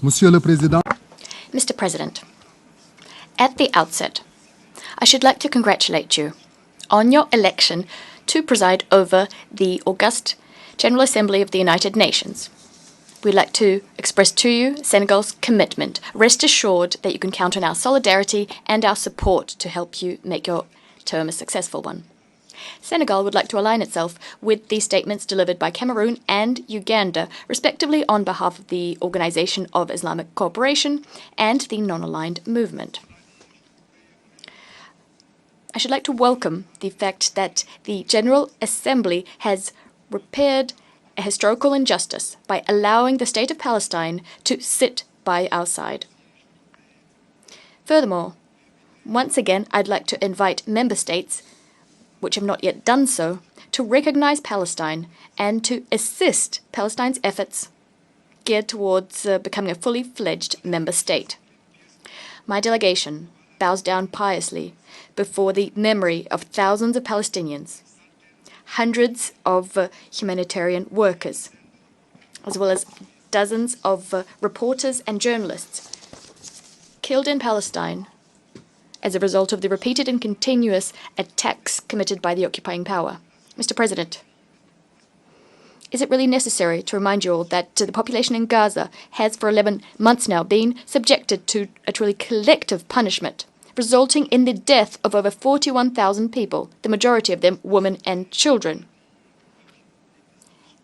Monsieur le Président. Mr. President, at the outset, I should like to congratulate you on your election to preside over the august General Assembly of the United Nations. We'd like to express to you Senegal's commitment. Rest assured that you can count on our solidarity and our support to help you make your term a successful one. Senegal would like to align itself with the statements delivered by Cameroon and Uganda, respectively on behalf of the Organization of Islamic Cooperation and the Non-Aligned Movement. I should like to welcome the fact that the General Assembly has repaired a historical injustice by allowing the State of Palestine to sit by our side. Furthermore, once again, I'd like to invite member states, which have not yet done so, to recognize Palestine and to assist Palestine's efforts geared towards becoming a fully fledged member state. My delegation bows down piously before the memory of thousands of Palestinians, hundreds of humanitarian workers, as well as dozens of reporters and journalists killed in Palestine as a result of the repeated and continuous attacks committed by the occupying power. Mr. President, is it really necessary to remind you all that the population in Gaza has for 11 months now been subjected to a truly collective punishment, resulting in the death of over 41,000 people, the majority of them women and children?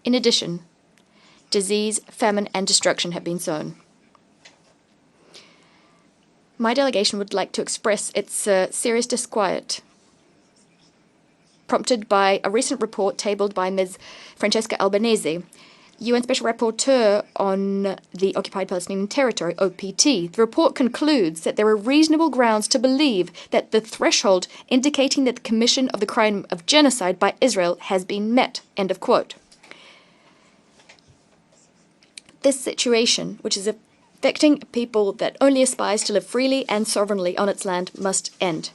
In addition, disease, famine, and destruction have been sown. My delegation would like to express its serious disquiet, prompted by a recent report tabled by Ms. Francesca Albanese, UN Special Rapporteur on the Occupied Palestinian Territory, OPT. The report concludes that there are reasonable grounds to believe that the threshold indicating that the commission of the crime of genocide by Israel has been met. End of quote. This situation, which is affecting a people that only aspires to live freely and sovereignly on its land, must end.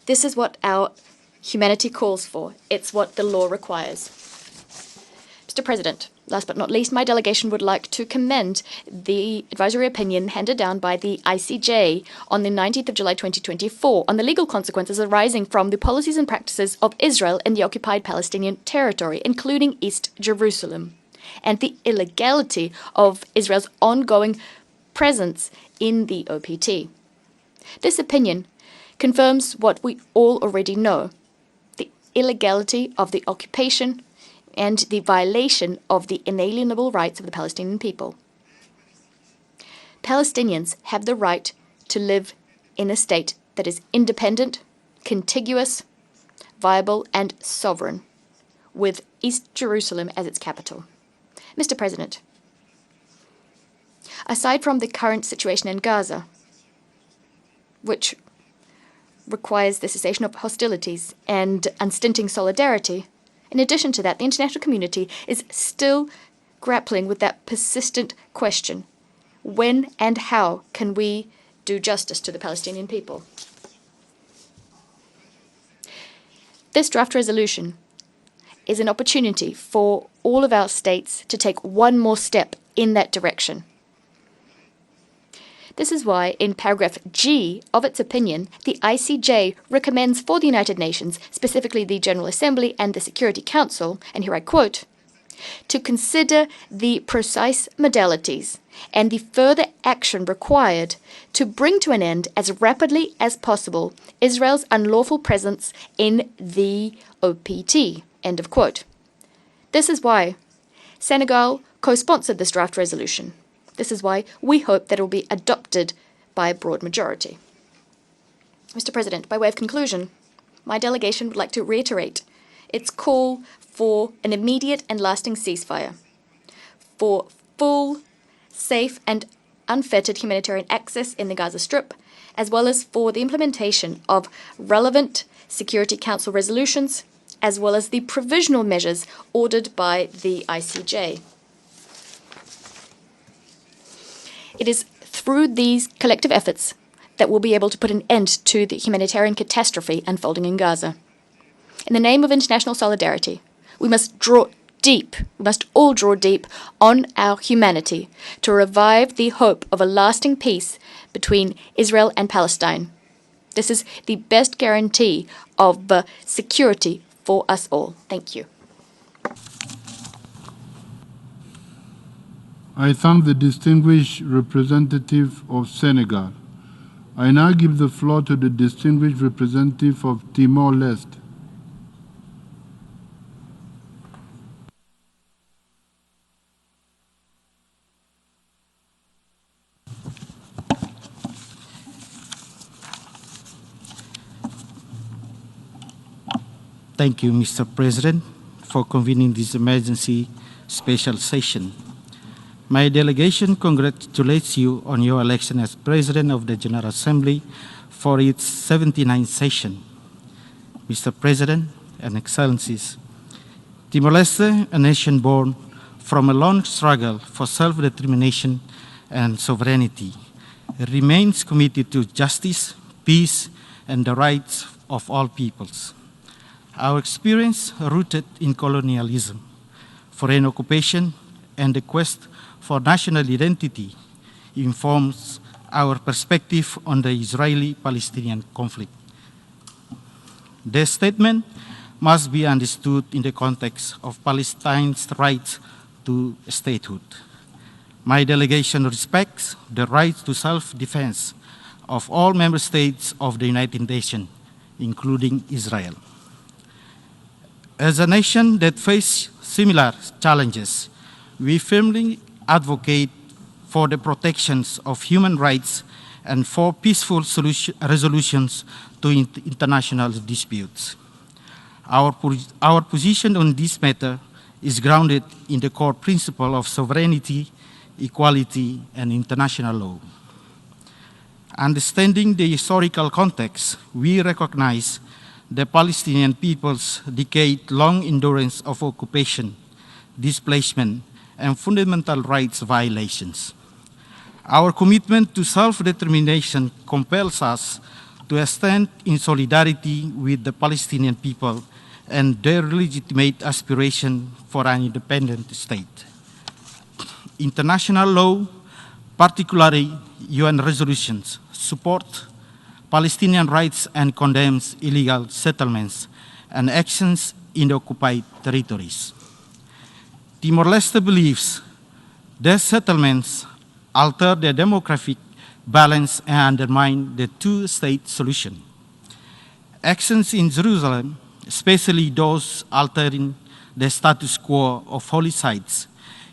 This is what our humanity calls for. It's what the law requires. Mr. President, last but not least, my delegation would like to commend the advisory opinion handed down by the ICJ on the 19th of July 2024 on the legal consequences arising from the policies and practices of Israel in the occupied Palestinian territory, including East Jerusalem, and the illegality of Israel's ongoing presence in the OPT. This opinion confirms what we all already know: the illegality of the occupation and the violation of the inalienable rights of the Palestinian people. Palestinians have the right to live in a state that is independent, contiguous, viable, and sovereign, with East Jerusalem as its capital. Mr. President, aside from the current situation in Gaza, which requires the cessation of hostilities and unstinting solidarity, in addition to that, the international community is still grappling with that persistent question: when and how can we do justice to the Palestinian people? This draft resolution is an opportunity for all of our states to take one more step in that direction. This is why, in paragraph G of its opinion, the ICJ recommends for the United Nations, specifically the General Assembly and the Security Council, and here I quote, to consider the precise modalities and the further action required to bring to an end as rapidly as possible Israel's unlawful presence in the OPT. End of quote. This is why Senegal co-sponsored this draft resolution. This is why we hope that it will be adopted by a broad majority. Mr. President, by way of conclusion, my delegation would like to reiterate its call for an immediate and lasting ceasefire, for full, safe, and unfettered humanitarian access in the Gaza Strip, as well as for the implementation of relevant Security Council resolutions, as well as the provisional measures ordered by the ICJ. It is through these collective efforts that we'll be able to put an end to the humanitarian catastrophe unfolding in Gaza. In the name of international solidarity, we must all draw deep on our humanity to revive the hope of a lasting peace between Israel and Palestine. This is the best guarantee of security for us all. Thank you. I thank the distinguished representative of Senegal. I now give the floor to the distinguished representative of Timor-Leste. Thank you, Mr. President, for convening this emergency special session. My delegation congratulates you on your election as President of the General Assembly for its 79th session. Mr. President and Excellencies, Timor-Leste, a nation born from a long struggle for self-determination and sovereignty, remains committed to justice, peace, and the rights of all peoples. Our experience rooted in colonialism, foreign occupation, and the quest for national identity informs our perspective on the Israeli-Palestinian conflict. This statement must be understood in the context of Palestine's right to statehood. My delegation respects the right to self-defense of all member states of the United Nations, including Israel. As a nation that faces similar challenges, we firmly advocate for the protections of human rights and for peaceful resolutions to international disputes. Our position on this matter is grounded in the core principle of sovereignty, equality, and international law. Understanding the historical context, we recognize the Palestinian people's decade-long endurance of occupation, displacement, and fundamental rights violations. Our commitment to self-determination compels us to stand in solidarity with the Palestinian people and their legitimate aspiration for an independent state. International law, particularly UN resolutions, support Palestinian rights and condemns illegal settlements and actions in the occupied territories. Timor-Leste believes these settlements alter the demographic balance and undermine the two-state solution. Actions in Jerusalem, especially those altering the status quo of holy sites,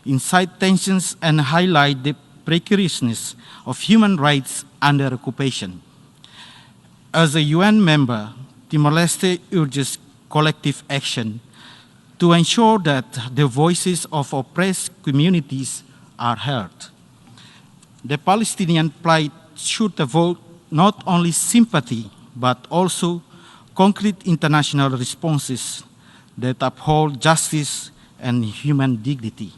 incite tensions and highlight the precariousness of human rights under occupation. As a UN member, Timor-Leste urges collective action to ensure that the voices of oppressed communities are heard. The Palestinian plight should evoke not only sympathy, but also concrete international responses that uphold justice and human dignity.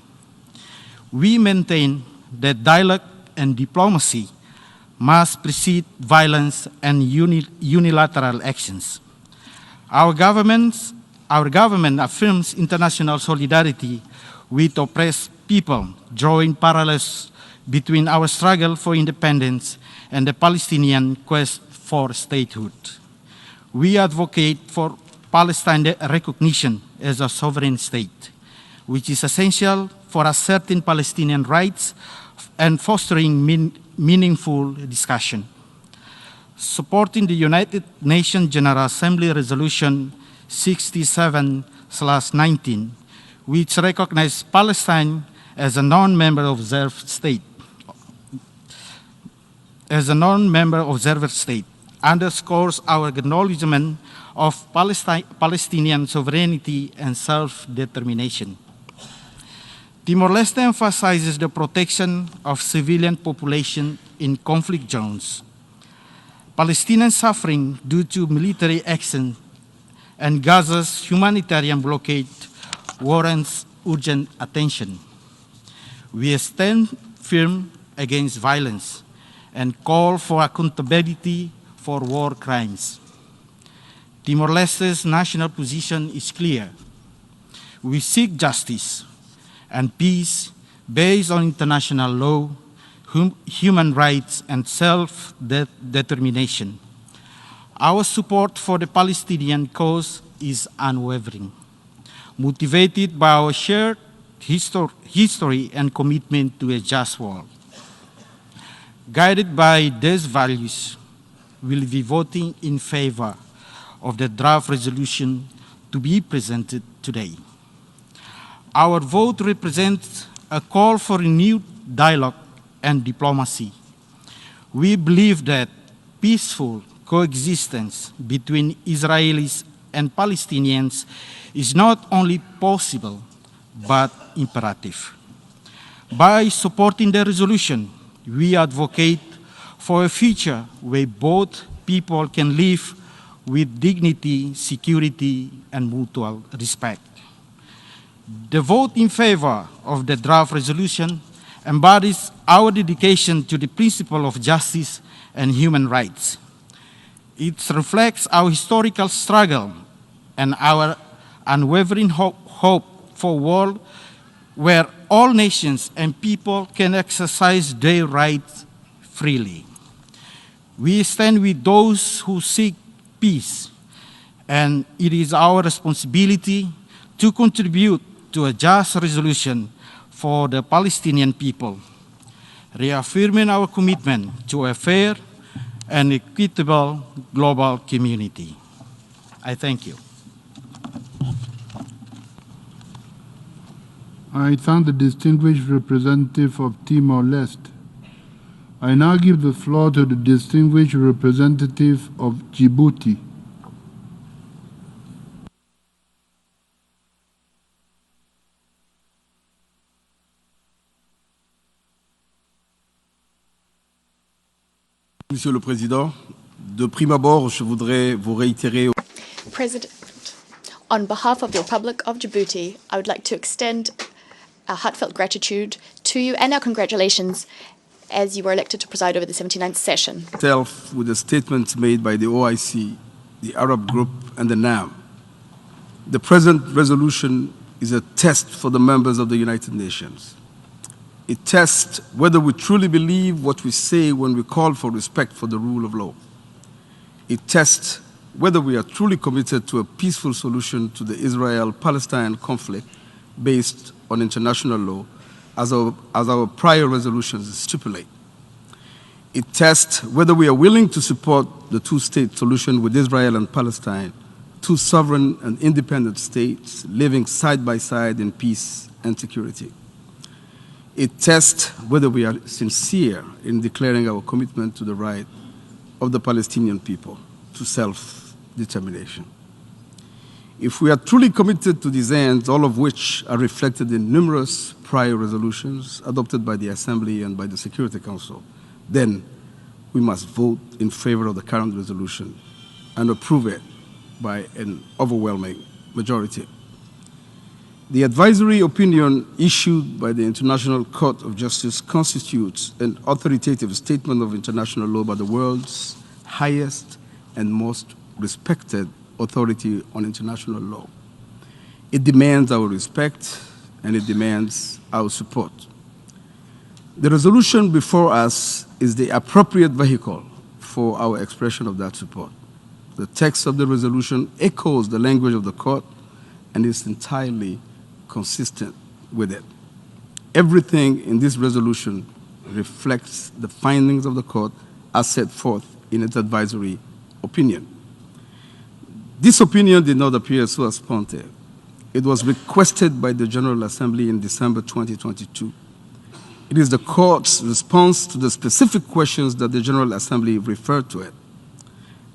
We maintain that dialogue and diplomacy must precede violence and unilateral actions. Our government affirms international solidarity with oppressed people, drawing parallels between our struggle for independence and the Palestinian quest for statehood. We advocate for Palestine recognition as a sovereign state, which is essential for asserting Palestinian rights and fostering meaningful discussion. Supporting the United Nations General Assembly Resolution 67/19, which recognizes Palestine as a non-member observer state, underscores our acknowledgement of Palestinian sovereignty and self-determination. Timor-Leste emphasizes the protection of civilian population in conflict zones. Palestinian suffering due to military action and Gaza's humanitarian blockade warrants urgent attention. We stand firm against violence and call for accountability for war crimes. Timor-Leste's national position is clear. We seek justice and peace based on international law, human rights, and self-determination. Our support for the Palestinian cause is unwavering, motivated by our shared history and commitment to a just world. Guided by these values, we'll be voting in favor of the draft resolution to be presented today. Our vote represents a call for renewed dialogue and diplomacy. We believe that peaceful coexistence between Israelis and Palestinians is not only possible, but imperative. By supporting the resolution, we advocate for a future where both people can live with dignity, security, and mutual respect. The vote in favor of the draft resolution embodies our dedication to the principle of justice and human rights. It reflects our historical struggle and our unwavering hope for a world where all nations and people can exercise their rights freely. We stand with those who seek peace, and it is our responsibility to contribute to a just resolution for the Palestinian people, reaffirming our commitment to a fair and equitable global community. I thank you. I thank the distinguished representative of Timor-Leste. I now give the floor to the distinguished representative of Djibouti. Monsieur le Président, de prime abord, je voudrais vous réitérer. President, on behalf of the Republic of Djibouti, I would like to extend our heartfelt gratitude to you and our congratulations as you were elected to preside over the 79th session. With the statements made by the OIC, the Arab Group, and the NAM. The present resolution is a test for the members of the United Nations. It tests whether we truly believe what we say when we call for respect for the rule of law. It tests whether we are truly committed to a peaceful solution to the Israel-Palestine conflict based on international law, as our prior resolutions stipulate. It tests whether we are willing to support the two-state solution with Israel and Palestine, two sovereign and independent states living side by side in peace and security. It tests whether we are sincere in declaring our commitment to the right of the Palestinian people to self-determination. If we are truly committed to these ends, all of which are reflected in numerous prior resolutions adopted by the Assembly and by the Security Council, then we must vote in favor of the current resolution and approve it by an overwhelming majority. The advisory opinion issued by the International Court of Justice constitutes an authoritative statement of international law by the world's highest and most respected authority on international law. It demands our respect and it demands our support. The resolution before us is the appropriate vehicle for our expression of that support. The text of the resolution echoes the language of the court and is entirely consistent with it. Everything in this resolution reflects the findings of the court as set forth in its advisory opinion. This opinion did not appear sua sponte. It was requested by the General Assembly in December 2022. It is the court's response to the specific questions that the General Assembly referred to it.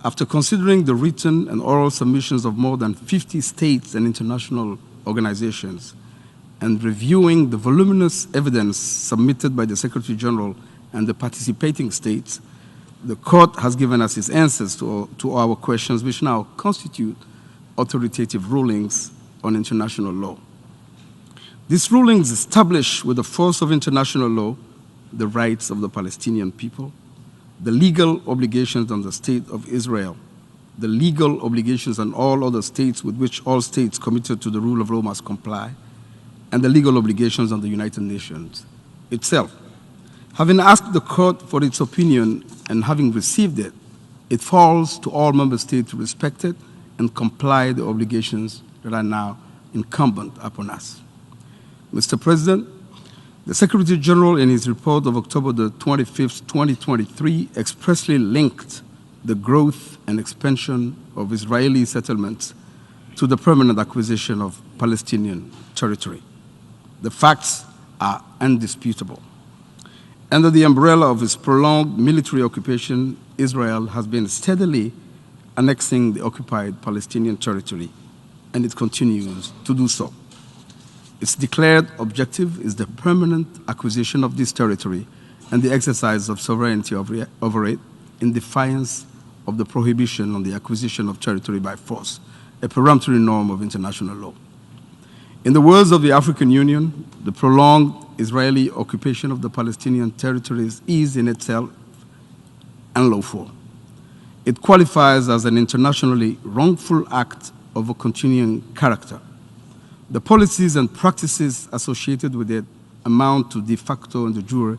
After considering the written and oral submissions of more than 50 states and international organizations, and reviewing the voluminous evidence submitted by the Secretary General and the participating states, the court has given us its answers to our questions, which now constitute authoritative rulings on international law. These rulings establish with the force of international law the rights of the Palestinian people, the legal obligations on the State of Israel, the legal obligations on all other states with which all states committed to the rule of law must comply, and the legal obligations on the United Nations itself. Having asked the court for its opinion and having received it, it falls to all member states to respect it and comply the obligations that are now incumbent upon us. Mr. President, the Secretary General in his report of October the 25th, 2023 expressly linked the growth and expansion of Israeli settlements to the permanent acquisition of Palestinian territory. The facts are indisputable. Under the umbrella of its prolonged military occupation, Israel has been steadily annexing the occupied Palestinian territory, and it continues to do so. Its declared objective is the permanent acquisition of this territory and the exercise of sovereignty over it in defiance of the prohibition on the acquisition of territory by force, a peremptory norm of international law. In the words of the African Union, the prolonged Israeli occupation of the Palestinian territories is in itself unlawful. It qualifies as an internationally wrongful act of a continuing character. The policies and practices associated with it amount to de facto and de jure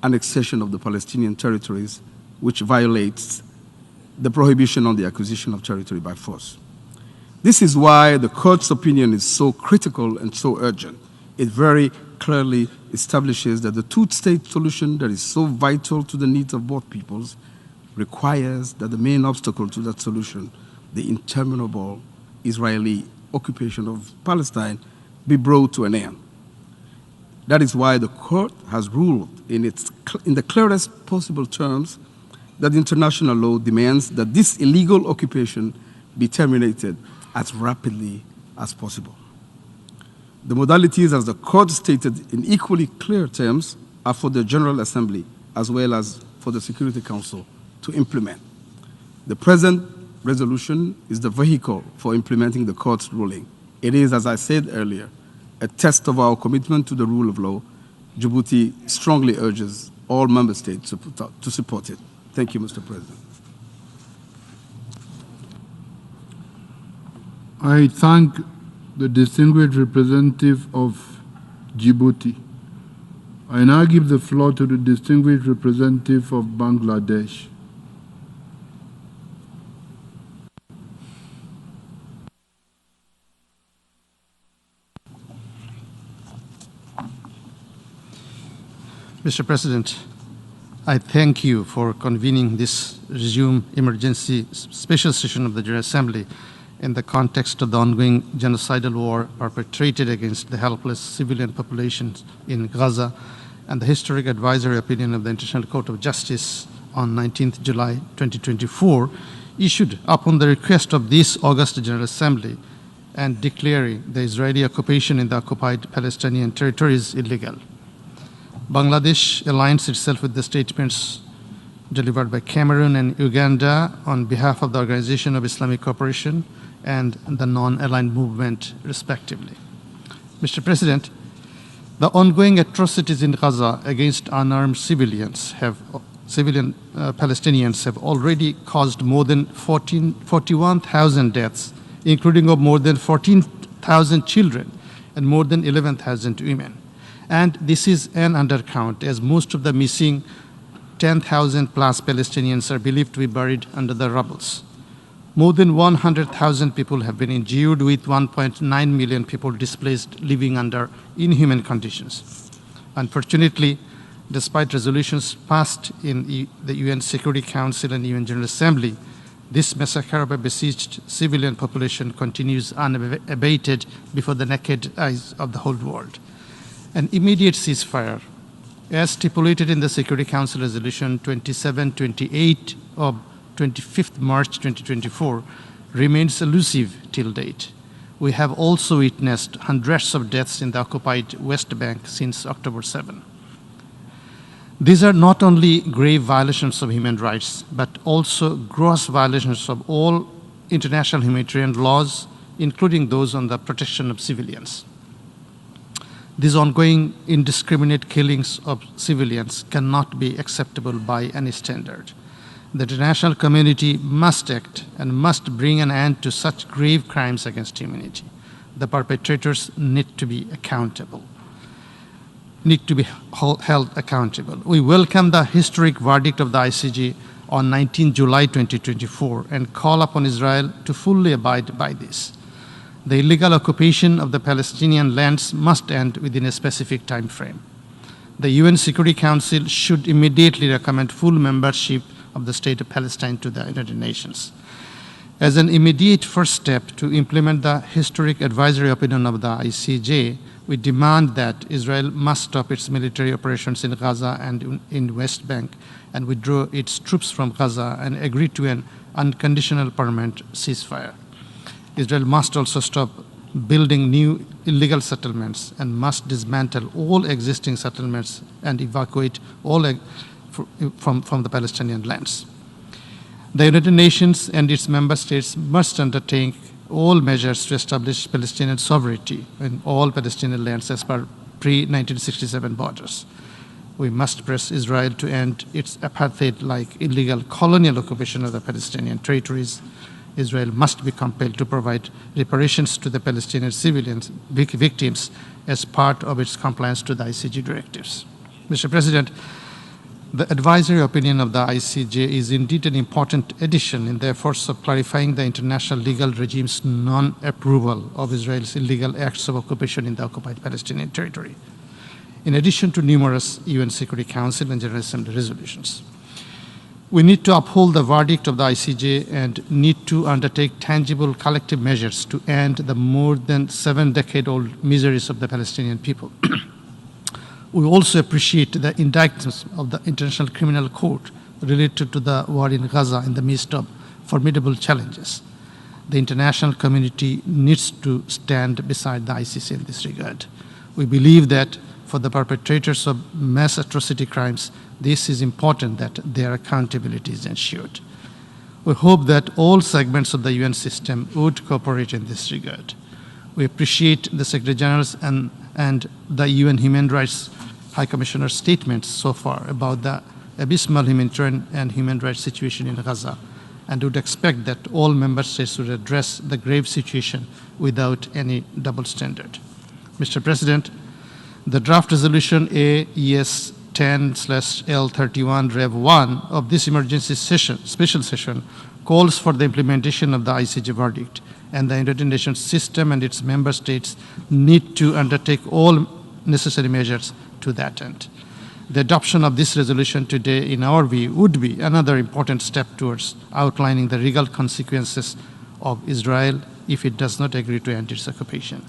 annexation of the Palestinian territories, which violates the prohibition on the acquisition of territory by force. This is why the court's opinion is so critical and so urgent. It very clearly establishes that the two-state solution that is so vital to the needs of both peoples requires that the main obstacle to that solution, the interminable Israeli occupation of Palestine, be brought to an end. That is why the court has ruled in the clearest possible terms that international law demands that this illegal occupation be terminated as rapidly as possible. The modalities, as the court stated in equally clear terms, are for the General Assembly as well as for the Security Council to implement. The present resolution is the vehicle for implementing the court's ruling. It is, as I said earlier, a test of our commitment to the rule of law. Djibouti strongly urges all member states to support it. Thank you, Mr. President. I thank the distinguished representative of Djibouti. I now give the floor to the distinguished representative of Bangladesh. Mr. President, I thank you for convening this resume emergency special session of the General Assembly in the context of the ongoing genocidal war perpetrated against the helpless civilian populations in Gaza and the historic advisory opinion of the International Court of Justice on 19th July 2024 issued upon the request of this August General Assembly and declaring the Israeli occupation in the occupied Palestinian territories illegal. Bangladesh aligns itself with the statements delivered by Cameroon and Uganda on behalf of the Organization of Islamic Cooperation and the non-aligned movement, respectively. Mr. President, the ongoing atrocities in Gaza against unarmed civilians Palestinians have already caused more than 41,000 deaths, including of more than 14,000 children and more than 11,000 women. And this is an undercount, as most of the missing 10,000 plus Palestinians are believed to be buried under the rubble. More than 100,000 people have been injured, with 1.9 million people displaced, living under inhuman conditions. Unfortunately, despite resolutions passed in the UN Security Council and UN General Assembly, this massacre of a besieged civilian population continues unabated before the naked eyes of the whole world. An immediate ceasefire, as stipulated in the Security Council Resolution 2728 of 25th March 2024, remains elusive till date. We have also witnessed hundreds of deaths in the occupied West Bank since October 7. These are not only grave violations of human rights, but also gross violations of all international humanitarian laws, including those on the protection of civilians. These ongoing indiscriminate killings of civilians cannot be acceptable by any standard. The international community must act and must bring an end to such grave crimes against humanity. The perpetrators need to be accountable, need to be held accountable. We welcome the historic verdict of the ICJ on 19 July 2024 and call upon Israel to fully abide by this. The illegal occupation of the Palestinian lands must end within a specific time frame. The UN Security Council should immediately recommend full membership of the State of Palestine to the United Nations. As an immediate first step to implement the historic advisory opinion of the ICJ, we demand that Israel must stop its military operations in Gaza and in West Bank and withdraw its troops from Gaza and agree to an unconditional permanent ceasefire. Israel must also stop building new illegal settlements and must dismantle all existing settlements and evacuate all from the Palestinian lands. The United Nations and its member states must undertake all measures to establish Palestinian sovereignty in all Palestinian lands as per pre-1967 borders. We must press Israel to end its apartheid-like illegal colonial occupation of the Palestinian territories. Israel must be compelled to provide reparations to the Palestinian civilians victims as part of its compliance to the ICJ directives. Mr. President, the advisory opinion of the ICJ is indeed an important addition in the efforts of clarifying the international legal regime's non-approval of Israel's illegal acts of occupation in the occupied Palestinian territory, in addition to numerous UN Security Council and General Assembly resolutions. We need to uphold the verdict of the ICJ and need to undertake tangible collective measures to end the more than 7-decade-old miseries of the Palestinian people. We also appreciate the indictments of the International Criminal Court related to the war in Gaza in the midst of formidable challenges. The international community needs to stand beside the ICC in this regard. We believe that for the perpetrators of mass atrocity crimes, this is important that their accountability is ensured. We hope that all segments of the UN system would cooperate in this regard. We appreciate the Secretary General's and the UN Human Rights High Commissioner's statements so far about the abysmal humanitarian and human rights situation in Gaza, and would expect that all member states would address the grave situation without any double standard. Mr. President, the draft resolution AES 10/L31 Rev 1 of this emergency special session calls for the implementation of the ICJ verdict, and the United Nations system and its member states need to undertake all necessary measures to that end. The adoption of this resolution today, in our view, would be another important step towards outlining the legal consequences of Israel if it does not agree to end its occupation.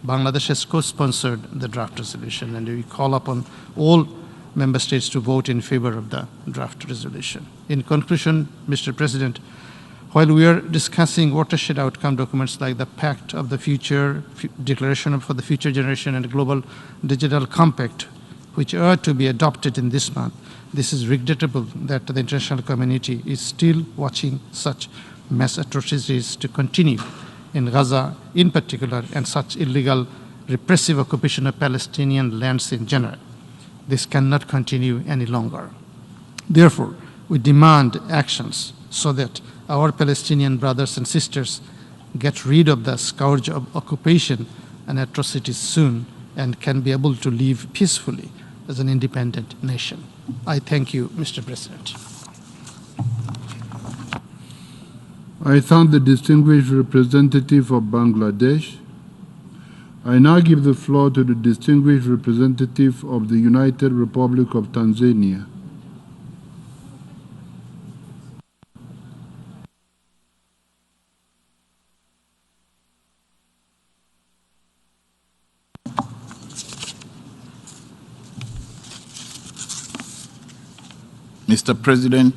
Bangladesh has co-sponsored the draft resolution, and we call upon all member states to vote in favor of the draft resolution. In conclusion, Mr. President, while we are discussing watershed outcome documents like the Pact of the Future, Declaration for the Future Generation, and Global Digital Compact, which are to be adopted in this month, this is regrettable that the international community is still watching such mass atrocities to continue in Gaza in particular, and such illegal repressive occupation of Palestinian lands in general. This cannot continue any longer. Therefore, we demand actions so that our Palestinian brothers and sisters get rid of the scourge of occupation and atrocities soon and can be able to live peacefully as an independent nation. I thank you, Mr. President. I thank the distinguished representative of Bangladesh. I now give the floor to the distinguished representative of the United Republic of Tanzania. Mr. President,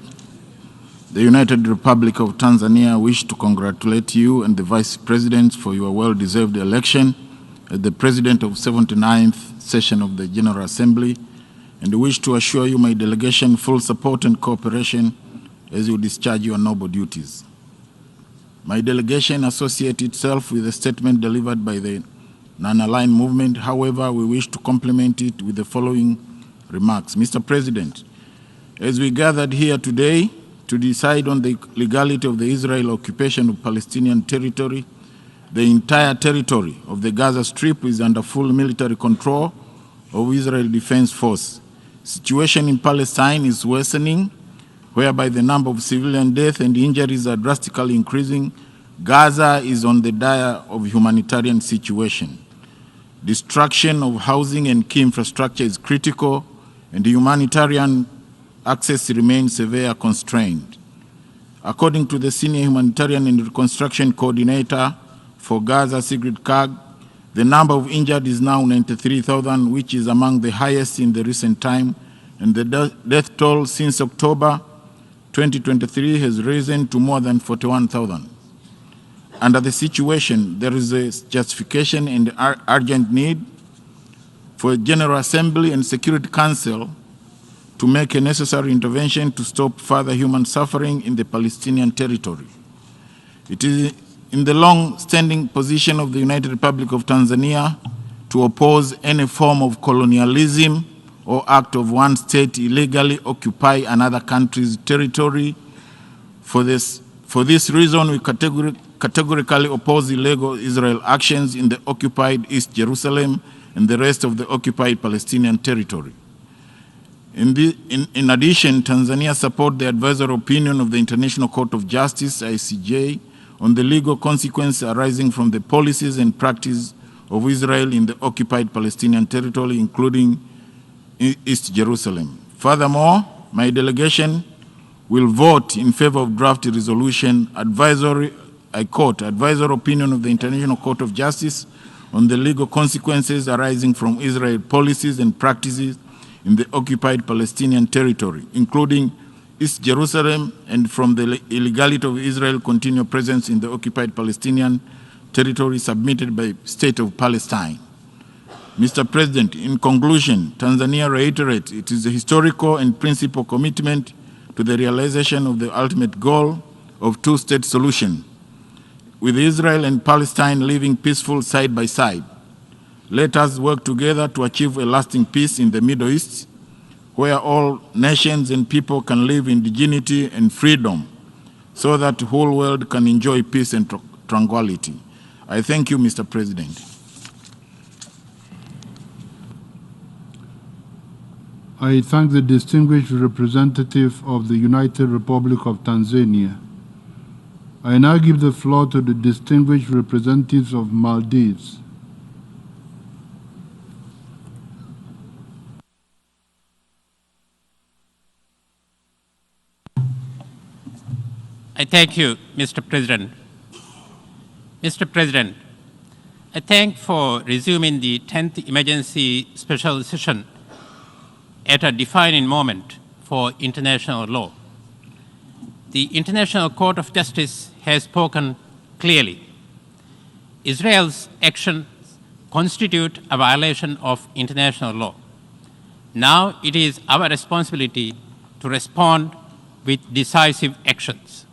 the United Republic of Tanzania wish to congratulate you and the Vice President for your well-deserved election as the President of 79th session of the General Assembly, and wish to assure you my delegation full support and cooperation as you discharge your noble duties. My delegation associates itself with the statement delivered by the non-aligned movement. However, we wish to complement it with the following remarks. Mr. President, as we gathered here today to decide on the legality of the Israel occupation of Palestinian territory. The entire territory of the Gaza Strip is under full military control of Israel Defense Force. Situation in Palestine is worsening, whereby the number of civilian deaths and injuries are drastically increasing. Gaza is on the dire of humanitarian situation. Destruction of housing and key infrastructure is critical, and humanitarian access remains severely constrained. According to the Senior Humanitarian and Reconstruction Coordinator for Gaza, Sigrid Kaag, the number of injured is now 93,000, which is among the highest in the recent time, and the death toll since October 2023 has risen to more than 41,000. Under the situation, there is a justification and urgent need for a General Assembly and Security Council to make a necessary intervention to stop further human suffering in the Palestinian territory. It is in the long-standing position of the United Republic of Tanzania to oppose any form of colonialism or act of one state illegally occupy another country's territory. For this reason, we categorically oppose illegal Israel actions in the occupied East Jerusalem and the rest of the occupied Palestinian territory. In addition, Tanzania supports the advisory opinion of the International Court of Justice, ICJ, on the legal consequences arising from the policies and practice of Israel in the occupied Palestinian territory, including East Jerusalem. Furthermore, my delegation will vote in favor of draft resolution advisory, I quote, advisory opinion of the International Court of Justice on the legal consequences arising from Israel policies and practices in the occupied Palestinian territory, including East Jerusalem, and from the illegality of Israel's continued presence in the occupied Palestinian territory submitted by the State of Palestine. Mr. President, in conclusion, Tanzania reiterates its historical and principal commitment to the realization of the ultimate goal of two-state solution, with Israel and Palestine living peaceful side by side. Let us work together to achieve a lasting peace in the Middle East, where all nations and people can live in dignity and freedom, so that the whole world can enjoy peace and tranquility. I thank you, Mr. President. I thank the distinguished representative of the United Republic of Tanzania. I now give the floor to the distinguished representatives of Maldives. I thank you, Mr. President. Mr. President, I thank for resuming the 10th emergency special session at a defining moment for international law. The International Court of Justice has spoken clearly. Israel's actions constitute a violation of international law. Now it is our responsibility to respond with decisive actions.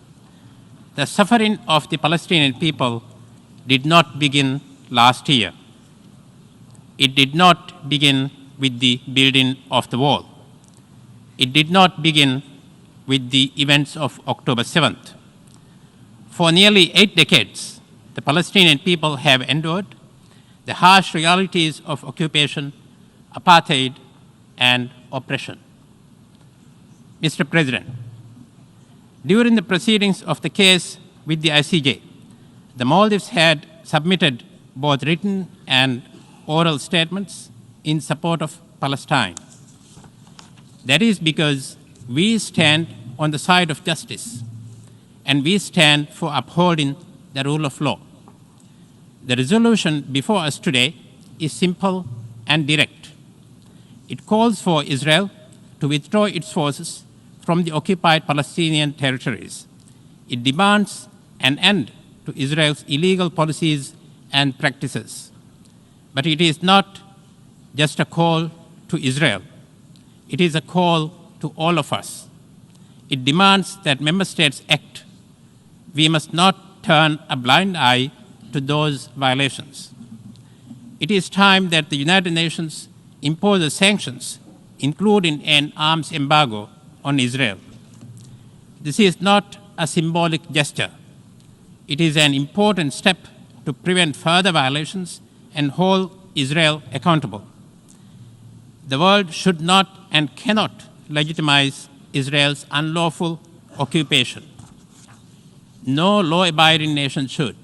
The suffering of the Palestinian people did not begin last year. It did not begin with the building of the wall. It did not begin with the events of October 7th. For nearly 8 decades, the Palestinian people have endured the harsh realities of occupation, apartheid, and oppression. Mr. President, during the proceedings of the case with the ICJ, the Maldives had submitted both written and oral statements in support of Palestine. That is because we stand on the side of justice, and we stand for upholding the rule of law. The resolution before us today is simple and direct. It calls for Israel to withdraw its forces from the occupied Palestinian territories. It demands an end to Israel's illegal policies and practices. But it is not just a call to Israel. It is a call to all of us. It demands that member states act. We must not turn a blind eye to those violations. It is time that the United Nations imposes sanctions, including an arms embargo on Israel. This is not a symbolic gesture. It is an important step to prevent further violations and hold Israel accountable. The world should not and cannot legitimize Israel's unlawful occupation. No law-abiding nation should.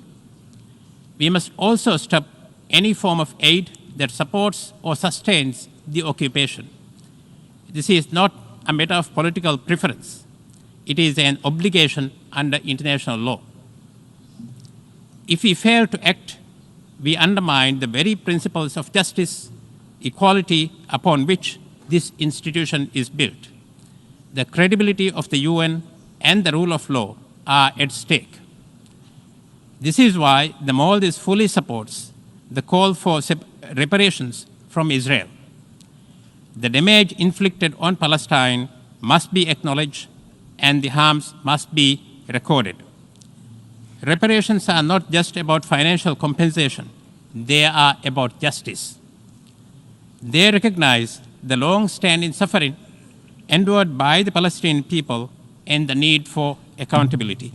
We must also stop any form of aid that supports or sustains the occupation. This is not a matter of political preference. It is an obligation under international law. If we fail to act, we undermine the very principles of justice, equality upon which this institution is built. The credibility of the UN and the rule of law are at stake. This is why the Maldives fully supports the call for reparations from Israel. The damage inflicted on Palestine must be acknowledged and the harms must be recorded. Reparations are not just about financial compensation, they are about justice. They recognize the long-standing suffering endured by the Palestinian people and the need for accountability.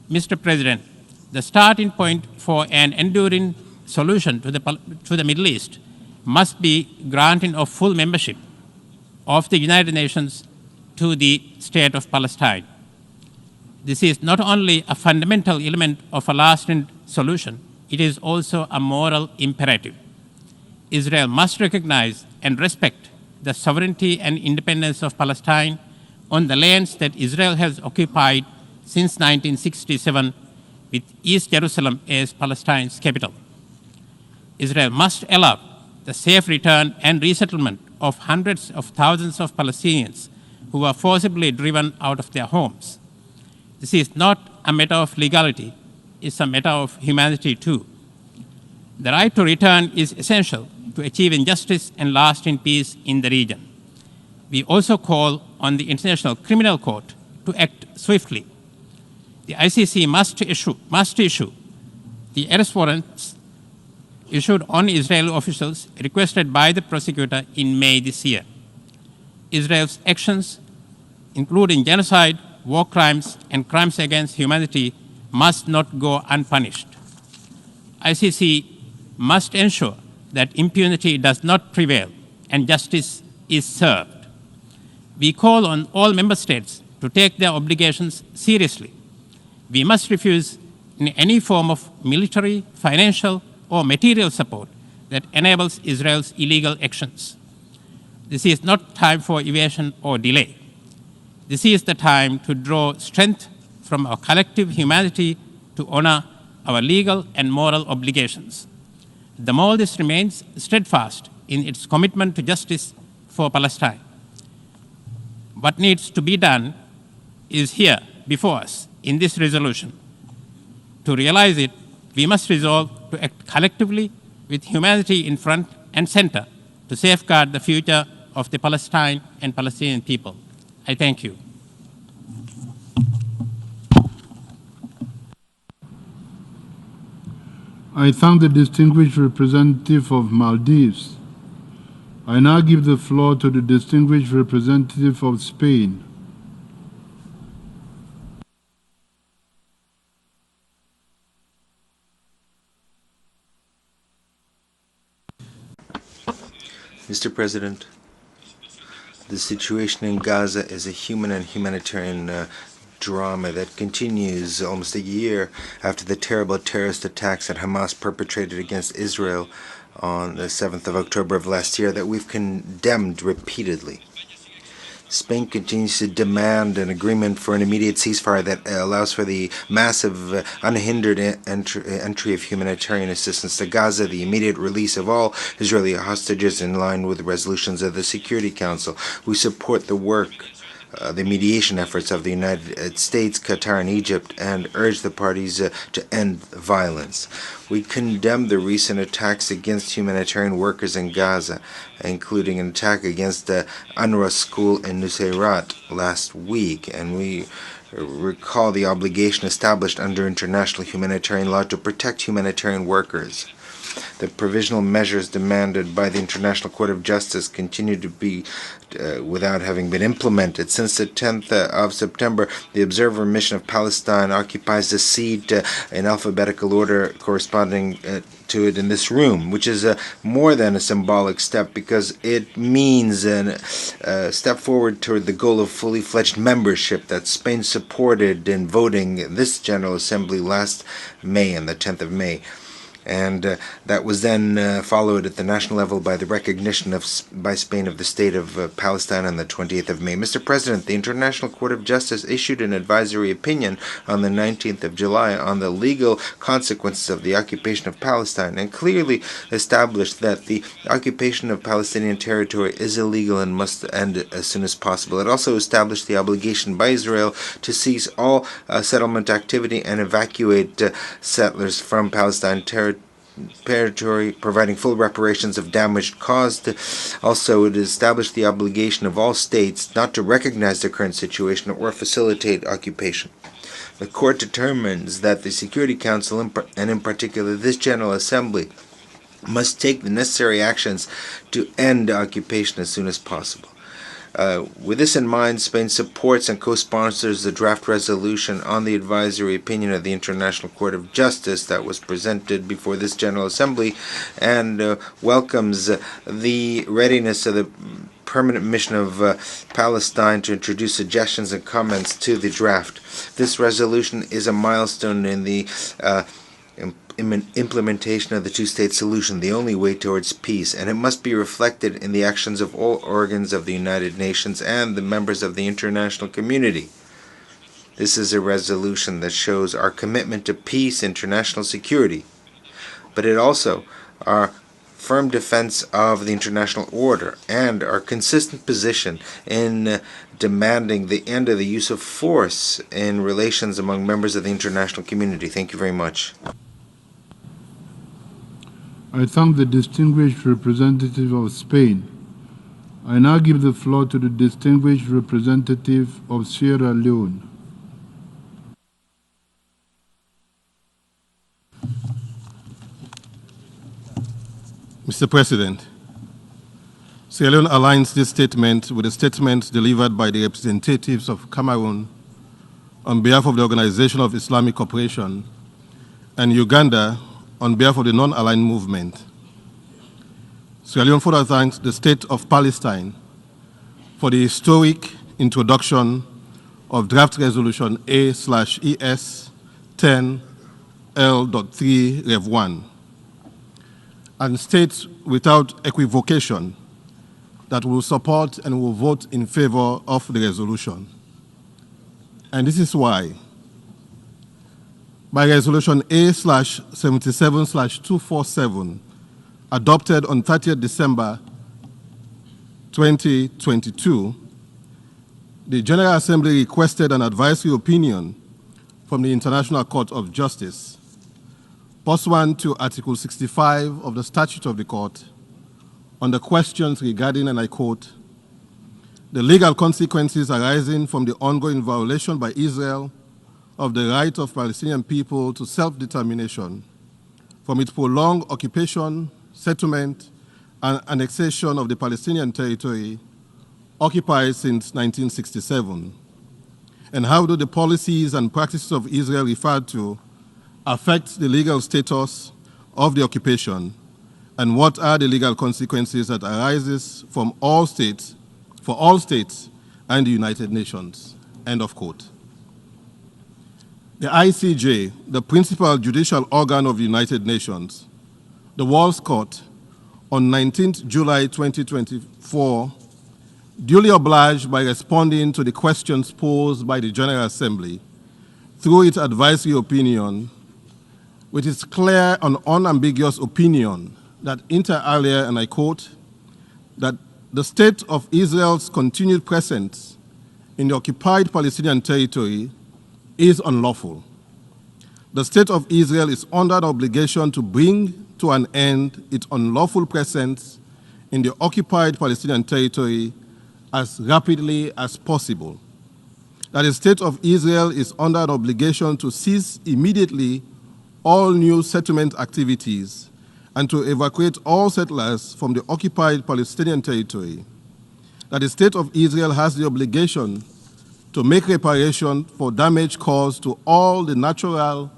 Mr. President, the starting point for an enduring solution to the Middle East must be granting of full membership of the United Nations to the state of Palestine. This is not only a fundamental element of a lasting solution, it is also a moral imperative. Israel must recognize and respect the sovereignty and independence of Palestine on the lands that Israel has occupied since 1967, with East Jerusalem as Palestine's capital. Israel must allow the safe return and resettlement of hundreds of thousands of Palestinians who were forcibly driven out of their homes. This is not a matter of legality, it's a matter of humanity too. The right to return is essential to achieving justice and lasting peace in the region. We also call on the International Criminal Court to act swiftly. The ICC must issue the arrest warrants issued on Israeli officials requested by the prosecutor in May this year. Israel's actions, including genocide, war crimes, and crimes against humanity, must not go unpunished. ICC must ensure that impunity does not prevail and justice is served. We call on all member states to take their obligations seriously. We must refuse any form of military, financial, or material support that enables Israel's illegal actions. This is not time for evasion or delay. This is the time to draw strength from our collective humanity to honor our legal and moral obligations. The Maldives remains steadfast in its commitment to justice for Palestine. What needs to be done is here before us in this resolution. To realize it, we must resolve to act collectively with humanity in front and center to safeguard the future of the Palestine and Palestinian people. I thank you. I thank the distinguished representative of Maldives. I now give the floor to the distinguished representative of Spain. Mr. President, the situation in Gaza is a human and humanitarian drama that continues almost a year after the terrible terrorist attacks that Hamas perpetrated against Israel on the 7th of October of last year that we've condemned repeatedly. Spain continues to demand an agreement for an immediate ceasefire that allows for the massive, unhindered entry of humanitarian assistance to Gaza, the immediate release of all Israeli hostages in line with the resolutions of the Security Council. We support the work, the mediation efforts of the United States, Qatar, and Egypt, and urge the parties to end violence. We condemn the recent attacks against humanitarian workers in Gaza, including an attack against the UNRWA school in Nusayrat last week, and we recall the obligation established under international humanitarian law to protect humanitarian workers. the provisional measures demanded by the International Court of Justice continue to be without having been implemented. Since the 10th of September, the Observer Mission of Palestine occupies a seat in alphabetical order corresponding to it in this room, which is more than a symbolic step because it means a step forward toward the goal of fully fledged membership that Spain supported in voting this General Assembly last May, on the 10th of May. And that was then followed at the national level by the recognition by Spain of the state of Palestine on the 28th of May. Mr. President, the International Court of Justice issued an advisory opinion on the 19th of July on the legal consequences of the occupation of Palestine and clearly established that the occupation of Palestinian territory is illegal and must end as soon as possible. It also established the obligation by Israel to cease all settlement activity and evacuate settlers from Palestine territory, providing full reparations of damage caused. Also, it established the obligation of all states not to recognize the current situation or facilitate occupation. The court determines that the Security Council, and in particular this General Assembly, must take the necessary actions to end occupation as soon as possible. With this in mind, Spain supports and co-sponsors the draft resolution on the advisory opinion of the International Court of Justice that was presented before this General Assembly and welcomes the readiness of the Permanent Mission of Palestine to introduce suggestions and comments to the draft. This resolution is a milestone in the implementation of the two-state solution, the only way towards peace, and it must be reflected in the actions of all organs of the United Nations and the members of the international community. This is a resolution that shows our commitment to peace, international security, but it also our firm defense of the international order and our consistent position in demanding the end of the use of force in relations among members of the international community. Thank you very much. I thank the distinguished representative of Spain. I now give the floor to the distinguished representative of Sierra Leone. Mr. President, Sierra Leone aligns this statement with the statement delivered by the representatives of Cameroon on behalf of the Organization of Islamic Cooperation and Uganda on behalf of the non-aligned movement. Sierra Leone further thanks the State of Palestine for the historic introduction of Draft Resolution A/ES 10L.3 Rev 1 and states without equivocation that we will support and will vote in favor of the resolution. And this is why. By Resolution A/77/247, adopted on 30th December 2022, the General Assembly requested an advisory opinion from the International Court of Justice, pursuant to Article 65 of the Statute of the Court, on the questions regarding, and I quote, the legal consequences arising from the ongoing violation by Israel of the right of Palestinian people to self-determination, from its prolonged occupation, settlement, and annexation of the Palestinian territory occupied since 1967, and how do the policies and practices of Israel referred to affect the legal status of the occupation, and what are the legal consequences that arises from all states, for all states and the United Nations, end of quote. The ICJ, the principal judicial organ of the United Nations, the World's Court, on 19th July 2024, duly obliged by responding to the questions posed by the General Assembly through its advisory opinion, with its clear and unambiguous opinion that inter alia, and I quote, that the state of Israel's continued presence in the occupied Palestinian territory is unlawful. The state of Israel is under an obligation to bring to an end its unlawful presence in the occupied Palestinian territory as rapidly as possible. That the state of Israel is under an obligation to cease immediately all new settlement activities and to evacuate all settlers from the occupied Palestinian territory, that the State of Israel has the obligation to make reparation for damage caused to all the natural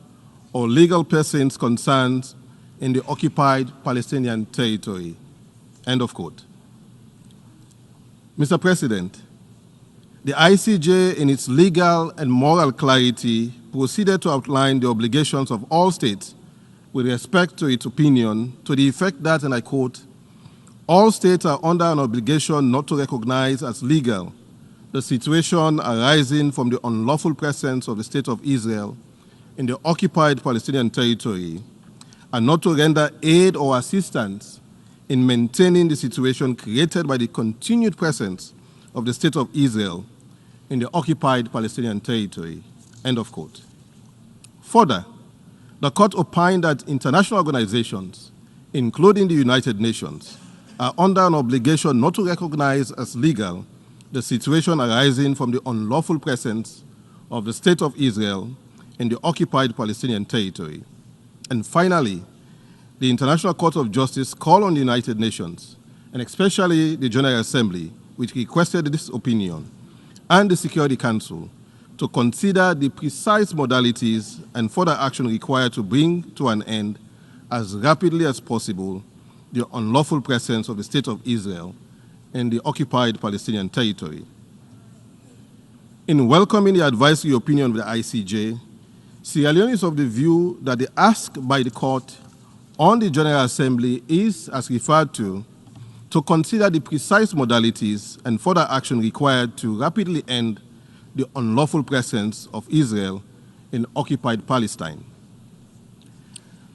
or legal persons concerned in the occupied Palestinian territory. End of quote. Mr. President, the ICJ, in its legal and moral clarity, proceeded to outline the obligations of all states with respect to its opinion, to the effect that, and I quote, all states are under an obligation not to recognize as legal the situation arising from the unlawful presence of the State of Israel in the occupied Palestinian territory, and not to render aid or assistance in maintaining the situation created by the continued presence of the State of Israel in the occupied Palestinian territory. End of quote. Further, the court opined that international organizations, including the United Nations, are under an obligation not to recognize as legal the situation arising from the unlawful presence of the State of Israel in the occupied Palestinian territory. And finally, the International Court of Justice called on the United Nations, and especially the General Assembly, which requested this opinion, and the Security Council, to consider the precise modalities and further action required to bring to an end as rapidly as possible the unlawful presence of the State of Israel in the occupied Palestinian territory. In welcoming the advisory opinion of the ICJ, Sierra Leone is of the view that the ask by the court on the General Assembly is, as referred to consider the precise modalities and further action required to rapidly end the unlawful presence of Israel in occupied Palestine.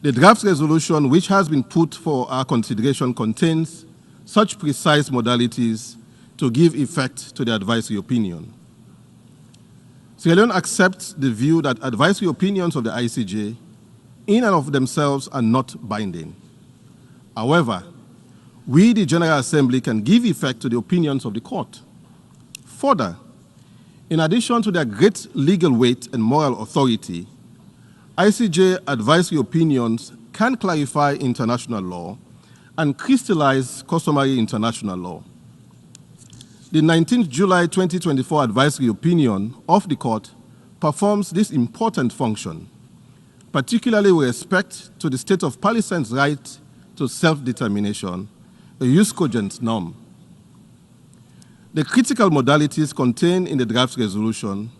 The draft resolution which has been put for our consideration contains such precise modalities to give effect to the advisory opinion. Sierra Leone accepts the view that advisory opinions of the ICJ in and of themselves are not binding. However, we, the General Assembly, can give effect to the opinions of the court. Further, in addition to their great legal weight and moral authority, ICJ advisory opinions can clarify international law and crystallize customary international law. The 19th July 2024 advisory opinion of the court performs this important function, particularly with respect to the State of Palestine's right to self-determination, a jus cogens norm. The critical modalities contained in the draft resolution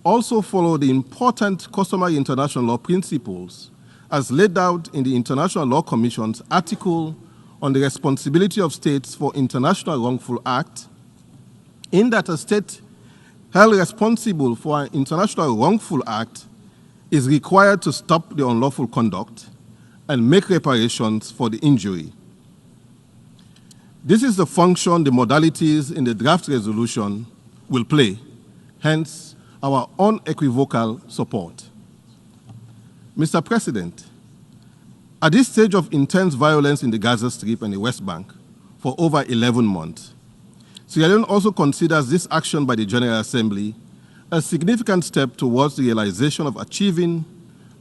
also follow the important customary international law principles as laid out in the International Law Commission's article on the responsibility of states for international wrongful act, in that a state held responsible for an international wrongful act is required to stop the unlawful conduct and make reparations for the injury. This is the function the modalities in the draft resolution will play, hence our unequivocal support. Mr. President, at this stage of intense violence in the Gaza Strip and the West Bank for over 11 months, Sierra Leone also considers this action by the General Assembly a significant step towards the realization of achieving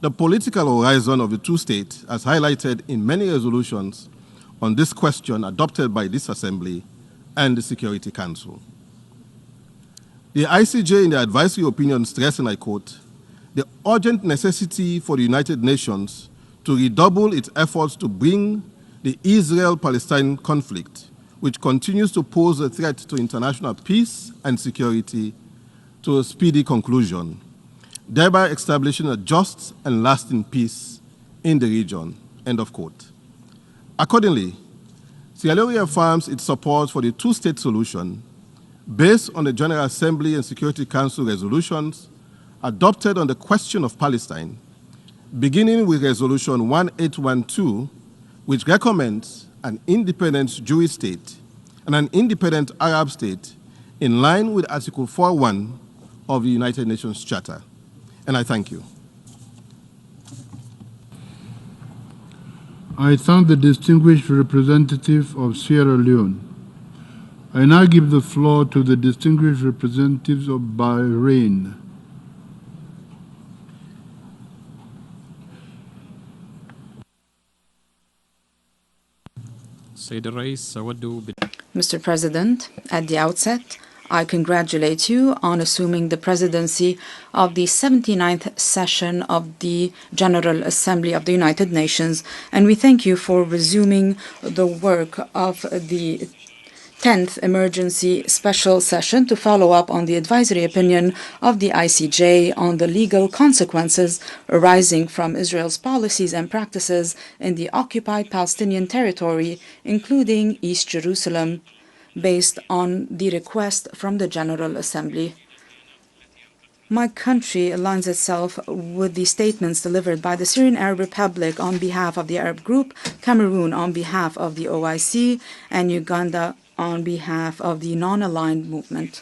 the political horizon of the two states, as highlighted in many resolutions on this question adopted by this Assembly and the Security Council. The ICJ in the advisory opinion stressed, and I quote, the urgent necessity for the United Nations to redouble its efforts to bring the Israel-Palestine conflict, which continues to pose a threat to international peace and security, to a speedy conclusion, thereby establishing a just and lasting peace in the region, end of quote. Accordingly, Sierra Leone affirms its support for the two-state solution based on the General Assembly and Security Council resolutions adopted on the question of Palestine, beginning with Resolution 1812, which recommends an independent Jewish state and an independent Arab state in line with Article 4.1 of the United Nations Charter. And I thank you. I thank the distinguished representative of Sierra Leone. I now give the floor to the distinguished representatives of Bahrain. Mr. President, at the outset, I congratulate you on assuming the presidency of the 79th session of the General Assembly of the United Nations, and we thank you for resuming the work of the 10th Emergency Special Session to follow up on the advisory opinion of the ICJ on the legal consequences arising from Israel's policies and practices in the occupied Palestinian territory, including East Jerusalem, based on the request from the General Assembly. My country aligns itself with the statements delivered by the Syrian Arab Republic on behalf of the Arab Group, Cameroon on behalf of the OIC, and Uganda on behalf of the non-aligned movement.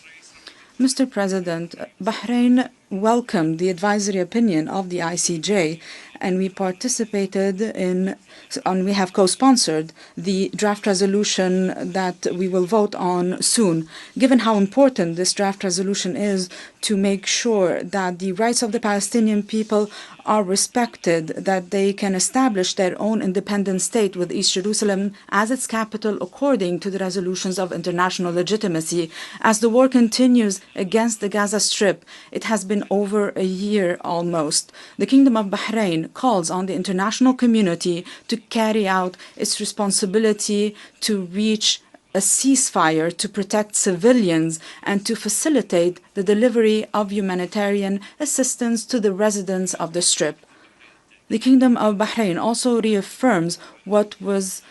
Mr. President, Bahrain welcomed the advisory opinion of the ICJ, and we participated in, and we have co-sponsored the draft resolution that we will vote on soon. Given how important this draft resolution is to make sure that the rights of the Palestinian people are respected, that they can establish their own independent state with East Jerusalem as its capital according to the resolutions of international legitimacy. As the war continues against the Gaza Strip, it has been over a year almost. The Kingdom of Bahrain calls on the international community to carry out its responsibility to reach a ceasefire to protect civilians and to facilitate the delivery of humanitarian assistance to the residents of the Strip. The Kingdom of Bahrain also reaffirms what was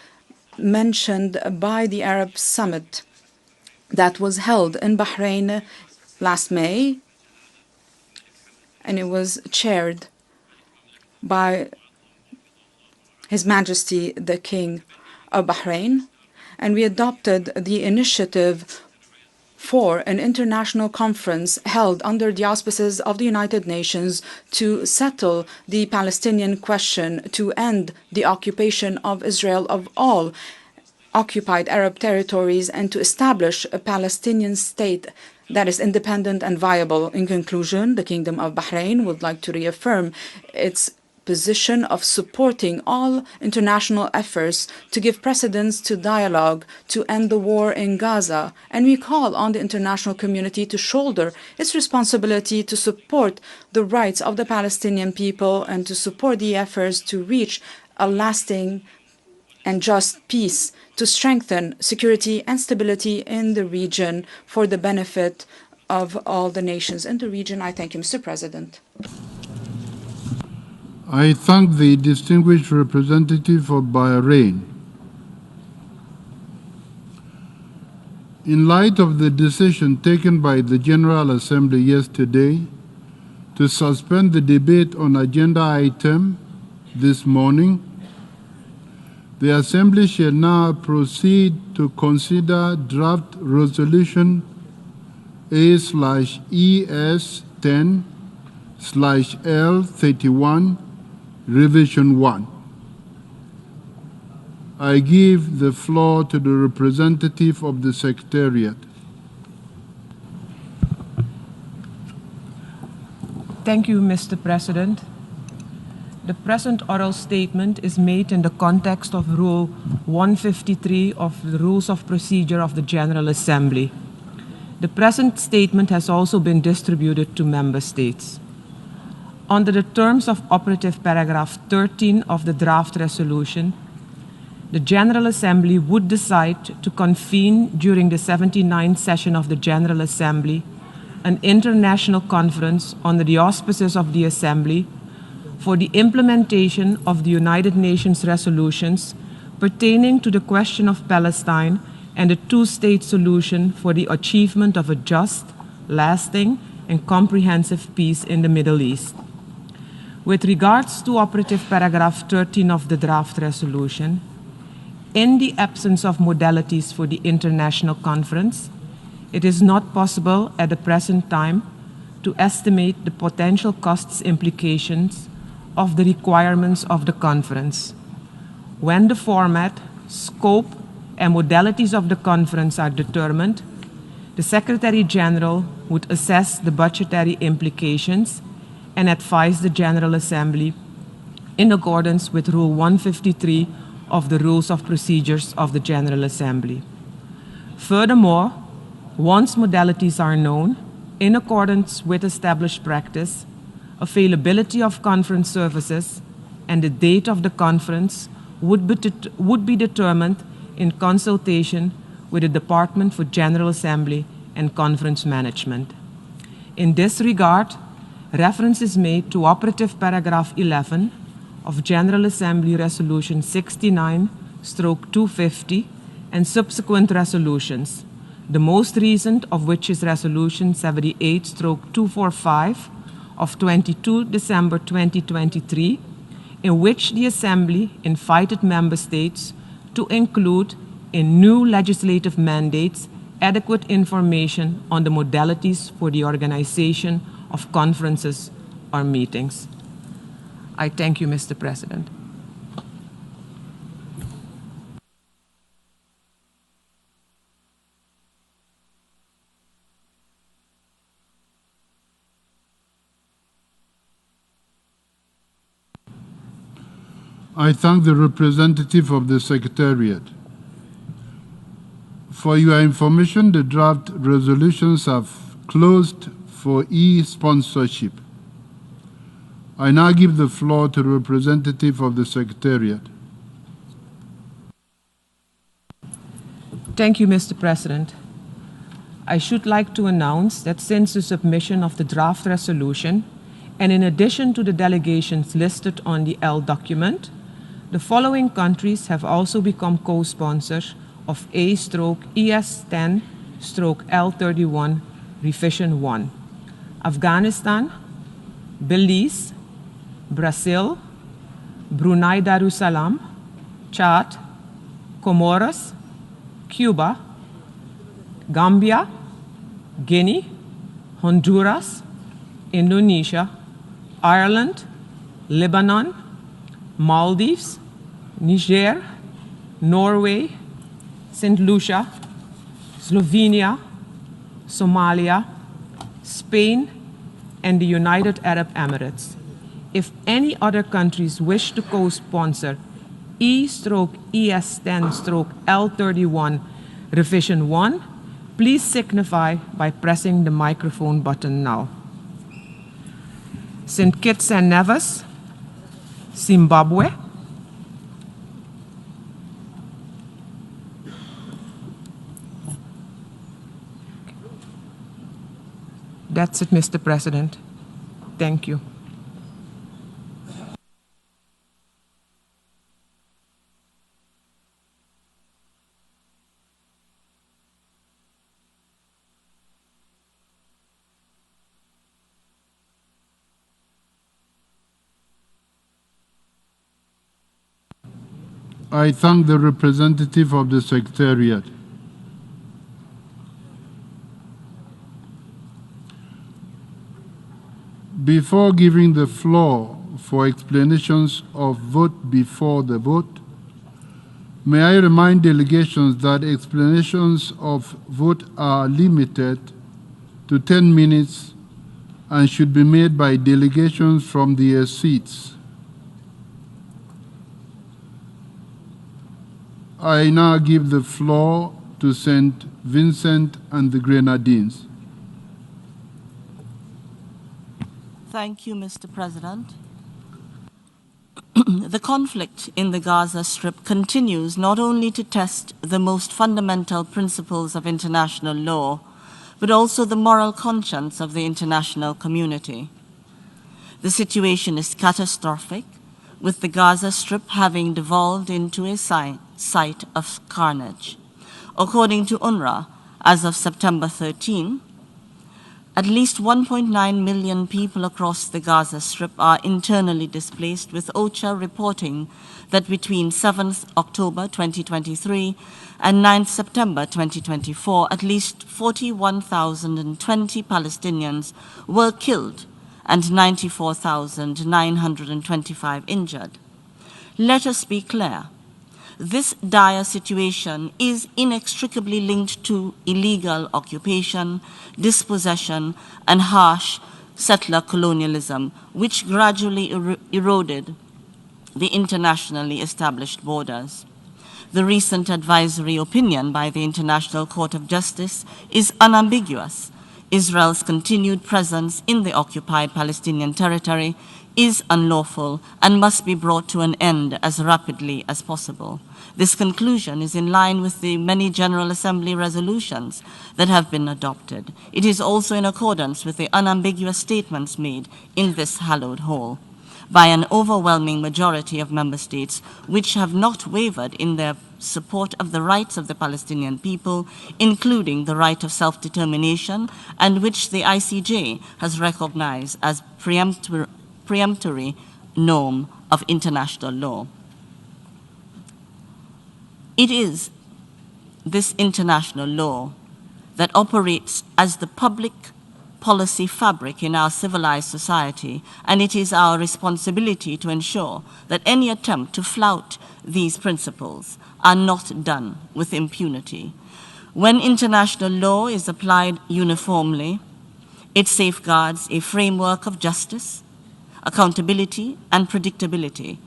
mentioned by the Arab Summit that was held in Bahrain last May, and it was chaired by His Majesty the King of Bahrain, and we adopted the initiative for an international conference held under the auspices of the United Nations to settle the Palestinian question, to end the occupation of Israel of all occupied Arab territories, and to establish a Palestinian state that is independent and viable. In conclusion, the Kingdom of Bahrain would like to reaffirm its position of supporting all international efforts to give precedence to dialogue to end the war in Gaza, and we call on the international community to shoulder its responsibility to support the rights of the Palestinian people and to support the efforts to reach a lasting and just peace, to strengthen security and stability in the region for the benefit of all the nations in the region. I thank you, Mr. President. I thank the distinguished representative of Bahrain. In light of the decision taken by the General Assembly yesterday to suspend the debate on agenda item this morning, the Assembly shall now proceed to consider draft resolution A/ES10/L31 Revision 1. I give the floor to the representative of the Secretariat. Thank you, Mr. President. The present oral statement is made in the context of Rule 153 of the Rules of Procedure of the General Assembly. The present statement has also been distributed to member states. Under the terms of operative paragraph 13 of the draft resolution, the General Assembly would decide to convene during the 79th session of the General Assembly an international conference under the auspices of the Assembly for the implementation of the United Nations resolutions pertaining to the question of Palestine and a two-state solution for the achievement of a just, lasting, and comprehensive peace in the Middle East. With regards to operative paragraph 13 of the draft resolution, in the absence of modalities for the international conference, it is not possible at the present time to estimate the potential costs implications of the requirements of the conference. When the format, scope, and modalities of the conference are determined, the Secretary General would assess the budgetary implications and advise the General Assembly in accordance with Rule 153 of the Rules of Procedures of the General Assembly. Furthermore, once modalities are known, in accordance with established practice, availability of conference services and the date of the conference would be determined in consultation with the Department for General Assembly and Conference Management. In this regard, reference is made to operative paragraph 11 of General Assembly Resolution 69/250 and subsequent resolutions, the most recent of which is Resolution 78/245 of 22 December 2023, in which the Assembly invited member states to include in new legislative mandates adequate information on the modalities for the organization of conferences or meetings. I thank you, Mr. President. I thank the representative of the Secretariat. For your information, the draft resolutions have closed for e-sponsorship. I now give the floor to the representative of the Secretariat. Thank you, Mr. President. I should like to announce that since the submission of the draft resolution, and in addition to the delegations listed on the L document, the following countries have also become co-sponsors of A/ES10/L31 Revision 1. Afghanistan, Belize, Brazil, Brunei Darussalam, Chad, Comoros, Cuba, Gambia, Guinea, Honduras, Indonesia, Ireland, Lebanon, Maldives, Niger, Norway, St. Lucia, Slovenia, Somalia, Spain, and the United Arab Emirates. If any other countries wish to co-sponsor E/ES10/L31 Revision 1, please signify by pressing the microphone button now. St. Kitts and Nevis, Zimbabwe, That's it, Mr. President. Thank you. I thank the representative of the Secretariat. Before giving the floor for explanations of vote before the vote, may I remind delegations that explanations of vote are limited to 10 minutes and should be made by delegations from their seats. I now give the floor to St. Vincent and the Grenadines. Thank you, Mr. President. The conflict in the Gaza Strip continues not only to test the most fundamental principles of international law, but also the moral conscience of the international community. The situation is catastrophic, with the Gaza Strip having devolved into a site of carnage. According to UNRWA, as of September 13, at least 1.9 million people across the Gaza Strip are internally displaced, with OCHA reporting that between 7th October 2023 and 9th September 2024, at least 41,020 Palestinians were killed and 94,925 injured. Let us be clear. This dire situation is inextricably linked to illegal occupation, dispossession, and harsh settler colonialism, which gradually eroded the internationally established borders. The recent advisory opinion by the International Court of Justice is unambiguous. Israel's continued presence in the occupied Palestinian territory is unlawful and must be brought to an end as rapidly as possible. This conclusion is in line with the many General Assembly resolutions that have been adopted. It is also in accordance with the unambiguous statements made in this hallowed hall by an overwhelming majority of member states, which have not wavered in their support of the rights of the Palestinian people, including the right of self-determination, and which the ICJ has recognized as preemptory norm of international law. It is this international law that operates as the public policy fabric in our civilized society, and it is our responsibility to ensure that any attempt to flout these principles are not done with impunity. When international law is applied uniformly, it safeguards a framework of justice, accountability, and predictability.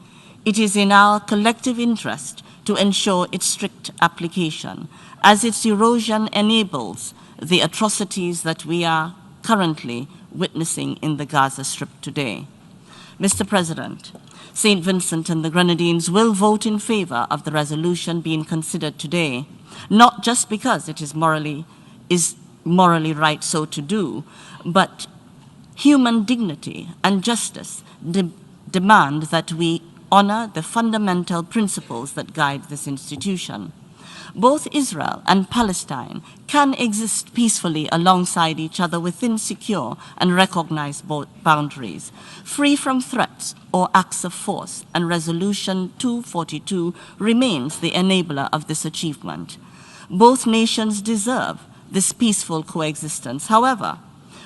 It is in our collective interest to ensure its strict application, as its erosion enables the atrocities that we are currently witnessing in the Gaza Strip today. Mr. President, St. Vincent and the Grenadines will vote in favor of the resolution being considered today, not just because it is morally right so to do, but human dignity and justice demand that we honor the fundamental principles that guide this institution. Both Israel and Palestine can exist peacefully alongside each other within secure and recognized boundaries, free from threats or acts of force, and Resolution 242 remains the enabler of this achievement. Both nations deserve this peaceful coexistence. However,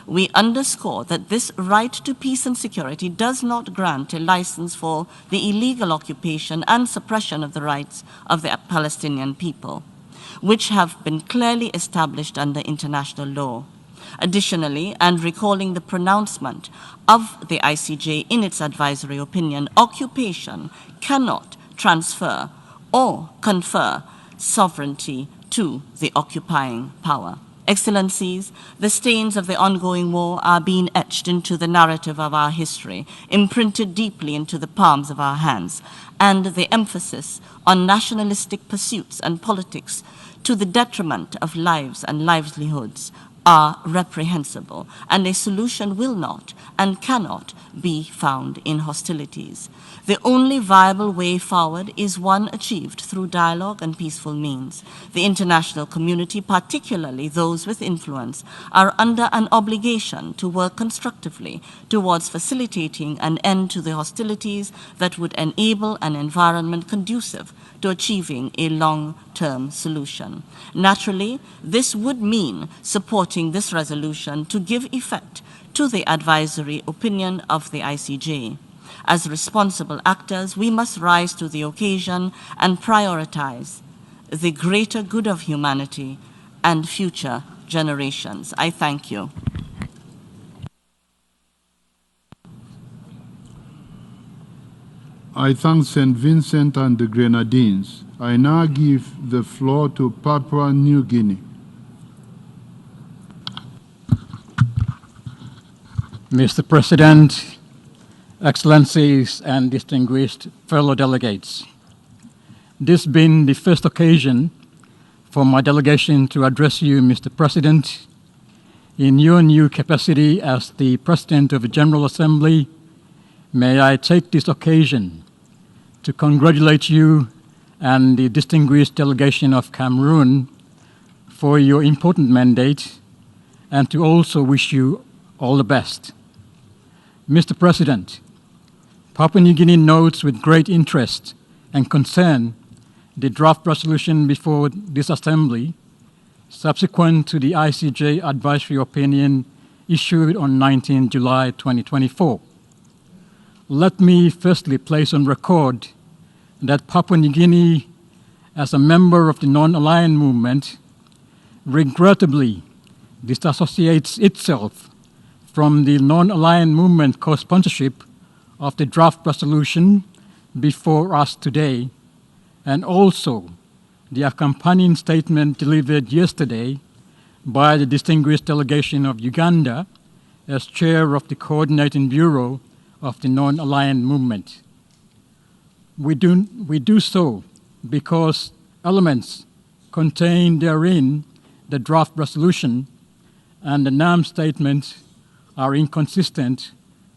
we underscore that this right to peace and security does not grant a license for the illegal occupation and suppression of the rights of the Palestinian people, which have been clearly established under international law. Additionally, and recalling the pronouncement of the ICJ in its advisory opinion, occupation cannot transfer or confer sovereignty to the occupying power. Excellencies, the stains of the ongoing war are being etched into the narrative of our history, imprinted deeply into the palms of our hands, and the emphasis on nationalistic pursuits and politics to the detriment of lives and livelihoods are reprehensible, and a solution will not and cannot be found in hostilities. The only viable way forward is one achieved through dialogue and peaceful means. The international community, particularly those with influence, are under an obligation to work constructively towards facilitating an end to the hostilities that would enable an environment conducive to achieving a long-term solution. Naturally, this would mean supporting this resolution to give effect to the advisory opinion of the ICJ. As responsible actors, we must rise to the occasion and prioritize the greater good of humanity and future generations. I thank you. I thank St. Vincent and the Grenadines. I now give the floor to Papua New Guinea. Mr. President, Excellencies and distinguished fellow delegates, this being the first occasion for my delegation to address you, Mr. President, in your new capacity as the President of the General Assembly, may I take this occasion to congratulate you and the distinguished delegation of Cameroon for your important mandate and to also wish you all the best. Mr. President, Papua New Guinea notes with great interest and concern the draft resolution before this Assembly subsequent to the ICJ advisory opinion issued on 19 July 2024. Let me firstly place on record that Papua New Guinea, as a member of the non-aligned movement, regrettably disassociates itself from the non-aligned movement co-sponsorship of the draft resolution before us today, and also the accompanying statement delivered yesterday by the distinguished delegation of Uganda as chair of the Coordinating Bureau of the Non-Aligned Movement. We do so because elements contained therein, the draft resolution and the NAM statement, are inconsistent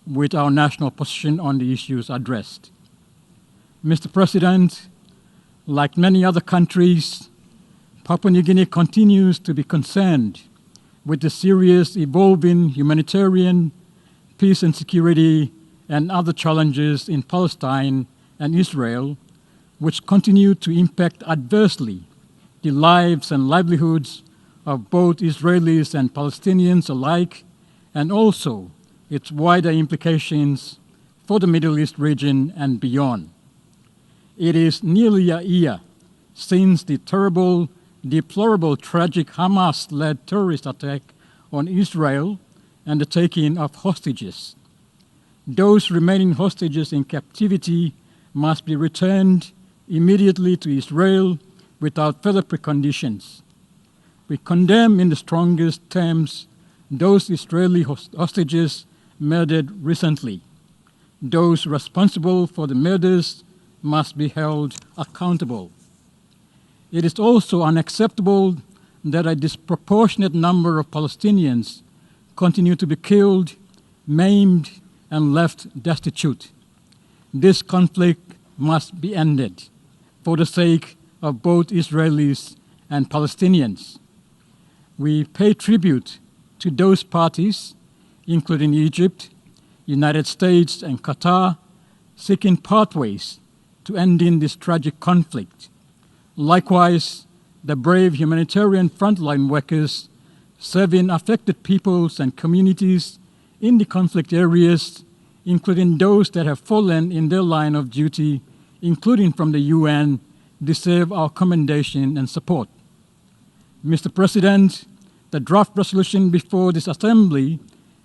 with our national position on the issues addressed. Mr. President, like many other countries, Papua New Guinea continues to be concerned with the serious evolving humanitarian, peace and security, and other challenges in Palestine and Israel, which continue to impact adversely the lives and livelihoods of both Israelis and Palestinians alike, and also its wider implications for the Middle East region and beyond. It is nearly a year since the terrible, deplorable, tragic Hamas-led terrorist attack on Israel and the taking of hostages. Those remaining hostages in captivity must be returned immediately to Israel without further preconditions. We condemn in the strongest terms those Israeli hostages murdered recently. Those responsible for the murders must be held accountable. It is also unacceptable that a disproportionate number of Palestinians continue to be killed, maimed, and left destitute. This conflict must be ended for the sake of both Israelis and Palestinians. We pay tribute to those parties, including Egypt, United States, and Qatar, seeking pathways to ending this tragic conflict. Likewise, the brave humanitarian frontline workers serving affected peoples and communities in the conflict areas, including those that have fallen in their line of duty, including from the UN, deserve our commendation and support. Mr. President, the draft resolution before this Assembly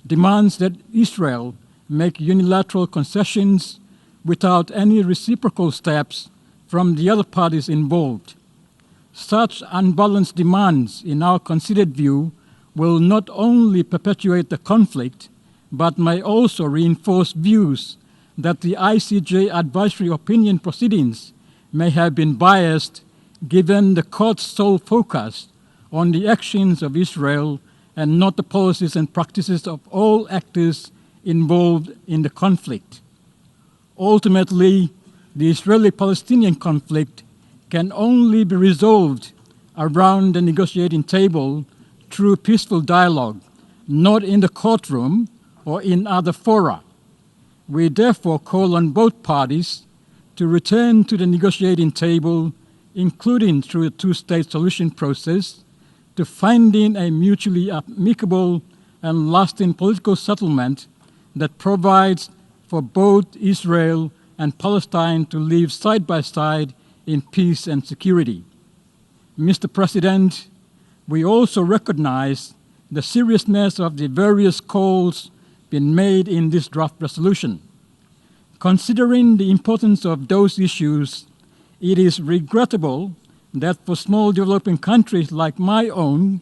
demands that Israel make unilateral concessions without any reciprocal steps from the other parties involved. Such unbalanced demands, in our considered view, will not only perpetuate the conflict, but may also reinforce views that the ICJ advisory opinion proceedings may have been biased given the court's sole focus on the actions of Israel and not the policies and practices of all actors involved in the conflict. Ultimately, the Israeli-Palestinian conflict can only be resolved around the negotiating table through peaceful dialogue, not in the courtroom or in other fora. We therefore call on both parties to return to the negotiating table, including through a two-state solution process, to finding a mutually amicable and lasting political settlement that provides for both Israel and Palestine to live side by side in peace and security. Mr. President, we also recognize the seriousness of the various calls being made in this draft resolution. Considering the importance of those issues, it is regrettable that for small developing countries like my own,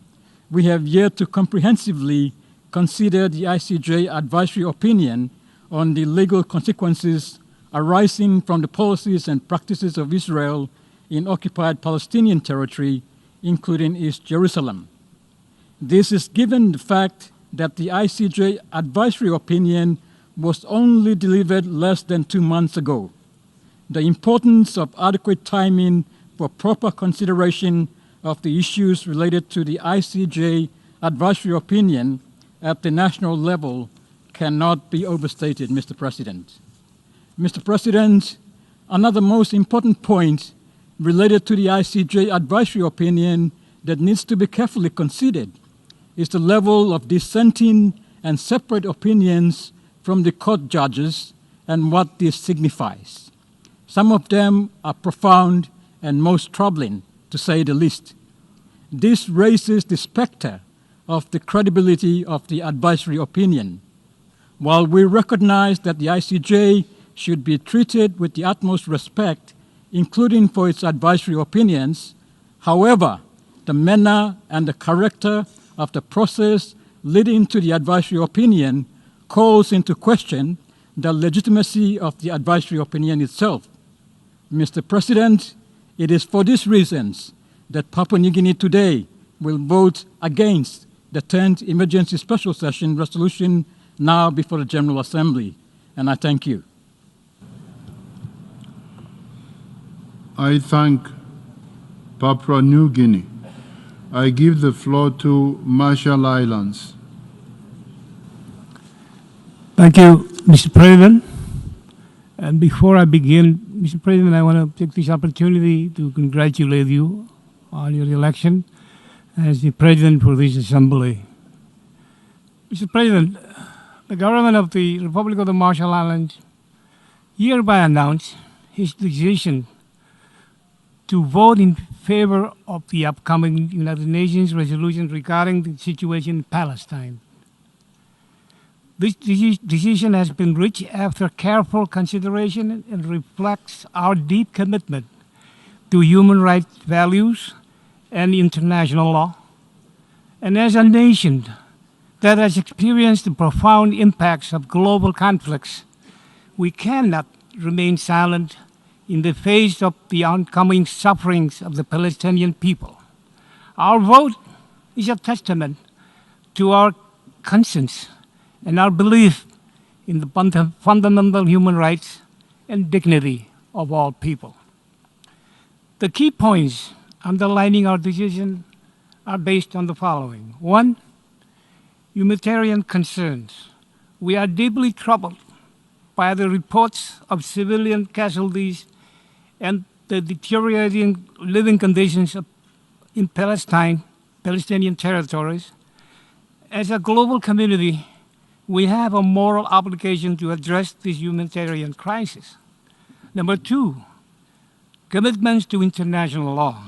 we have yet to comprehensively consider the ICJ advisory opinion on the legal consequences arising from the policies and practices of Israel in occupied Palestinian territory, including East Jerusalem. This is given the fact that the ICJ advisory opinion was only delivered less than 2 months ago. The importance of adequate timing for proper consideration of the issues related to the ICJ advisory opinion at the national level cannot be overstated, Mr. President. Mr. President, another most important point related to the ICJ advisory opinion that needs to be carefully considered is the level of dissenting and separate opinions from the court judges and what this signifies. Some of them are profound and most troubling, to say the least. This raises the specter of the credibility of the advisory opinion. While we recognize that the ICJ should be treated with the utmost respect, including for its advisory opinions. However, the manner and the character of the process leading to the advisory opinion calls into question the legitimacy of the advisory opinion itself. Mr. President, it is for these reasons that Papua New Guinea today will vote against the 10th Emergency Special Session resolution now before the General Assembly, and I thank you. I thank Papua New Guinea. I give the floor to Marshall Islands. Thank you, Mr. President. And before I begin, Mr. President, I want to take this opportunity to congratulate you on your election as the President for this Assembly. Mr. President, the government of the Republic of the Marshall Islands hereby announced his decision to vote in favor of the upcoming United Nations resolution regarding the situation in Palestine. This decision has been reached after careful consideration and reflects our deep commitment to human rights values and international law. And as a nation that has experienced the profound impacts of global conflicts, we cannot remain silent in the face of the oncoming sufferings of the Palestinian people. Our vote is a testament to our conscience and our belief in the fundamental human rights and dignity of all people. The key points underlining our decision are based on the following. One, humanitarian concerns. We are deeply troubled by the reports of civilian casualties and the deteriorating living conditions in Palestinian territories. As a global community, we have a moral obligation to address this humanitarian crisis. Number two, commitments to international law.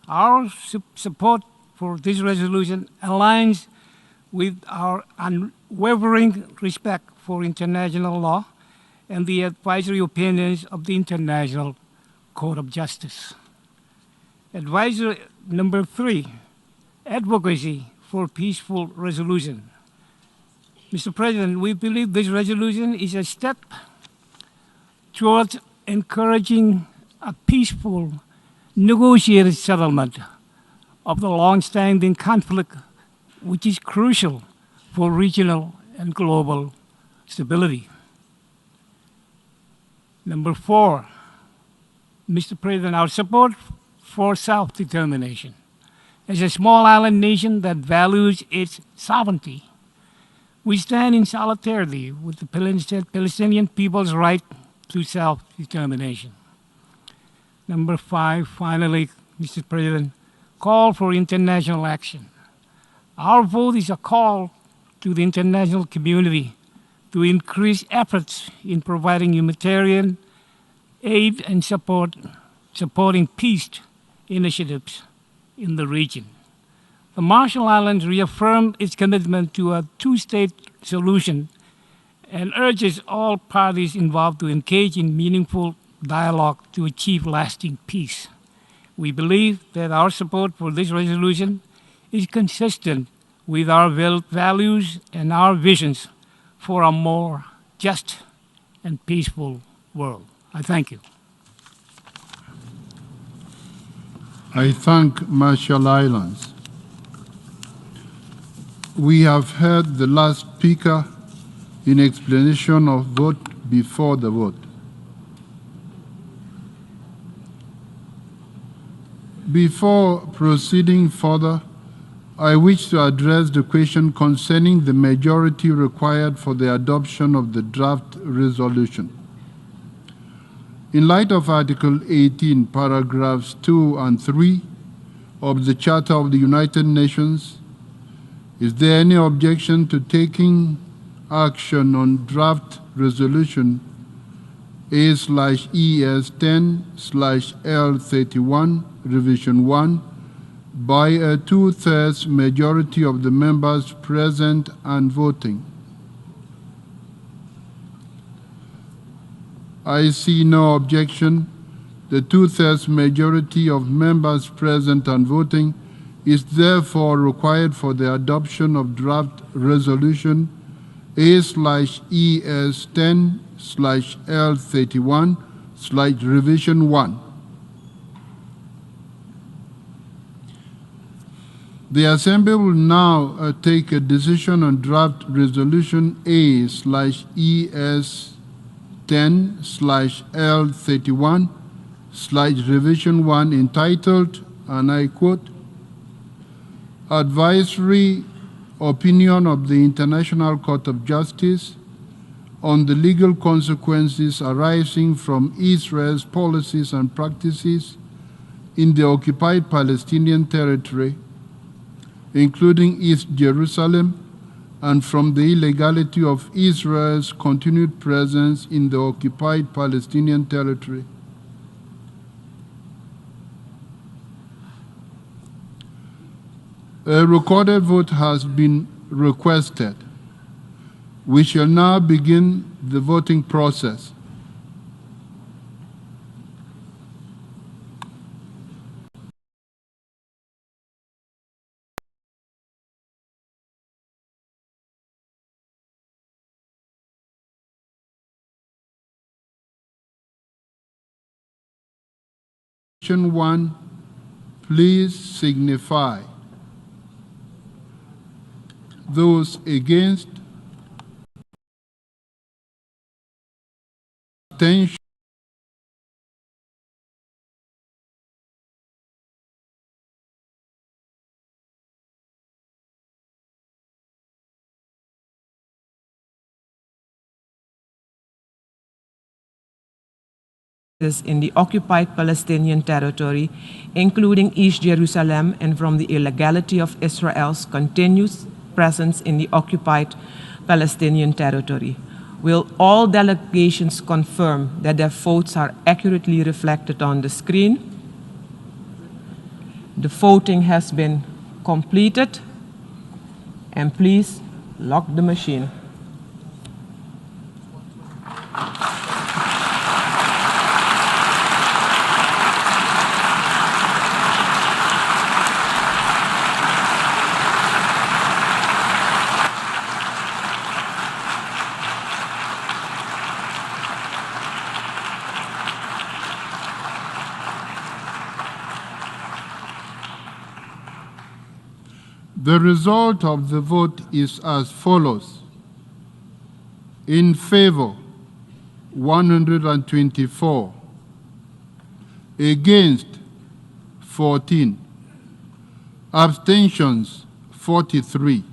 Our support for this resolution aligns with our unwavering respect for international law and the advisory opinions of the International Court of Justice. Advisory number three, advocacy for peaceful resolution. Mr. President, we believe this resolution is a step towards encouraging a peaceful, negotiated settlement of the long-standing conflict, which is crucial for regional and global stability. Number four, Mr. President, our support for self-determination. As a small island nation that values its sovereignty, we stand in solidarity with the Palestinian people's right to self-determination. Number five, finally, Mr. President, call for international action. Our vote is a call to the international community to increase efforts in providing humanitarian aid and supporting peace initiatives in the region. The Marshall Islands reaffirmed its commitment to a two-state solution and urges all parties involved to engage in meaningful dialogue to achieve lasting peace. We believe that our support for this resolution is consistent with our values and our visions for a more just and peaceful world. I thank you. I thank Marshall Islands. We have heard the last speaker in explanation of vote before the vote. Before proceeding further, I wish to address the question concerning the majority required for the adoption of the draft resolution. In light of Article 18, paragraphs 2 and 3 of the Charter of the United Nations, is there any objection to taking action on draft resolution A/ES10/L31, revision 1, by a 2/3 majority of the members present and voting? I see no objection. The two-thirds majority of members present and voting is therefore required for the adoption of draft resolution A/ES10/L31/revision 1. The Assembly will now take a decision on draft resolution A/ES10/L31/revision 1 entitled, and I quote, Advisory Opinion of the International Court of Justice on the legal consequences arising from Israel's policies and practices in the occupied Palestinian territory, including East Jerusalem, and from the illegality of Israel's continued presence in the occupied Palestinian territory. A recorded vote has been requested. We shall now begin the voting process. Resolution 1, please signify. Those against, abstention. In the occupied Palestinian territory, including East Jerusalem, and from the illegality of Israel's continuous presence in the occupied Palestinian territory. Will all delegations confirm that their votes are accurately reflected on the screen? The voting has been completed, and please lock the machine. The result of the vote is as follows. In favor, 124. Against, 14. Abstentions, 43.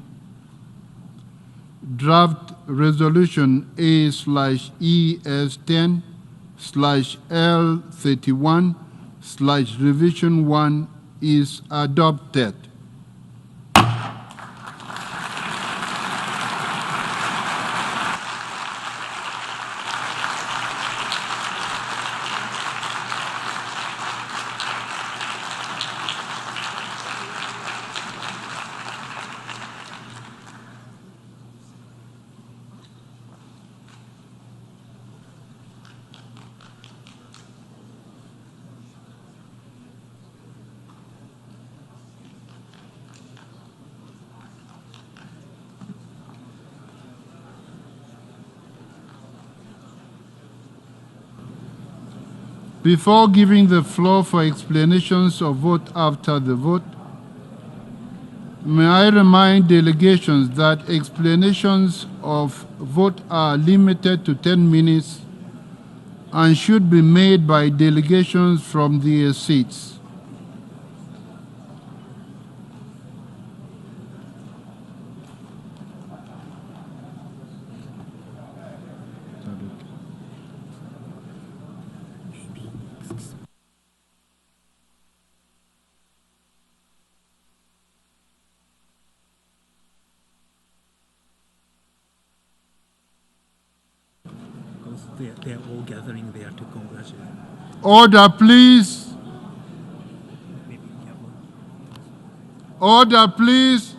Draft resolution A/ES10/L31/revision 1 is adopted. Before giving the floor for explanations of vote after the vote, may I remind delegations that explanations of vote are limited to 10 minutes and should be made by delegations from their seats. They're all gathering there to congratulate. Order, please. Order, please.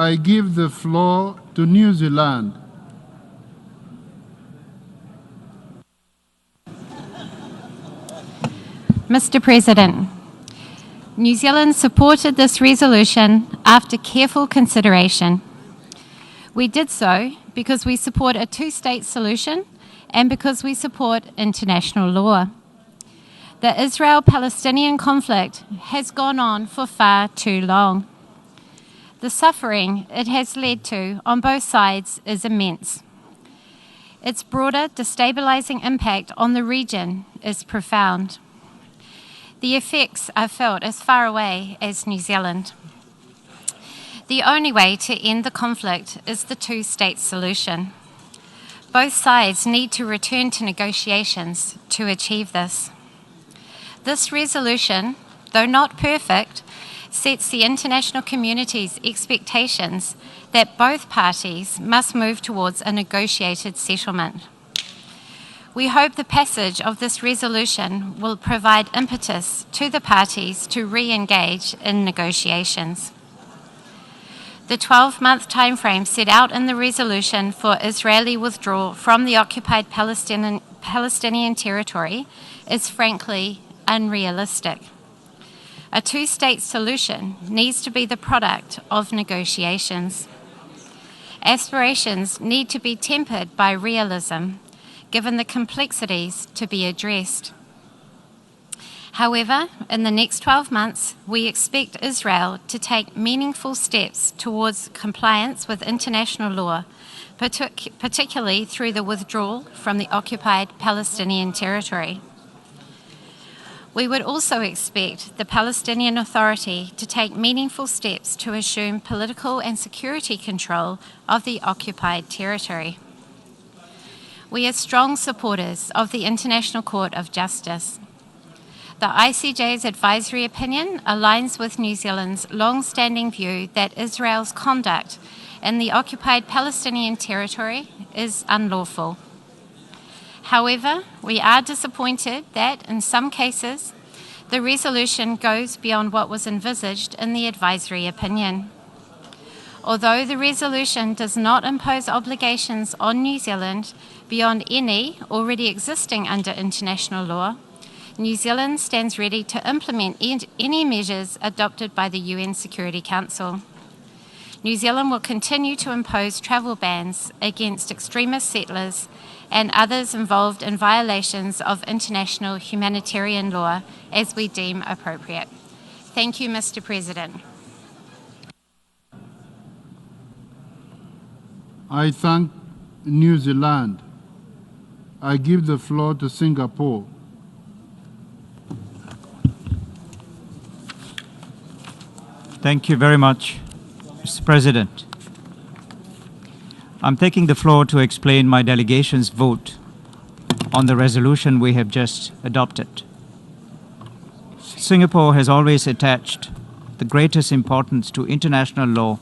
I give the floor to New Zealand. Mr. President, New Zealand supported this resolution after careful consideration. We did so because we support a two-state solution and because we support international law. The Israel-Palestinian conflict has gone on for far too long. The suffering it has led to on both sides is immense. Its broader destabilizing impact on the region is profound. The effects are felt as far away as New Zealand. The only way to end the conflict is the two-state solution. Both sides need to return to negotiations to achieve this. This resolution, though not perfect, sets the international community's expectations that both parties must move towards a negotiated settlement. We hope the passage of this resolution will provide impetus to the parties to re-engage in negotiations. The 12-month timeframe set out in the resolution for Israeli withdrawal from the occupied Palestinian territory is frankly unrealistic. A two-state solution needs to be the product of negotiations. Aspirations need to be tempered by realism, given the complexities to be addressed. However, in the next 12 months, we expect Israel to take meaningful steps towards compliance with international law, particularly through the withdrawal from the occupied Palestinian territory. We would also expect the Palestinian Authority to take meaningful steps to assume political and security control of the occupied territory. We are strong supporters of the International Court of Justice. The ICJ's advisory opinion aligns with New Zealand's long-standing view that Israel's conduct in the occupied Palestinian territory is unlawful. However, we are disappointed that, in some cases, the resolution goes beyond what was envisaged in the advisory opinion. Although the resolution does not impose obligations on New Zealand beyond any already existing under international law, New Zealand stands ready to implement any measures adopted by the UN Security Council. New Zealand will continue to impose travel bans against extremist settlers and others involved in violations of international humanitarian law as we deem appropriate. Thank you, Mr. President. I thank New Zealand. I give the floor to Singapore. Thank you very much, Mr. President. I'm taking the floor to explain my delegation's vote on the resolution we have just adopted. Singapore has always attached the greatest importance to international law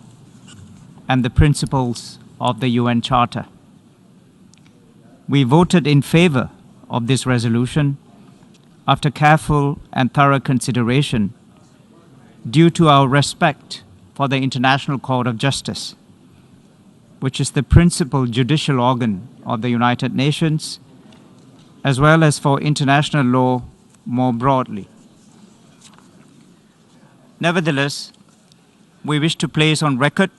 and the principles of the UN Charter. We voted in favor of this resolution after careful and thorough consideration due to our respect for the International Court of Justice, which is the principal judicial organ of the United Nations, as well as for international law more broadly. Nevertheless, we wish to place on record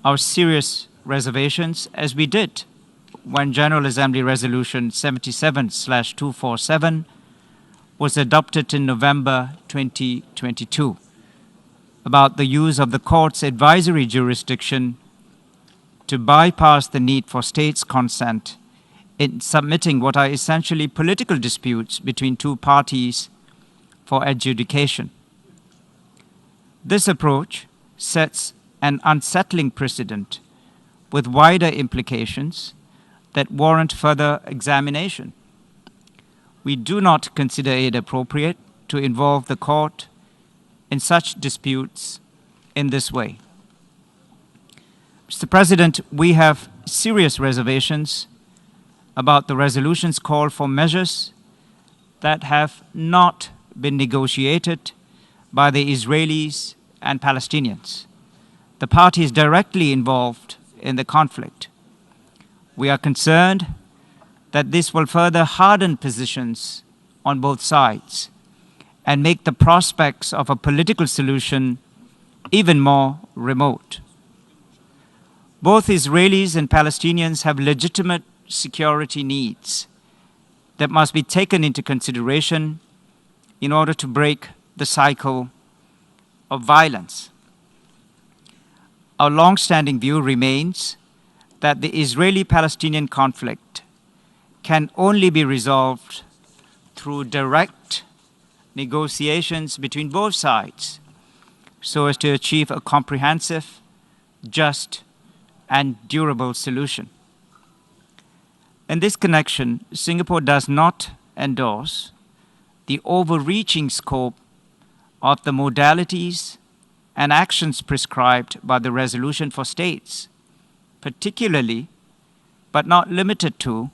our serious reservations, as we did when General Assembly Resolution 77/247 was adopted in November 2022 about the use of the court's advisory jurisdiction to bypass the need for states' consent in submitting what are essentially political disputes between two parties for adjudication. This approach sets an unsettling precedent with wider implications that warrant further examination. We do not consider it appropriate to involve the court in such disputes in this way. Mr. President, we have serious reservations about the resolution's call for measures that have not been negotiated by the Israelis and Palestinians. the parties directly involved in the conflict. We are concerned that this will further harden positions on both sides and make the prospects of a political solution even more remote. Both Israelis and Palestinians have legitimate security needs that must be taken into consideration in order to break the cycle of violence. Our long-standing view remains that the Israeli-Palestinian conflict can only be resolved through direct negotiations between both sides so as to achieve a comprehensive, just, and durable solution. In this connection, Singapore does not endorse the overreaching scope of the modalities and actions prescribed by the resolution for states, particularly, but not limited to,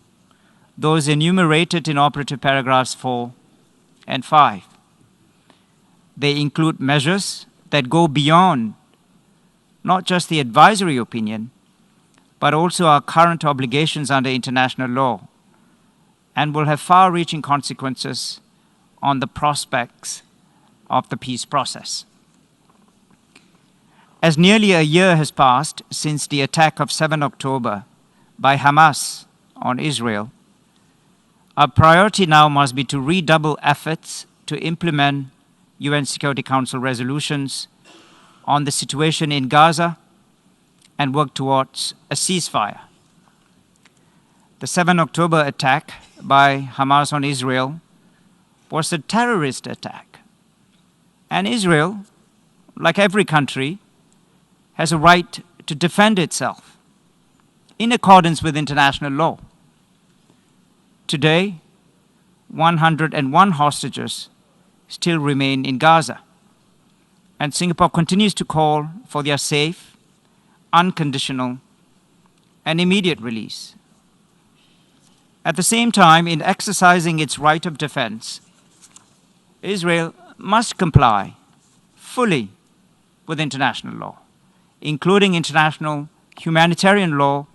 those enumerated in operative paragraphs 4 and 5. They include measures that go beyond not just the advisory opinion, but also our current obligations under international law, and will have far-reaching consequences on the prospects of the peace process. As nearly a year has passed since the attack of 7 October by Hamas on Israel, our priority now must be to redouble efforts to implement UN Security Council resolutions on the situation in Gaza and work towards a ceasefire. The 7 October attack by Hamas on Israel was a terrorist attack. And Israel, like every country, has a right to defend itself in accordance with international law. Today, 101 hostages still remain in Gaza, and Singapore continues to call for their safe, unconditional, and immediate release. At the same time, in exercising its right of defense, Israel must comply fully with international law, including international humanitarian law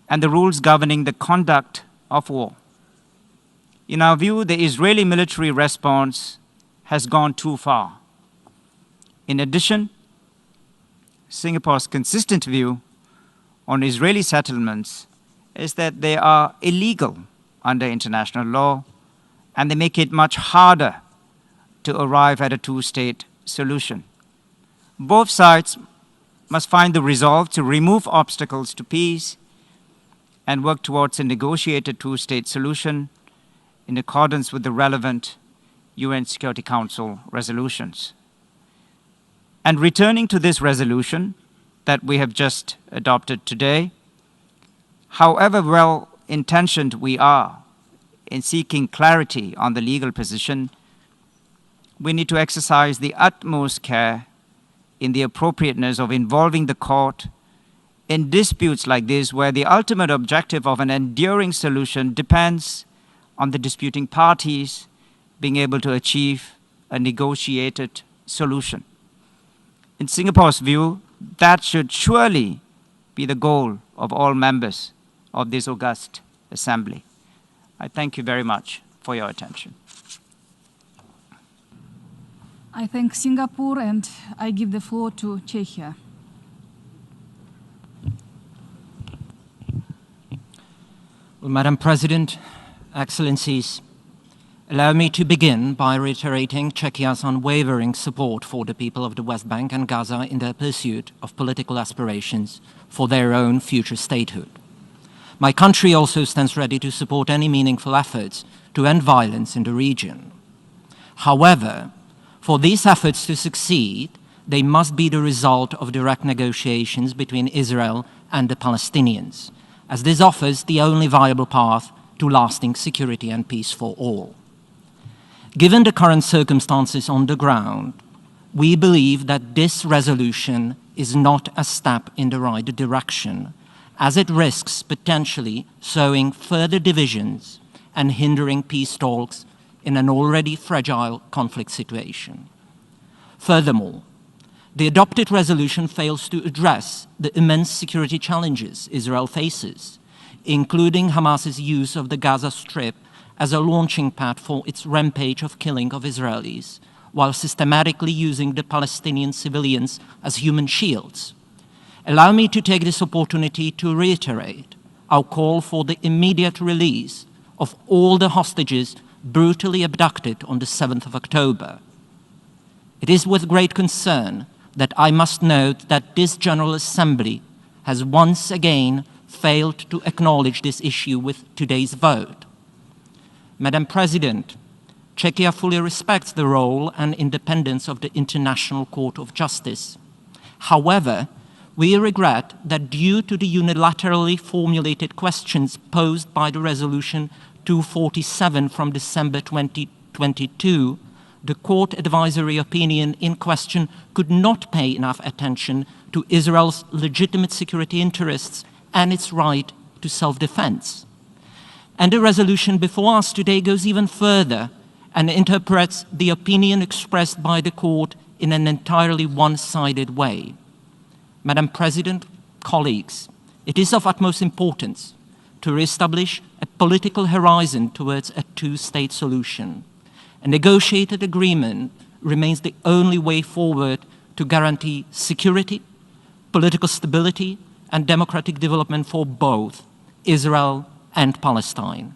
and the rules governing the conduct of war. In our view, the Israeli military response has gone too far. In addition, Singapore's consistent view on Israeli settlements is that they are illegal under international law, and they make it much harder to arrive at a two-state solution. Both sides must find the resolve to remove obstacles to peace and work towards a negotiated two-state solution in accordance with the relevant UN Security Council resolutions. And returning to this resolution that we have just adopted today, however well-intentioned we are in seeking clarity on the legal position, we need to exercise the utmost care in the appropriateness of involving the court in disputes like this, where the ultimate objective of an enduring solution depends on the disputing parties being able to achieve a negotiated solution. In Singapore's view, that should surely be the goal of all members of this august assembly. I thank you very much for your attention. I thank Singapore, and I give the floor to Czechia. Well, Madam President, Excellencies, allow me to begin by reiterating Czechia's unwavering support for the people of the West Bank and Gaza in their pursuit of political aspirations for their own future statehood. My country also stands ready to support any meaningful efforts to end violence in the region. However, for these efforts to succeed, they must be the result of direct negotiations between Israel and the Palestinians, as this offers the only viable path to lasting security and peace for all. Given the current circumstances on the ground, we believe that this resolution is not a step in the right direction, as it risks potentially sowing further divisions and hindering peace talks in an already fragile conflict situation. Furthermore, The adopted resolution fails to address the immense security challenges Israel faces, including Hamas's use of the Gaza Strip as a launching pad for its rampage of killing of Israelis, while systematically using the Palestinian civilians as human shields. Allow me to take this opportunity to reiterate our call for the immediate release of all the hostages brutally abducted on the 7th of October. It is with great concern that I must note that this General Assembly has once again failed to acknowledge this issue with today's vote. Madam President, Czechia fully respects the role and independence of the International Court of Justice. However, we regret that due to the unilaterally formulated questions posed by the Resolution 247 from December 2022, the court advisory opinion in question could not pay enough attention to Israel's legitimate security interests and its right to self-defense. And the resolution before us today goes even further and interprets the opinion expressed by the court in an entirely one-sided way. Madam President, colleagues, it is of utmost importance to reestablish a political horizon towards a two-state solution. A negotiated agreement remains the only way forward to guarantee security, political stability, and democratic development for both Israel and Palestine.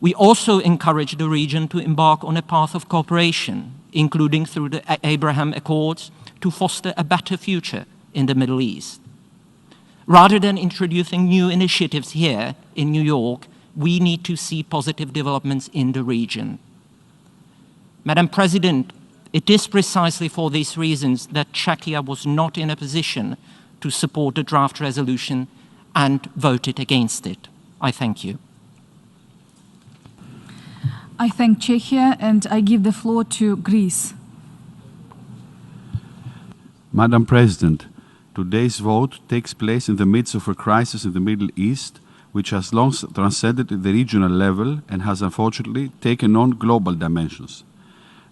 We also encourage the region to embark on a path of cooperation, including through the Abraham Accords, to foster a better future in the Middle East. Rather than introducing new initiatives here in New York, we need to see positive developments in the region. Madam President, it is precisely for these reasons that Czechia was not in a position to support the draft resolution and voted against it. I thank you. I thank Czechia, and I give the floor to Greece. Madam President, today's vote takes place in the midst of a crisis in the Middle East, which has long transcended the regional level and has unfortunately taken on global dimensions.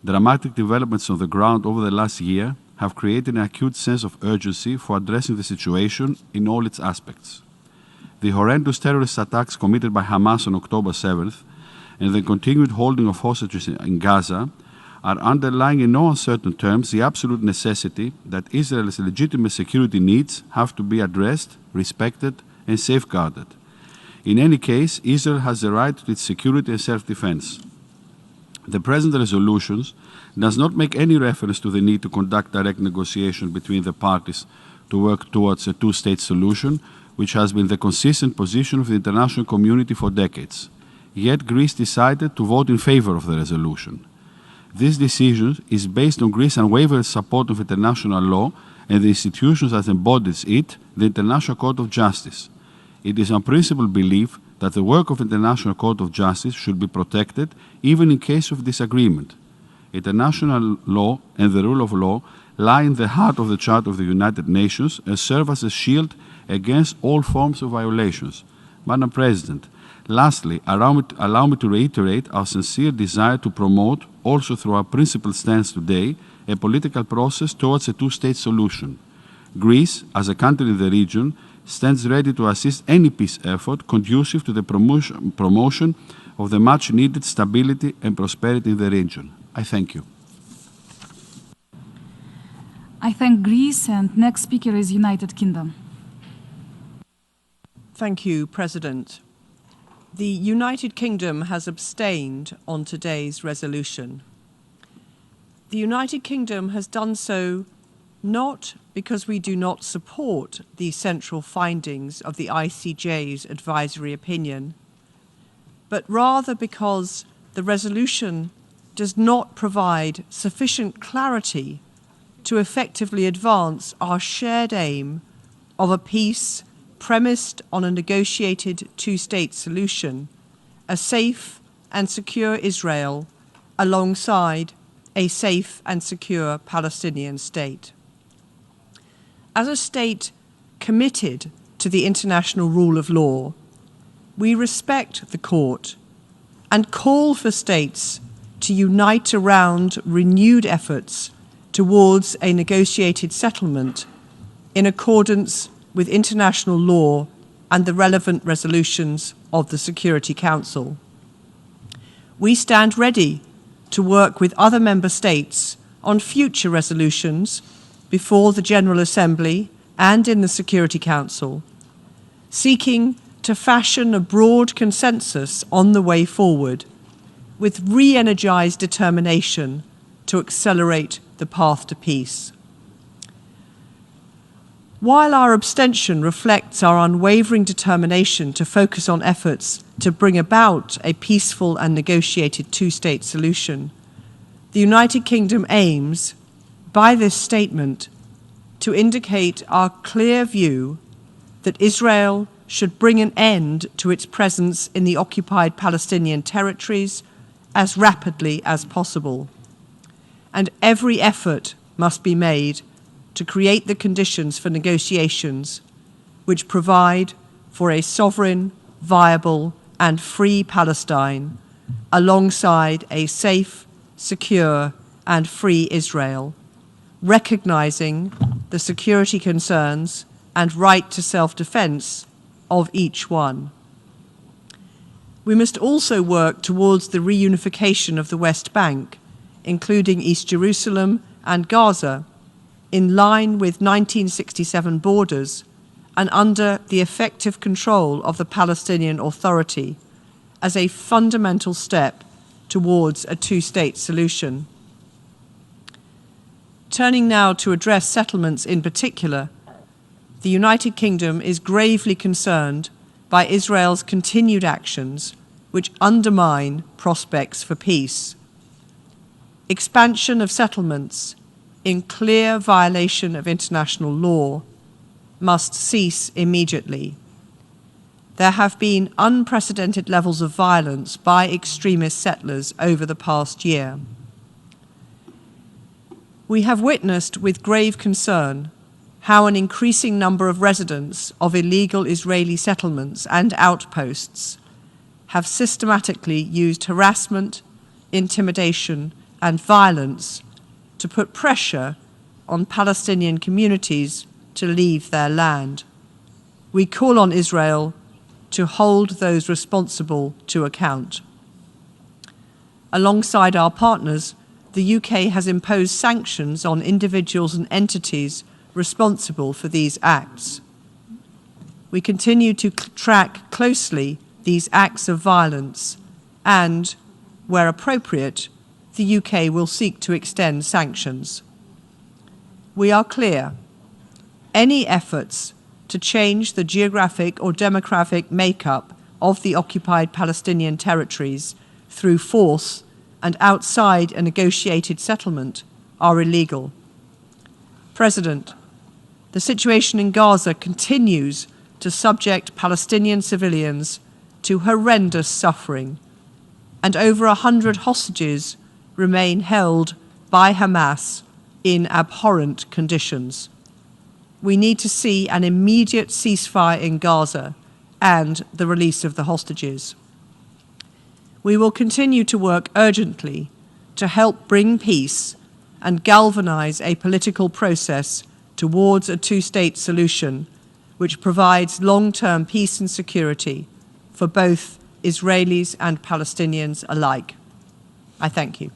Dramatic developments on the ground over the last year have created an acute sense of urgency for addressing the situation in all its aspects. The horrendous terrorist attacks committed by Hamas on October 7th and the continued holding of hostages in Gaza are underlying in no uncertain terms the absolute necessity that Israel's legitimate security needs have to be addressed, respected, and safeguarded. In any case, Israel has the right to its security and self-defense. The present resolutions does not make any reference to the need to conduct direct negotiation between the parties to work towards a two-state solution, which has been the consistent position of the international community for decades. Yet Greece decided to vote in favor of the resolution. This decision is based on Greece's unwavering support of international law and the institutions that embodies it, the International Court of Justice. It is our principled belief that the work of the International Court of Justice should be protected even in case of disagreement. International law and the rule of law lie in the heart of the Charter of the United Nations and serve as a shield against all forms of violations. Madam President, lastly, allow me to reiterate our sincere desire to promote, also through our principled stance today, a political process towards a two-state solution. Greece, as a country in the region, stands ready to assist any peace effort conducive to the promotion of the much-needed stability and prosperity in the region. I thank you. I thank Greece, and next speaker is United Kingdom. Thank you, President. The United Kingdom has abstained on today's resolution. The United Kingdom has done so not because we do not support the central findings of the ICJ's advisory opinion, but rather because the resolution does not provide sufficient clarity to effectively advance our shared aim of a peace premised on a negotiated two-state solution, a safe and secure Israel alongside a safe and secure Palestinian state. As a state committed to the international rule of law, we respect the court and call for states to unite around renewed efforts towards a negotiated settlement in accordance with international law and the relevant resolutions of the Security Council. We stand ready to work with other member states on future resolutions before the General Assembly and in the Security Council, seeking to fashion a broad consensus on the way forward, with re-energized determination to accelerate the path to peace. While our abstention reflects our unwavering determination to focus on efforts to bring about a peaceful and negotiated two-state solution, the United Kingdom aims, by this statement, to indicate our clear view that Israel should bring an end to its presence in the occupied Palestinian territories as rapidly as possible, and every effort must be made to create the conditions for negotiations which provide for a sovereign, viable, and free Palestine alongside a safe, secure, and free Israel, recognizing the security concerns and right to self-defense of each one. We must also work towards the reunification of the West Bank, including East Jerusalem and Gaza, in line with 1967 borders and under the effective control of the Palestinian Authority, as a fundamental step towards a two-state solution. Turning now to address settlements in particular, the United Kingdom is gravely concerned by Israel's continued actions which undermine prospects for peace. Expansion of settlements in clear violation of international law must cease immediately. There have been unprecedented levels of violence by extremist settlers over the past year. We have witnessed with grave concern how an increasing number of residents of illegal Israeli settlements and outposts have systematically used harassment, intimidation, and violence to put pressure on Palestinian communities to leave their land. We call on Israel to hold those responsible to account. Alongside our partners, the UK has imposed sanctions on individuals and entities responsible for these acts. We continue to track closely these acts of violence and, where appropriate, the UK will seek to extend sanctions. We are clear. Any efforts to change the geographic or demographic makeup of the occupied Palestinian territories through force and outside a negotiated settlement are illegal. President, the situation in Gaza continues to subject Palestinian civilians to horrendous suffering, and over 100 hostages remain held by Hamas in abhorrent conditions. We need to see an immediate ceasefire in Gaza and the release of the hostages. We will continue to work urgently to help bring peace and galvanize a political process towards a two-state solution which provides long-term peace and security for both Israelis and Palestinians alike. I thank you.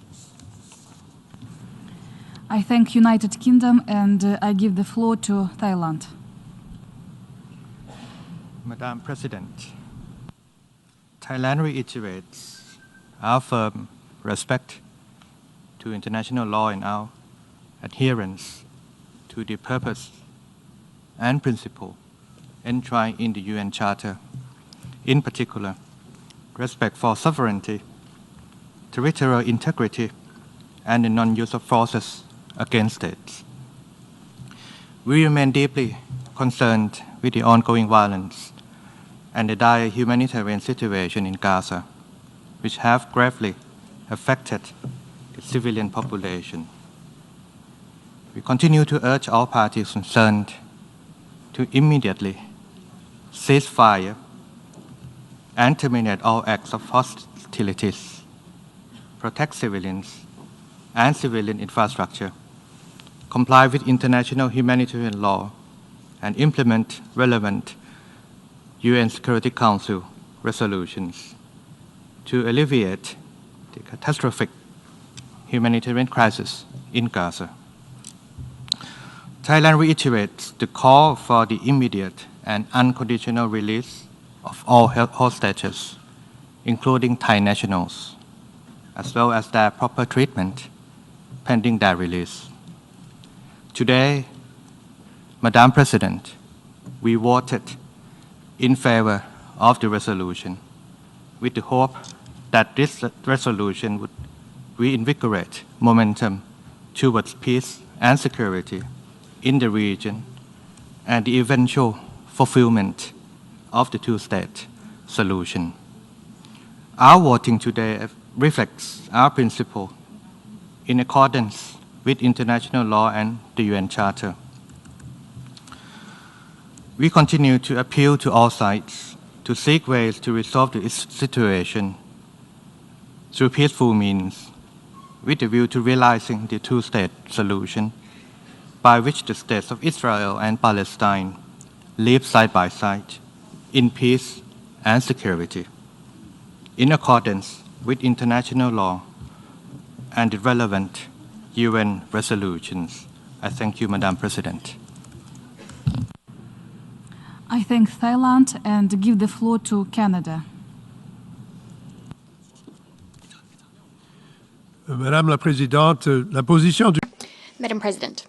I thank United Kingdom, and I give the floor to Thailand. Madam President, Thailand reiterates our firm respect to international law and our adherence to the purpose and principle enshrined in the UN Charter, in particular, respect for sovereignty, territorial integrity, and the non-use of forces against states. We remain deeply concerned with the ongoing violence and the dire humanitarian situation in Gaza, which have gravely affected the civilian population. We continue to urge all parties concerned to immediately cease fire and terminate all acts of hostilities, protect civilians and civilian infrastructure, comply with international humanitarian law, and implement relevant UN Security Council resolutions to alleviate the catastrophic humanitarian crisis in Gaza. Thailand reiterates the call for the immediate and unconditional release of all hostages, including Thai nationals, as well as their proper treatment pending their release. Today, Madam President, we voted in favor of the resolution with the hope that this resolution would reinvigorate momentum towards peace and security in the region and the eventual fulfillment of the two-state solution. Our voting today reflects our principle in accordance with international law and the UN Charter. We continue to appeal to all sides to seek ways to resolve the situation through peaceful means, with a view to realizing the two-state solution by which the states of Israel and Palestine live side by side in peace and security, in accordance with international law and the relevant UN resolutions. I thank you, Madam President. I thank Thailand and give the floor to Canada. Madame la Présidente, la position du... Madam President,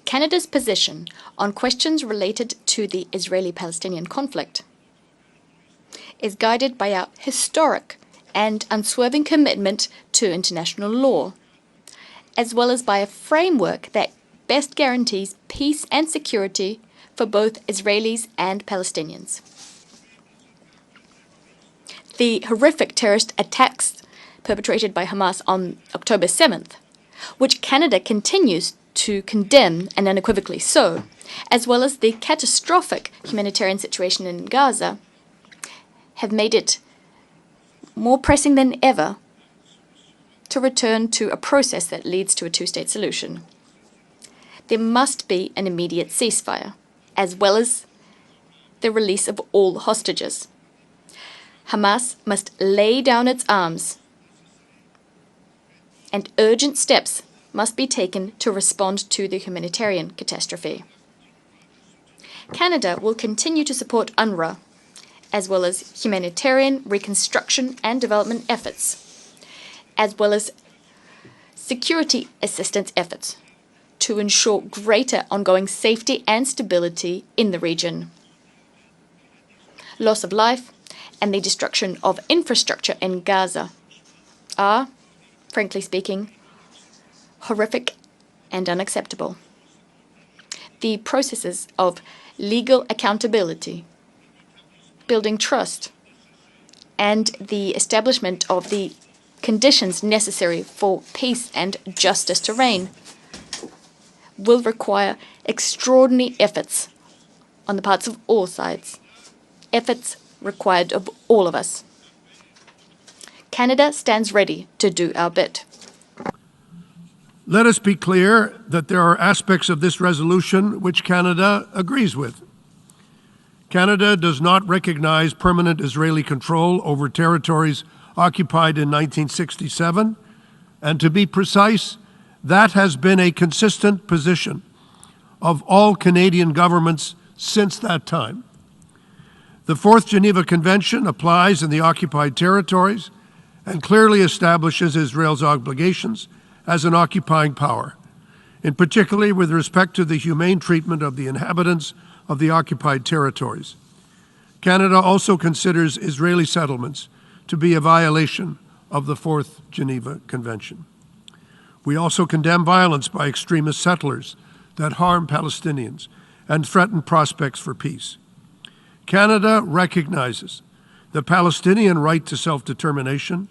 Canada's position on questions related to the Israeli-Palestinian conflict is guided by our historic and unswerving commitment to international law, as well as by a framework that best guarantees peace and security for both Israelis and Palestinians. The horrific terrorist attacks perpetrated by Hamas on October 7th, which Canada continues to condemn, and unequivocally so, as well as the catastrophic humanitarian situation in Gaza, have made it more pressing than ever to return to a process that leads to a two-state solution. There must be an immediate ceasefire, as well as the release of all hostages. Hamas must lay down its arms, and urgent steps must be taken to respond to the humanitarian catastrophe. Canada will continue to support UNRWA, as well as humanitarian reconstruction and development efforts, as well as security assistance efforts to ensure greater ongoing safety and stability in the region. Loss of life and the destruction of infrastructure in Gaza are, frankly speaking, horrific and unacceptable. The processes of legal accountability, building trust, and the establishment of the conditions necessary for peace and justice to reign will require extraordinary efforts on the parts of all sides, efforts required of all of us. Canada stands ready to do our bit. Let us be clear that there are aspects of this resolution which Canada agrees with. Canada does not recognize permanent Israeli control over territories occupied in 1967, and to be precise, that has been a consistent position of all Canadian governments since that time. The Fourth Geneva Convention applies in the occupied territories and clearly establishes Israel's obligations as an occupying power, in particular with respect to the humane treatment of the inhabitants of the occupied territories. Canada also considers Israeli settlements to be a violation of the Fourth Geneva Convention. We also condemn violence by extremist settlers that harm Palestinians and threaten prospects for peace. Canada recognizes the Palestinian right to self-determination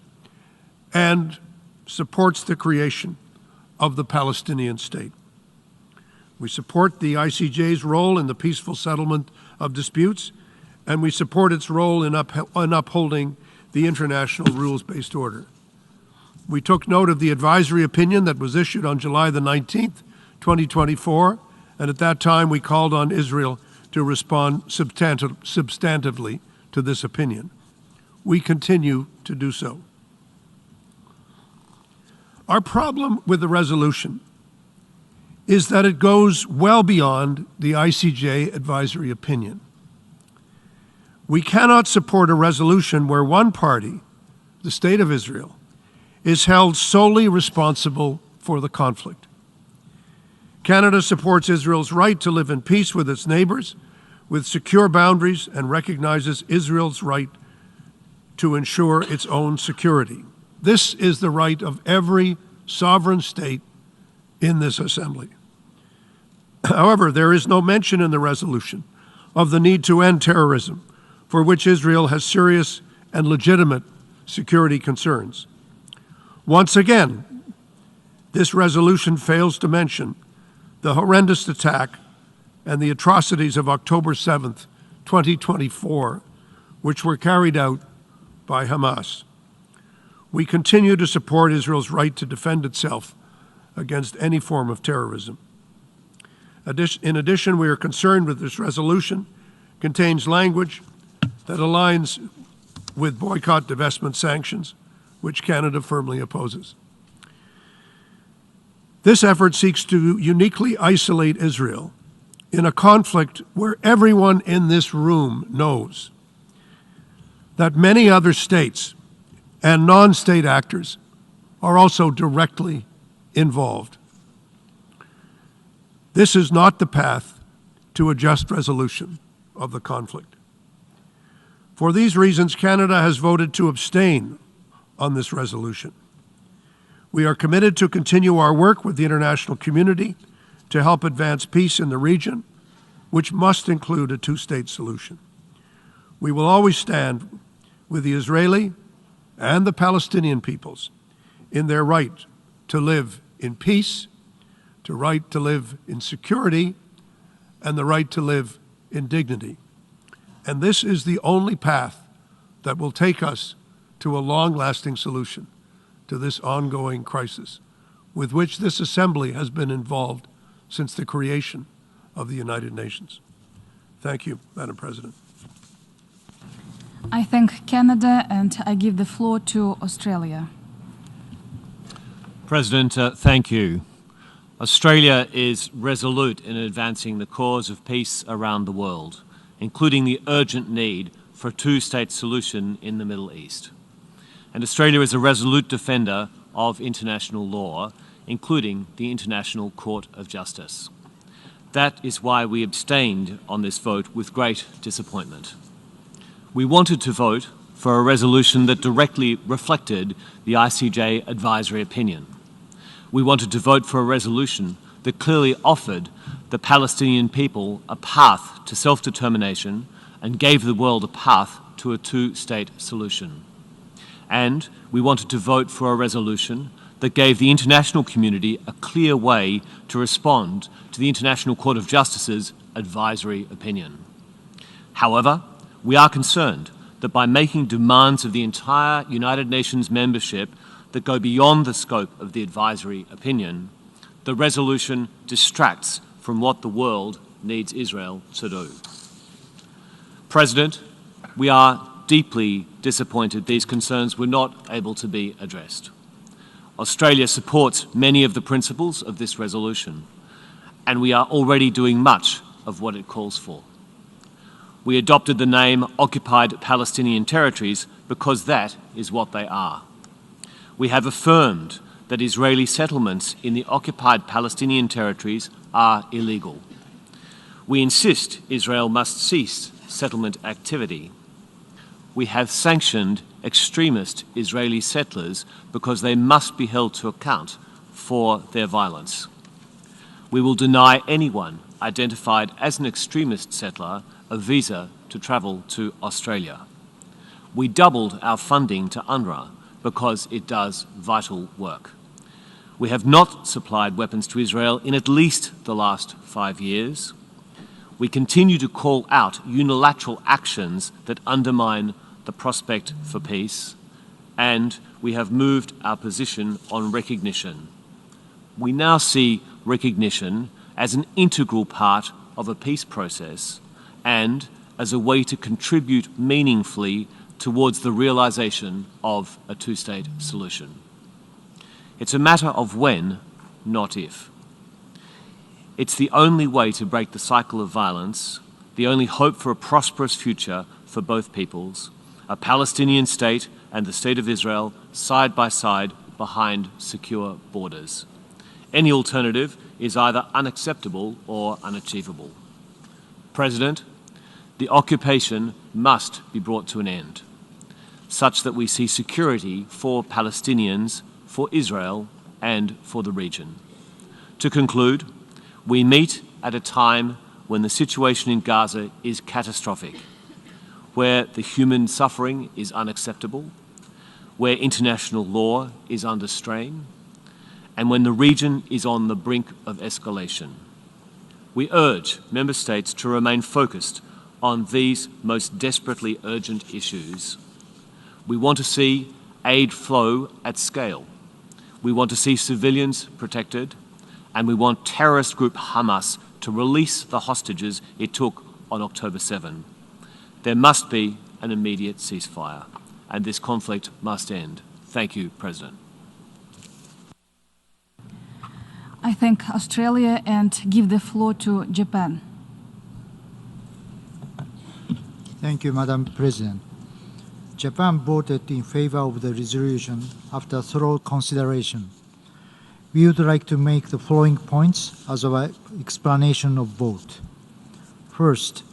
and supports the creation of the Palestinian state. We support the ICJ's role in the peaceful settlement of disputes, and we support its role in upholding the international rules-based order. We took note of the advisory opinion that was issued on July the 19th, 2024, and at that time we called on Israel to respond substantively to this opinion. We continue to do so. Our problem with the resolution is that it goes well beyond the ICJ advisory opinion. We cannot support a resolution where one party, the State of Israel, is held solely responsible for the conflict. Canada supports Israel's right to live in peace with its neighbors, with secure boundaries, and recognizes Israel's right to ensure its own security. This is the right of every sovereign state in this assembly. However, there is no mention in the resolution of the need to end terrorism, for which Israel has serious and legitimate security concerns. Once again, this resolution fails to mention the horrendous attack and the atrocities of October 7th, 2024, which were carried out by Hamas. We continue to support Israel's right to defend itself against any form of terrorism. In addition, we are concerned that this resolution contains language that aligns with boycott, divestment sanctions, which Canada firmly opposes. This effort seeks to uniquely isolate Israel in a conflict where everyone in this room knows that many other states and non-state actors are also directly involved. This is not the path to a just resolution of the conflict. For these reasons, Canada has voted to abstain on this resolution. We are committed to continue our work with the international community to help advance peace in the region, which must include a two-state solution. We will always stand with the Israeli and the Palestinian peoples in their right to live in peace, the right to live in security, and the right to live in dignity. And this is the only path that will take us to a long-lasting solution to this ongoing crisis, with which this Assembly has been involved since the creation of the United Nations. Thank you, Madam President. I thank Canada, and I give the floor to Australia. President, thank you. Australia is resolute in advancing the cause of peace around the world, including the urgent need for a two-state solution in the Middle East. And Australia is a resolute defender of international law, including the International Court of Justice. That is why we abstained on this vote with great disappointment. We wanted to vote for a resolution that directly reflected the ICJ advisory opinion. We wanted to vote for a resolution that clearly offered the Palestinian people a path to self-determination and gave the world a path to a two-state solution. And we wanted to vote for a resolution that gave the international community a clear way to respond to the International Court of Justice's advisory opinion. However, we are concerned that by making demands of the entire United Nations membership that go beyond the scope of the advisory opinion, the resolution distracts from what the world needs Israel to do. President, we are deeply disappointed these concerns were not able to be addressed. Australia supports many of the principles of this resolution, and we are already doing much of what it calls for. We adopted the name Occupied Palestinian Territories because that is what they are. We have affirmed that Israeli settlements in the occupied Palestinian territories are illegal. We insist Israel must cease settlement activity. We have sanctioned extremist Israeli settlers because they must be held to account for their violence. We will deny anyone identified as an extremist settler a visa to travel to Australia. We doubled our funding to UNRWA because it does vital work. We have not supplied weapons to Israel in at least the last 5 years. We continue to call out unilateral actions that undermine the prospect for peace, and we have moved our position on recognition. We now see recognition as an integral part of a peace process and as a way to contribute meaningfully towards the realization of a two-state solution. It's a matter of when, not if. It's the only way to break the cycle of violence, the only hope for a prosperous future for both peoples, a Palestinian state and the State of Israel side by side behind secure borders. Any alternative is either unacceptable or unachievable. President, the occupation must be brought to an end, such that we see security for Palestinians, for Israel, and for the region. To conclude, we meet at a time when the situation in Gaza is catastrophic, where the human suffering is unacceptable, where international law is under strain, and when the region is on the brink of escalation. We urge Member States to remain focused on these most desperately urgent issues. We want to see aid flow at scale. We want to see civilians protected, and we want terrorist group Hamas to release the hostages it took on October 7. There must be an immediate ceasefire, and this conflict must end. Thank you, President. I thank Australia and give the floor to Japan. Thank you, Madam President. Japan voted in favor of the resolution after thorough consideration. We would like to make the following points as an explanation of vote. First,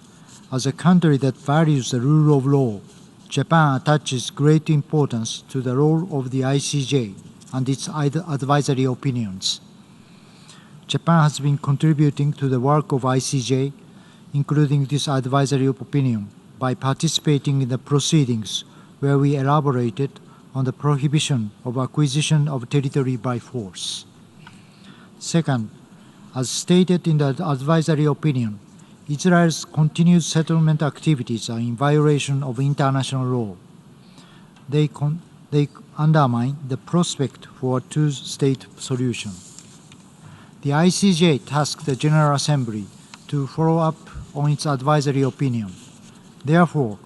as a country that values the rule of law, Japan attaches great importance to the role of the ICJ and its advisory opinions. Japan has been contributing to the work of ICJ, including this advisory opinion, by participating in the proceedings where we elaborated on the prohibition of acquisition of territory by force. Second, as stated in the advisory opinion, Israel's continued settlement activities are in violation of international law. They undermine the prospect for a two-state solution. The ICJ tasked the General Assembly to follow up on its advisory opinion. Therefore,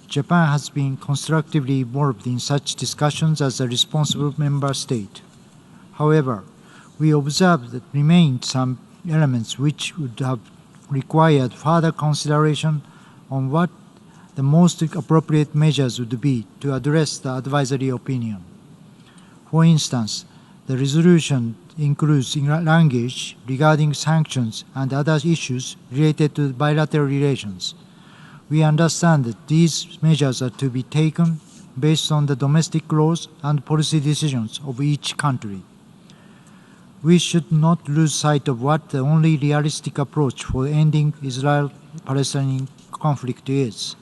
Japan has been constructively involved in such discussions as a responsible member state. However, we observe that remain some elements which would have required further consideration on what the most appropriate measures would be to address the advisory opinion. For instance, the resolution includes language regarding sanctions and other issues related to bilateral relations. We understand that these measures are to be taken based on the domestic laws and policy decisions of each country. We should not lose sight of what the only realistic approach for ending Israel-Palestinian conflict is.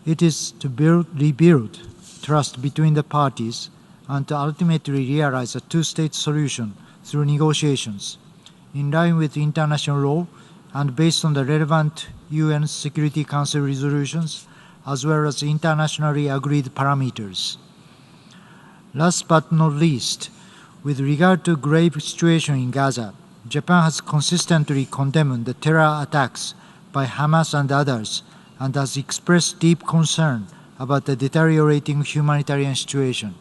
It is to rebuild trust between the parties and to ultimately realize a two-state solution through negotiations, in line with international law and based on the relevant UN Security Council resolutions, as well as internationally agreed parameters. Last but not least, with regard to grave situation in Gaza, Japan has consistently condemned the terror attacks by Hamas and others and has expressed deep concern about the deteriorating humanitarian situation.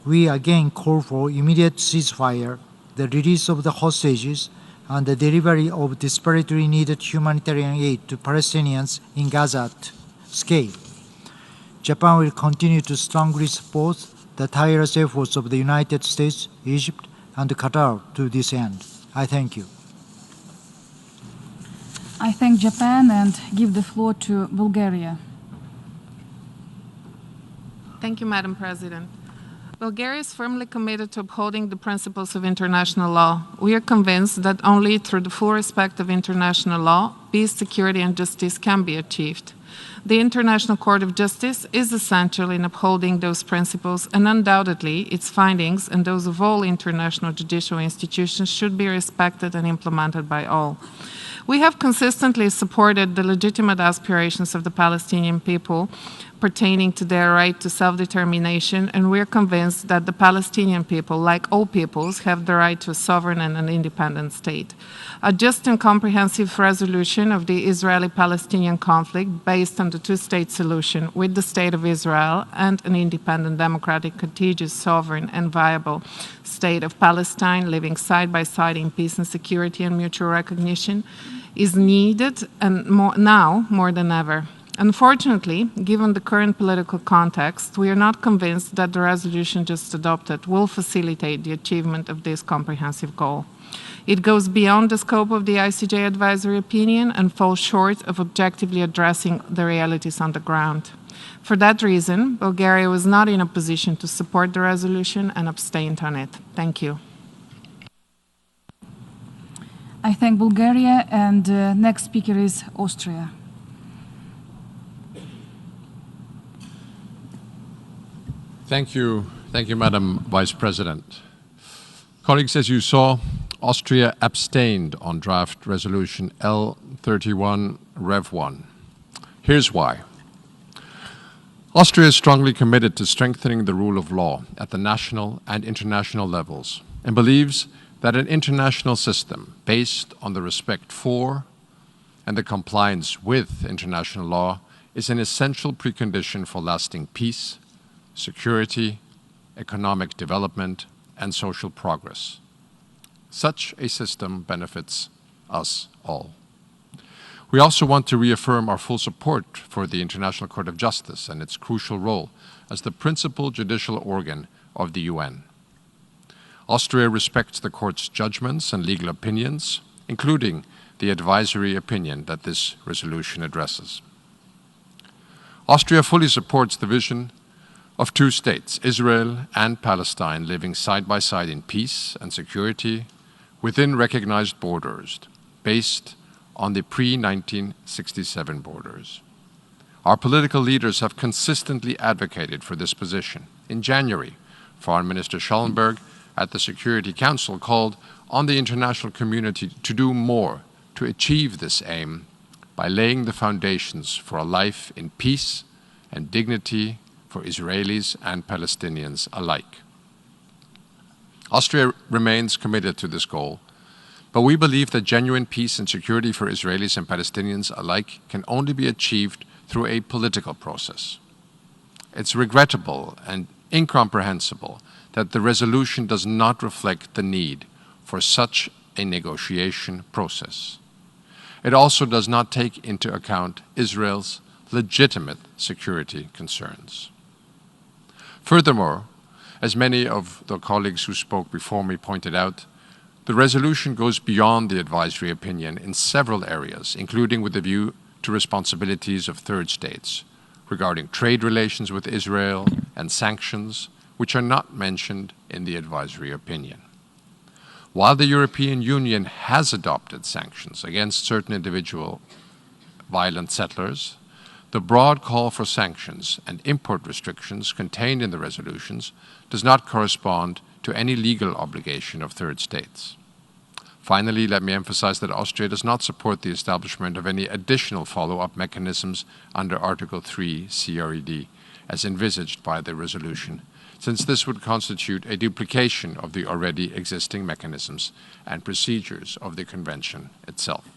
We again call for immediate ceasefire, the release of the hostages, and the delivery of desperately needed humanitarian aid to Palestinians in Gaza at scale. Japan will continue to strongly support the tireless efforts of the United States, Egypt, and Qatar to this end. I thank you. I thank Japan and give the floor to Bulgaria. Thank you, Madam President. Bulgaria is firmly committed to upholding the principles of international law. We are convinced that only through the full respect of international law, peace, security, and justice can be achieved. The International Court of Justice is essential in upholding those principles, and undoubtedly its findings and those of all international judicial institutions should be respected and implemented by all. We have consistently supported the legitimate aspirations of the Palestinian people, pertaining to their right to self-determination, and we're convinced that the Palestinian people, like all peoples, have the right to a sovereign and an independent state. A just and comprehensive resolution of the Israeli-Palestinian conflict based on the two-state solution with the State of Israel and an independent, democratic, contiguous, sovereign, and viable state of Palestine living side by side in peace and security and mutual recognition is needed, and now more than ever. Unfortunately, given the current political context, we are not convinced that the resolution just adopted will facilitate the achievement of this comprehensive goal. It goes beyond the scope of the ICJ advisory opinion and falls short of objectively addressing the realities on the ground. For that reason, Bulgaria was not in a position to support the resolution and abstained on it. Thank you. I thank Bulgaria, and next speaker is Austria. Thank you, Madam Vice President. Colleagues, as you saw, Austria abstained on draft resolution L31 Rev 1. Here's why. Austria is strongly committed to strengthening the rule of law at the national and international levels and believes that an international system based on the respect for and the compliance with international law is an essential precondition for lasting peace, security, economic development, and social progress. Such a system benefits us all. We also want to reaffirm our full support for the International Court of Justice and its crucial role as the principal judicial organ of the UN. Austria respects the Court's judgments and legal opinions, including the advisory opinion that this resolution addresses. Austria fully supports the vision of two states, Israel and Palestine, living side by side in peace and security within recognized borders, based on the pre-1967 borders. Our political leaders have consistently advocated for this position. In January, Foreign Minister Schallenberg at the Security Council called on the international community to do more to achieve this aim by laying the foundations for a life in peace and dignity for Israelis and Palestinians alike. Austria remains committed to this goal, but we believe that genuine peace and security for Israelis and Palestinians alike can only be achieved through a political process. It's regrettable and incomprehensible that the resolution does not reflect the need for such a negotiation process. It also does not take into account Israel's legitimate security concerns. Furthermore, as many of the colleagues who spoke before me pointed out, the resolution goes beyond the advisory opinion in several areas, including with a view to responsibilities of third states regarding trade relations with Israel and sanctions, which are not mentioned in the advisory opinion. While the European Union has adopted sanctions against certain individual violent settlers, the broad call for sanctions and import restrictions contained in the resolutions does not correspond to any legal obligation of third states. Finally, let me emphasize that Austria does not support the establishment of any additional follow-up mechanisms under Article 3 CRED, as envisaged by the resolution, since this would constitute a duplication of the already existing mechanisms and procedures of the Convention itself.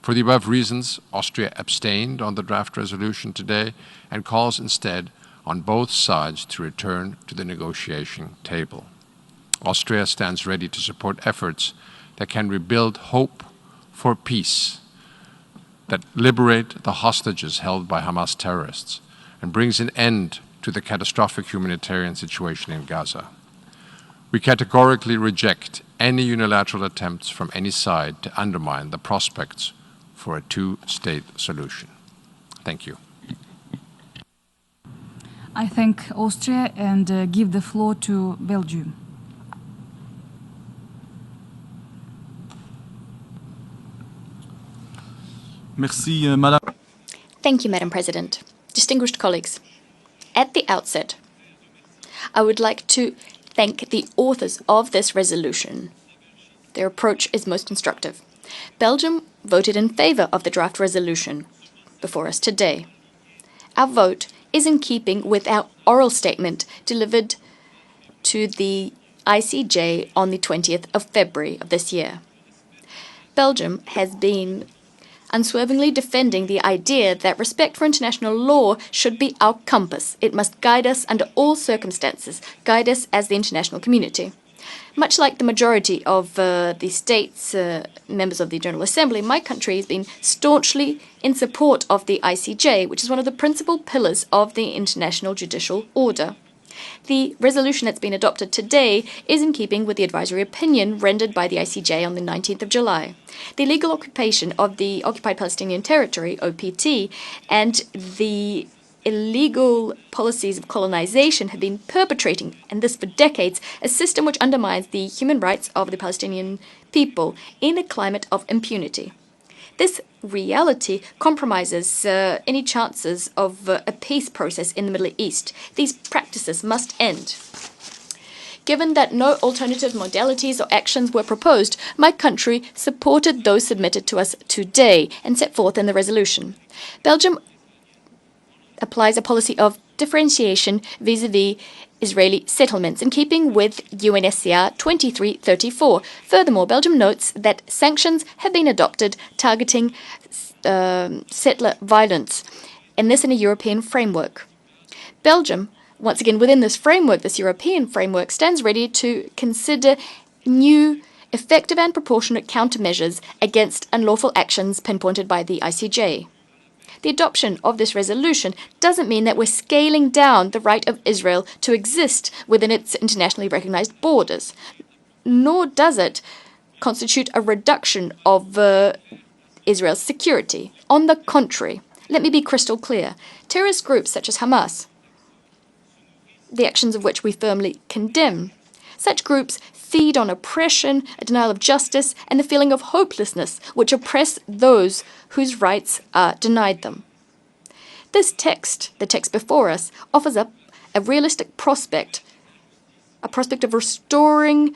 For the above reasons, Austria abstained on the draft resolution today and calls instead on both sides to return to the negotiation table. Austria stands ready to support efforts that can rebuild hope for peace, that liberate the hostages held by Hamas terrorists, and brings an end to the catastrophic humanitarian situation in Gaza. We categorically reject any unilateral attempts from any side to undermine the prospects for a two-state solution. Thank you. I thank Austria and give the floor to Belgium. Merci, Madame. Thank you, Madam President. Distinguished colleagues, at the outset, I would like to thank the authors of this resolution. Their approach is most constructive. Belgium voted in favour of the draft resolution before us today. Our vote is in keeping with our oral statement delivered to the ICJ on the 20th of February of this year. Belgium has been unswervingly defending the idea that respect for international law should be our compass. It must guide us under all circumstances, guide us as the international community. Much like the majority of the states, members of the General Assembly, my country has been staunchly in support of the ICJ, which is one of the principal pillars of the international judicial order. The resolution that's been adopted today is in keeping with the advisory opinion rendered by the ICJ on the 19th of July. The illegal occupation of the occupied Palestinian territory, OPT, and the illegal policies of colonization have been perpetrating, and this for decades, a system which undermines the human rights of the Palestinian people in a climate of impunity. This reality compromises any chances of a peace process in the Middle East. These practices must end. Given that no alternative modalities or actions were proposed, my country supported those submitted to us today and set forth in the resolution. Belgium applies a policy of differentiation vis-à-vis Israeli settlements in keeping with UNSCR 2334. Furthermore, Belgium notes that sanctions have been adopted targeting settler violence, and this in a European framework. Belgium, once again within this framework, this European framework, stands ready to consider new effective and proportionate countermeasures against unlawful actions pinpointed by the ICJ. The adoption of this resolution doesn't mean that we're scaling down the right of Israel to exist within its internationally recognized borders, nor does it constitute a reduction of Israel's security. On the contrary, let me be crystal clear. Terrorist groups such as Hamas, the actions of which we firmly condemn, such groups feed on oppression, a denial of justice, and the feeling of hopelessness which oppress those whose rights are denied them. This text, the text before us, offers up a realistic prospect, a prospect of restoring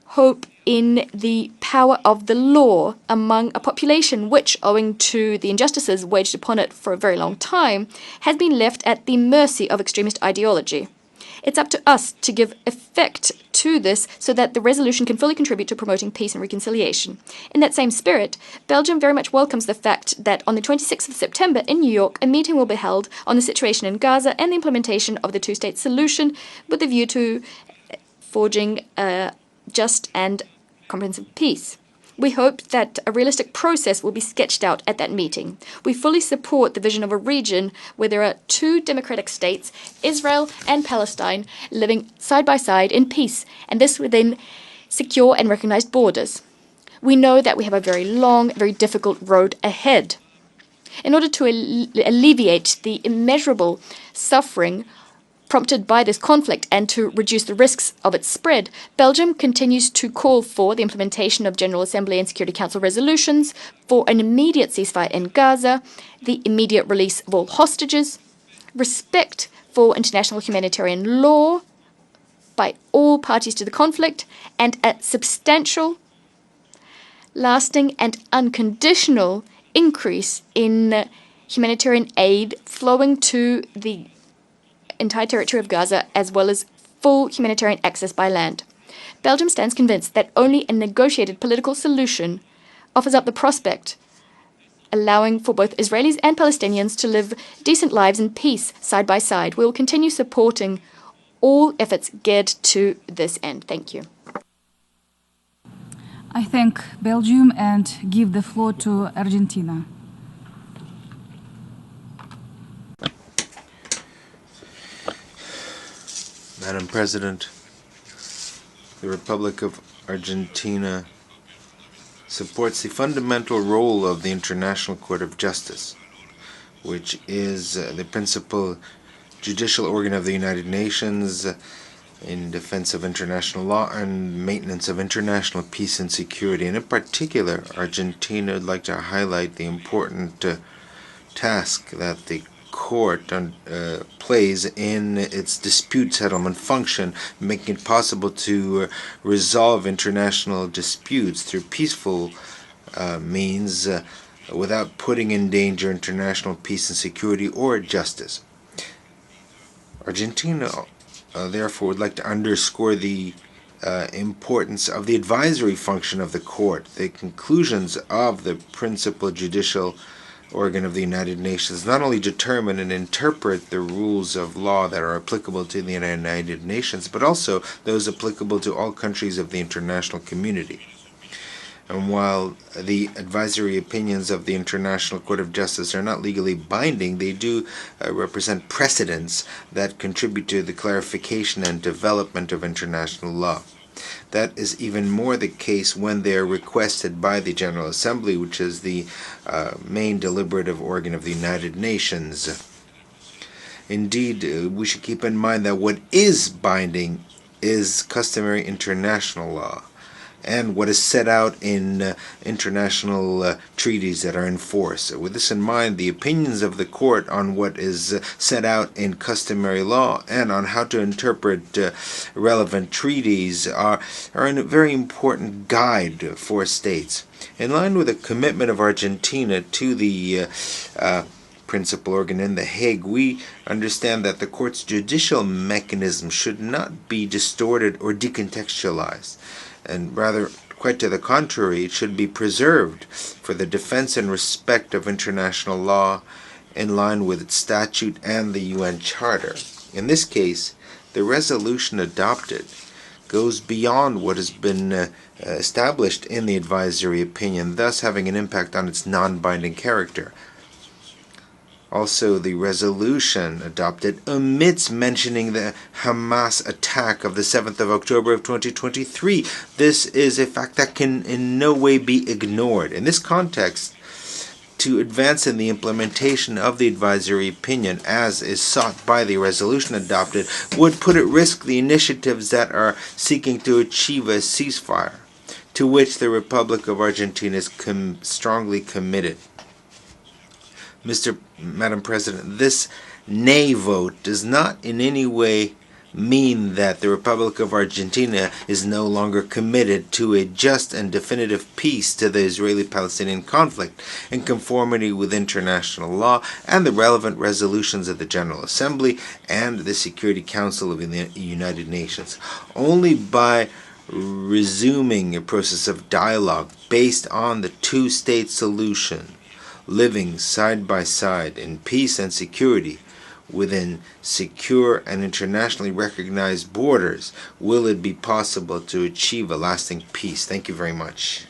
hope in the power of the law among a population which, owing to the injustices waged upon it for a very long time, has been left at the mercy of extremist ideology. It's up to us to give effect to this so that the resolution can fully contribute to promoting peace and reconciliation. In that same spirit, Belgium very much welcomes the fact that on the 26th of September in New York, a meeting will be held on the situation in Gaza and the implementation of the two-state solution with a view to forging a just and comprehensive peace. We hope that a realistic process will be sketched out at that meeting. We fully support the vision of a region where there are two democratic states, Israel and Palestine, living side by side in peace, and this within secure and recognized borders. We know that we have a very long, very difficult road ahead. In order to alleviate the immeasurable suffering prompted by this conflict and to reduce the risks of its spread, Belgium continues to call for the implementation of General Assembly and Security Council resolutions, for an immediate ceasefire in Gaza, the immediate release of all hostages, respect for international humanitarian law by all parties to the conflict, and a substantial, lasting and unconditional increase in humanitarian aid flowing to the entire territory of Gaza, as well as full humanitarian access by land. Belgium stands convinced that only a negotiated political solution offers up the prospect, allowing for both Israelis and Palestinians to live decent lives in peace side by side. We will continue supporting all efforts geared to this end. Thank you. I thank Belgium and give the floor to Argentina. Madam President, the Republic of Argentina supports the fundamental role of the International Court of Justice, which is the principal judicial organ of the United Nations in defense of international law and maintenance of international peace and security. And in particular, Argentina would like to highlight the important task that the court plays in its dispute settlement function, making it possible to resolve international disputes through peaceful means without putting in danger international peace and security or justice. Argentina, therefore, would like to underscore the importance of the advisory function of the court. The conclusions of the principal judicial organ of the United Nations not only determine and interpret the rules of law that are applicable to the United Nations, but also those applicable to all countries of the international community. And while the advisory opinions of the International Court of Justice are not legally binding, they do represent precedents that contribute to the clarification and development of international law. That is even more the case when they are requested by the General Assembly, which is the main deliberative organ of the United Nations. Indeed, we should keep in mind that what is binding is customary international law, and what is set out in international treaties that are in force. With this in mind, the opinions of the court on what is set out in customary law and on how to interpret relevant treaties are a very important guide for states. In line with the commitment of Argentina to the principal organ in The Hague, we understand that the court's judicial mechanism should not be distorted or decontextualized, and rather, quite to the contrary, it should be preserved for the defense and respect of international law in line with its statute and the UN Charter. In this case, the resolution adopted goes beyond what has been established in the advisory opinion, thus having an impact on its non-binding character. Also, the resolution adopted omits mentioning the Hamas attack of the 7th of October of 2023. This is a fact that can in no way be ignored. In this context, to advance in the implementation of the advisory opinion, as is sought by the resolution adopted, would put at risk the initiatives that are seeking to achieve a ceasefire, to which the Republic of Argentina is strongly committed. Madam President, this nay vote does not in any way mean that the Republic of Argentina is no longer committed to a just and definitive peace to the Israeli-Palestinian conflict in conformity with international law and the relevant resolutions of the General Assembly and the Security Council of the United Nations. Only by resuming a process of dialogue based on the two-state solution, living side by side in peace and security within secure and internationally recognized borders, will it be possible to achieve a lasting peace. Thank you very much.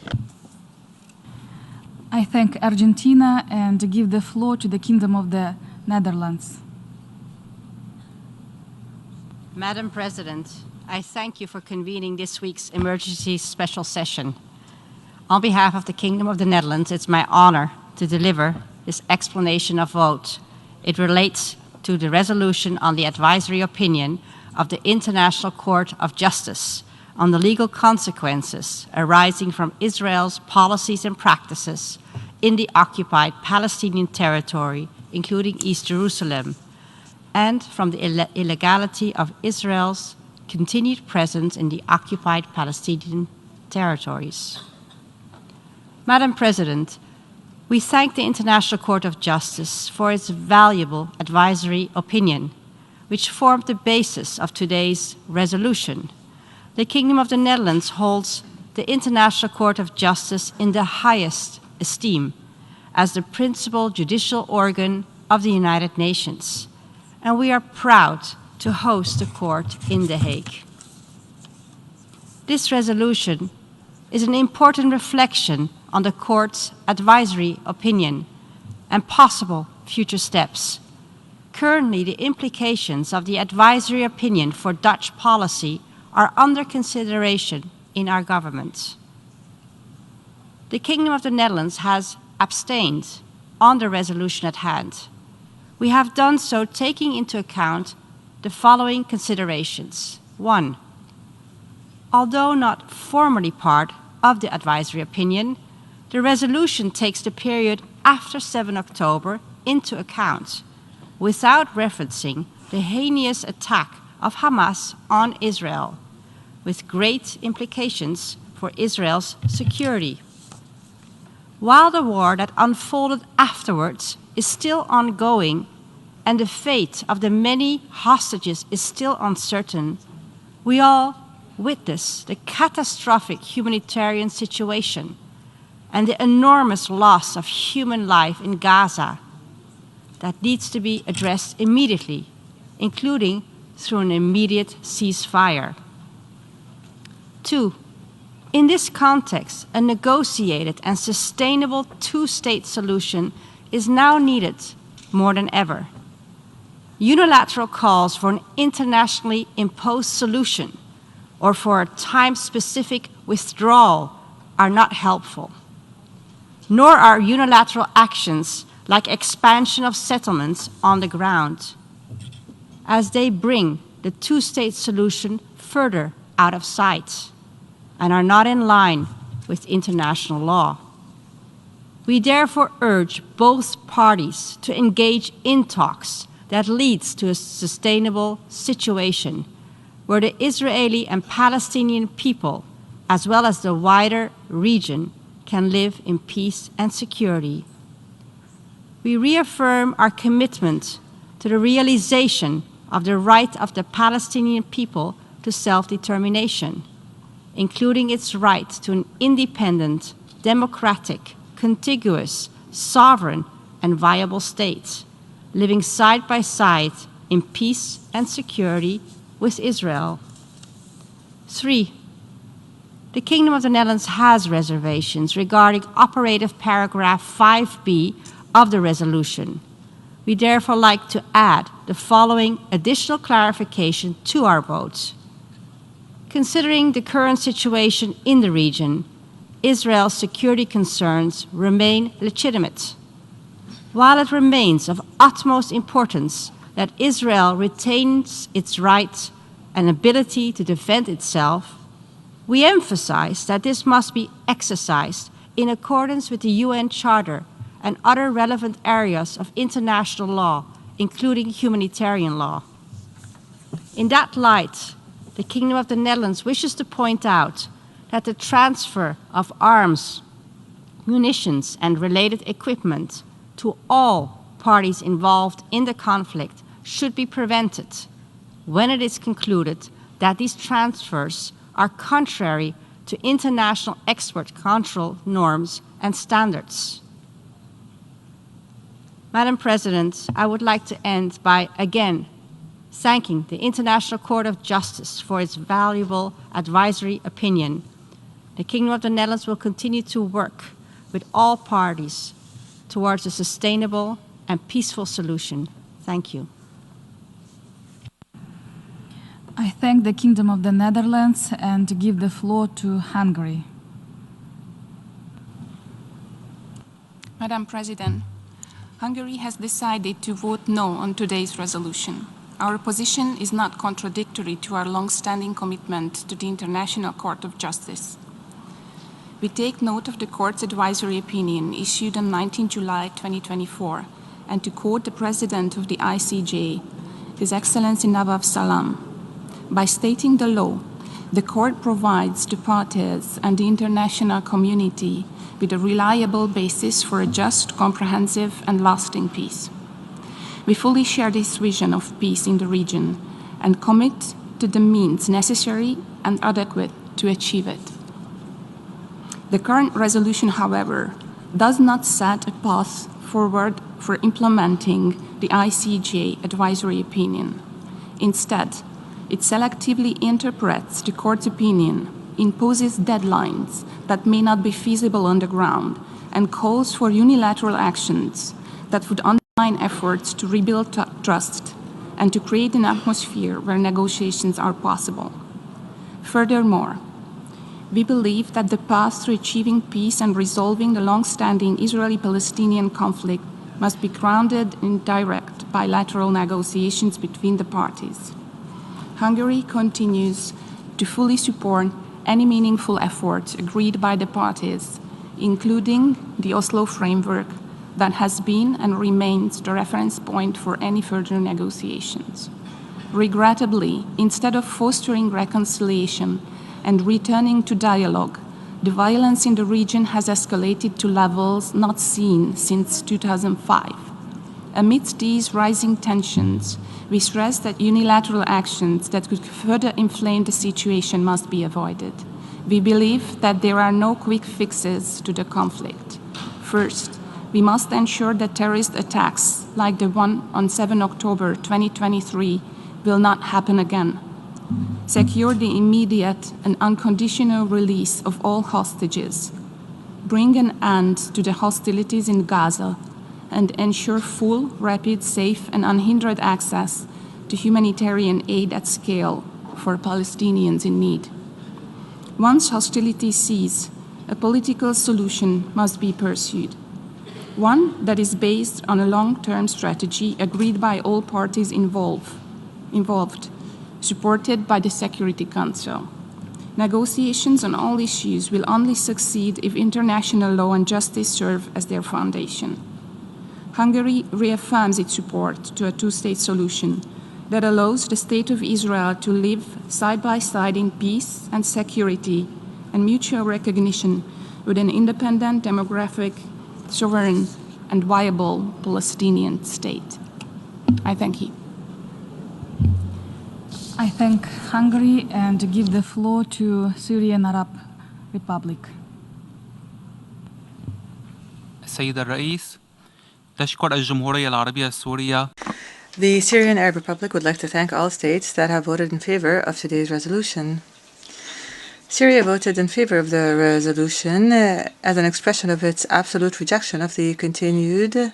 I thank Argentina and give the floor to the Kingdom of the Netherlands. Madam President, I thank you for convening this week's emergency special session. On behalf of the Kingdom of the Netherlands, it's my honor to deliver this explanation of vote. It relates to the resolution on the advisory opinion of the International Court of Justice on the legal consequences arising from Israel's policies and practices in the occupied Palestinian territory, including East Jerusalem, and from the illegality of Israel's continued presence in the occupied Palestinian territories. Madam President, we thank the International Court of Justice for its valuable advisory opinion, which formed the basis of today's resolution. The Kingdom of the Netherlands holds the International Court of Justice in the highest esteem as the principal judicial organ of the United Nations, and we are proud to host the court in The Hague. This resolution is an important reflection on the court's advisory opinion and possible future steps. Currently, the implications of the advisory opinion for Dutch policy are under consideration in our government. The Kingdom of the Netherlands has abstained on the resolution at hand. We have done so taking into account the following considerations. 1. Although not formally part of the advisory opinion, the resolution takes the period after 7 October into account, without referencing the heinous attack of Hamas on Israel, with great implications for Israel's security. While the war that unfolded afterwards is still ongoing and the fate of the many hostages is still uncertain, we all witness the catastrophic humanitarian situation and the enormous loss of human life in Gaza that needs to be addressed immediately, including through an immediate ceasefire. 2, in this context, a negotiated and sustainable two-state solution is now needed more than ever. Unilateral calls for an internationally imposed solution or for a time-specific withdrawal are not helpful, nor are unilateral actions like expansion of settlements on the ground, as they bring the two-state solution further out of sight and are not in line with international law. We therefore urge both parties to engage in talks that leads to a sustainable situation where the Israeli and Palestinian people, as well as the wider region, can live in peace and security. We reaffirm our commitment to the realization of the right of the Palestinian people to self-determination, including its right to an independent, democratic, contiguous, sovereign, and viable state, living side by side in peace and security with Israel. 3, the Kingdom of the Netherlands has reservations regarding operative paragraph 5b of the resolution. We therefore like to add the following additional clarification to our vote. Considering the current situation in the region, Israel's security concerns remain legitimate. While it remains of utmost importance that Israel retains its right and ability to defend itself, we emphasize that this must be exercised in accordance with the UN Charter and other relevant areas of international law, including humanitarian law. In that light, the Kingdom of the Netherlands wishes to point out that the transfer of arms, munitions, and related equipment to all parties involved in the conflict should be prevented when it is concluded that these transfers are contrary to international export control norms and standards. Madam President, I would like to end by again thanking the International Court of Justice for its valuable advisory opinion. The Kingdom of the Netherlands will continue to work with all parties towards a sustainable and peaceful solution. Thank you. I thank the Kingdom of the Netherlands and give the floor to Hungary. Madam President, Hungary has decided to vote no on today's resolution. Our position is not contradictory to our long-standing commitment to the International Court of Justice. We take note of the Court's advisory opinion issued on 19 July 2024, and to quote the President of the ICJ, His Excellency Nawaf Salam, by stating the law, the Court provides the parties and the international community with a reliable basis for a just, comprehensive, and lasting peace. We fully share this vision of peace in the region and commit to the means necessary and adequate to achieve it. The current resolution, however, does not set a path forward for implementing the ICJ advisory opinion. Instead, it selectively interprets the Court's opinion, imposes deadlines that may not be feasible on the ground, and calls for unilateral actions that would undermine efforts to rebuild trust and to create an atmosphere where negotiations are possible. Furthermore, we believe that the path to achieving peace and resolving the long-standing Israeli-Palestinian conflict must be grounded in direct bilateral negotiations between the parties. Hungary continues to fully support any meaningful efforts agreed by the parties, including the Oslo framework that has been and remains the reference point for any further negotiations. Regrettably, instead of fostering reconciliation and returning to dialogue, the violence in the region has escalated to levels not seen since 2005. Amidst these rising tensions, we stress that unilateral actions that could further inflame the situation must be avoided. We believe that there are no quick fixes to the conflict. First, we must ensure that terrorist attacks like the one on 7 October 2023 will not happen again. Secure the immediate and unconditional release of all hostages. Bring an end to the hostilities in Gaza and ensure full, rapid, safe, and unhindered access to humanitarian aid at scale for Palestinians in need. Once hostilities cease, a political solution must be pursued. One that is based on a long-term strategy agreed by all parties involved, supported by the Security Council. Negotiations on all issues will only succeed if international law and justice serve as their foundation. Hungary reaffirms its support to a two-state solution that allows the State of Israel to live side by side in peace and security and mutual recognition with an independent, demographic, sovereign, and viable Palestinian state. I thank you. I thank Hungary and give the floor to Syrian Arab Republic. السيد الرئيس تشكر الجمهورية العربية السورية. The Syrian Arab Republic would like to thank all states that have voted in favor of today's resolution. Syria voted in favor of the resolution as an expression of its absolute rejection of the continued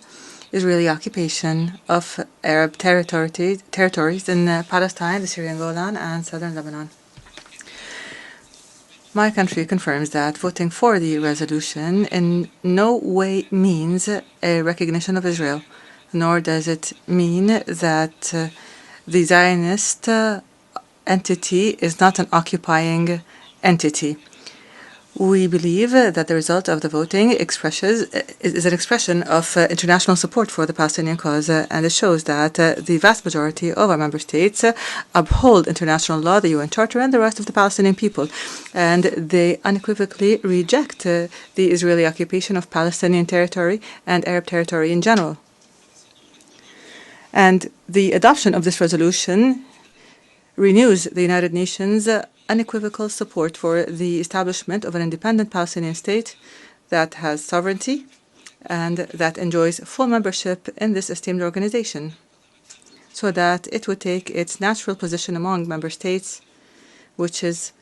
Israeli occupation of Arab territories in Palestine, the Syrian Golan, and southern Lebanon. My country confirms that voting for the resolution in no way means a recognition of Israel, nor does it mean that the Zionist entity is not an occupying entity. We believe that the result of the voting is an expression of international support for the Palestinian cause, and it shows that the vast majority of our member states uphold international law, the UN Charter, and the right of the Palestinian people, and they unequivocally reject the Israeli occupation of Palestinian territory and Arab territory in general. And the adoption of this resolution renews the United Nations' unequivocal support for the establishment of an independent Palestinian state that has sovereignty and that enjoys full membership in this esteemed organization, so that it would take its natural position among member states, which is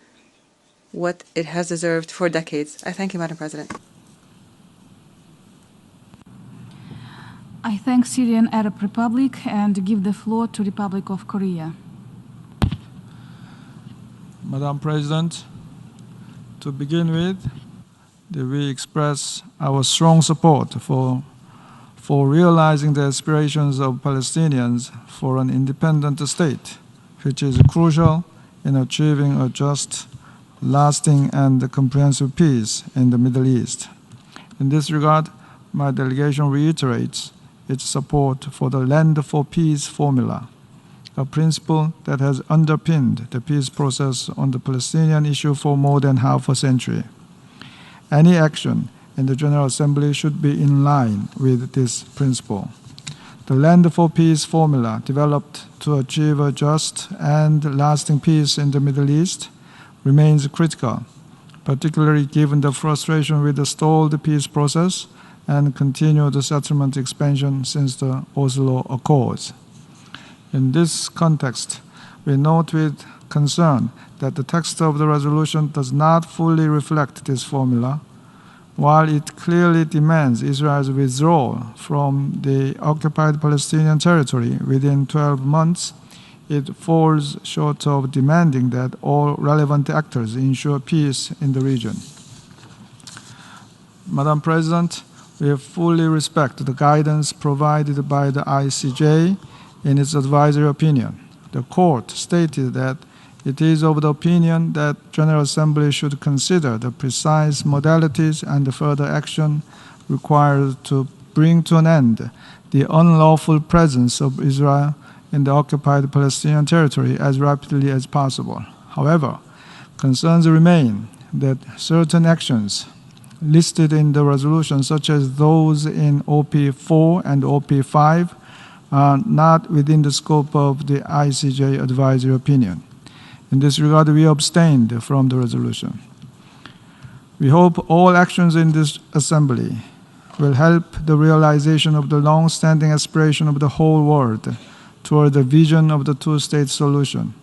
what it has deserved for decades. I thank you, Madam President. I thank Syrian Arab Republic and give the floor to Republic of Korea. Madam President, to begin with, we express our strong support for realizing the aspirations of Palestinians for an independent state, which is crucial in achieving a just, lasting, and comprehensive peace in the Middle East. In this regard, my delegation reiterates its support for the Land for Peace formula, a principle that has underpinned the peace process on the Palestinian issue for more than half a century. Any action in the General Assembly should be in line with this principle. The Land for Peace formula, developed to achieve a just and lasting peace in the Middle East, remains critical, particularly given the frustration with the stalled peace process and continued settlement expansion since the Oslo Accords. In this context, we note with concern that the text of the resolution does not fully reflect this formula. While it clearly demands Israel's withdrawal from the occupied Palestinian territory within 12 months, it falls short of demanding that all relevant actors ensure peace in the region. Madam President, we fully respect the guidance provided by the ICJ in its advisory opinion. The court stated that it is of the opinion that General Assembly should consider the precise modalities and the further action required to bring to an end the unlawful presence of Israel in the occupied Palestinian territory as rapidly as possible. However, concerns remain that certain actions listed in the resolution, such as those in OP4 and OP5, are not within the scope of the ICJ advisory opinion. In this regard, we abstained from the resolution. We hope all actions in this Assembly will help the realization of the long-standing aspiration of the whole world toward the vision of the two-state solution,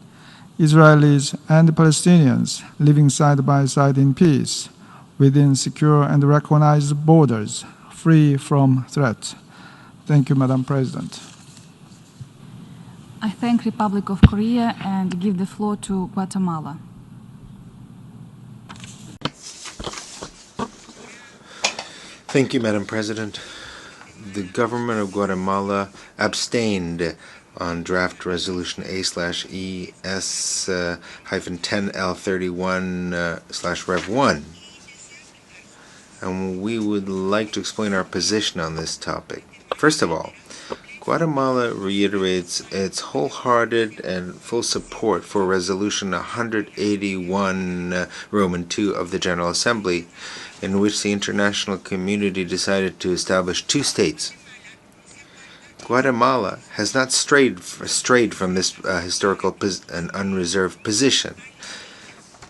Israelis and Palestinians living side by side in peace within secure and recognized borders, free from threats. Thank you, Madam President. I thank Republic of Korea and give the floor to Guatemala. Thank you, Madam President. The government of Guatemala abstained on draft resolution A/ES-10L31/Rev1. And we would like to explain our position on this topic. First of all, Guatemala reiterates its wholehearted and full support for Resolution 181 Roman II of the General Assembly, in which the international community decided to establish two states. Guatemala has not strayed from this historical and unreserved position,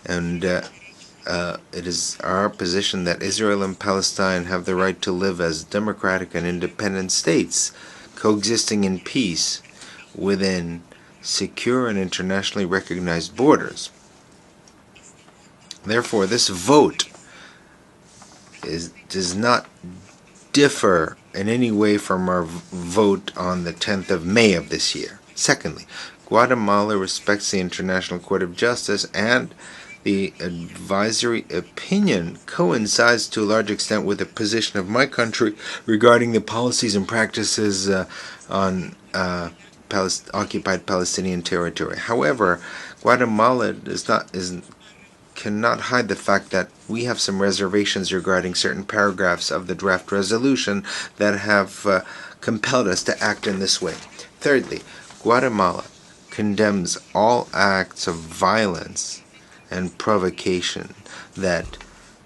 and it is our position that Israel and Palestine have the right to live as democratic and independent states, coexisting in peace within secure and internationally recognized borders. Therefore, this vote does not differ in any way from our vote on the 10th of May of this year. Secondly, Guatemala respects the International Court of Justice, and the advisory opinion coincides to a large extent with the position of my country regarding the policies and practices on occupied Palestinian territory. However, Guatemala cannot hide the fact that we have some reservations regarding certain paragraphs of the draft resolution that have compelled us to act in this way. Thirdly, Guatemala condemns all acts of violence and provocation that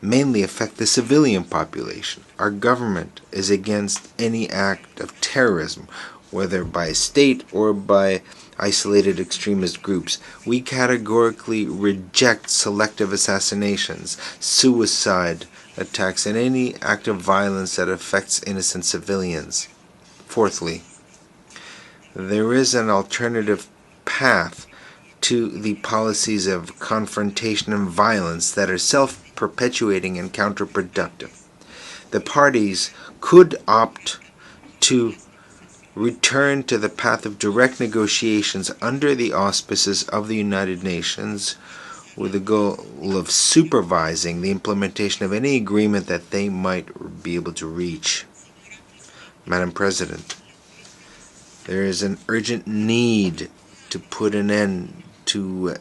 mainly affect the civilian population. Our government is against any act of terrorism, whether by a state or by isolated extremist groups. We categorically reject selective assassinations, suicide attacks, and any act of violence that affects innocent civilians. Fourthly, there is an alternative path to the policies of confrontation and violence that are self-perpetuating and counterproductive. The parties could opt to return to the path of direct negotiations under the auspices of the United Nations, with the goal of supervising the implementation of any agreement that they might be able to reach. Madam President, there is an urgent need to put an end to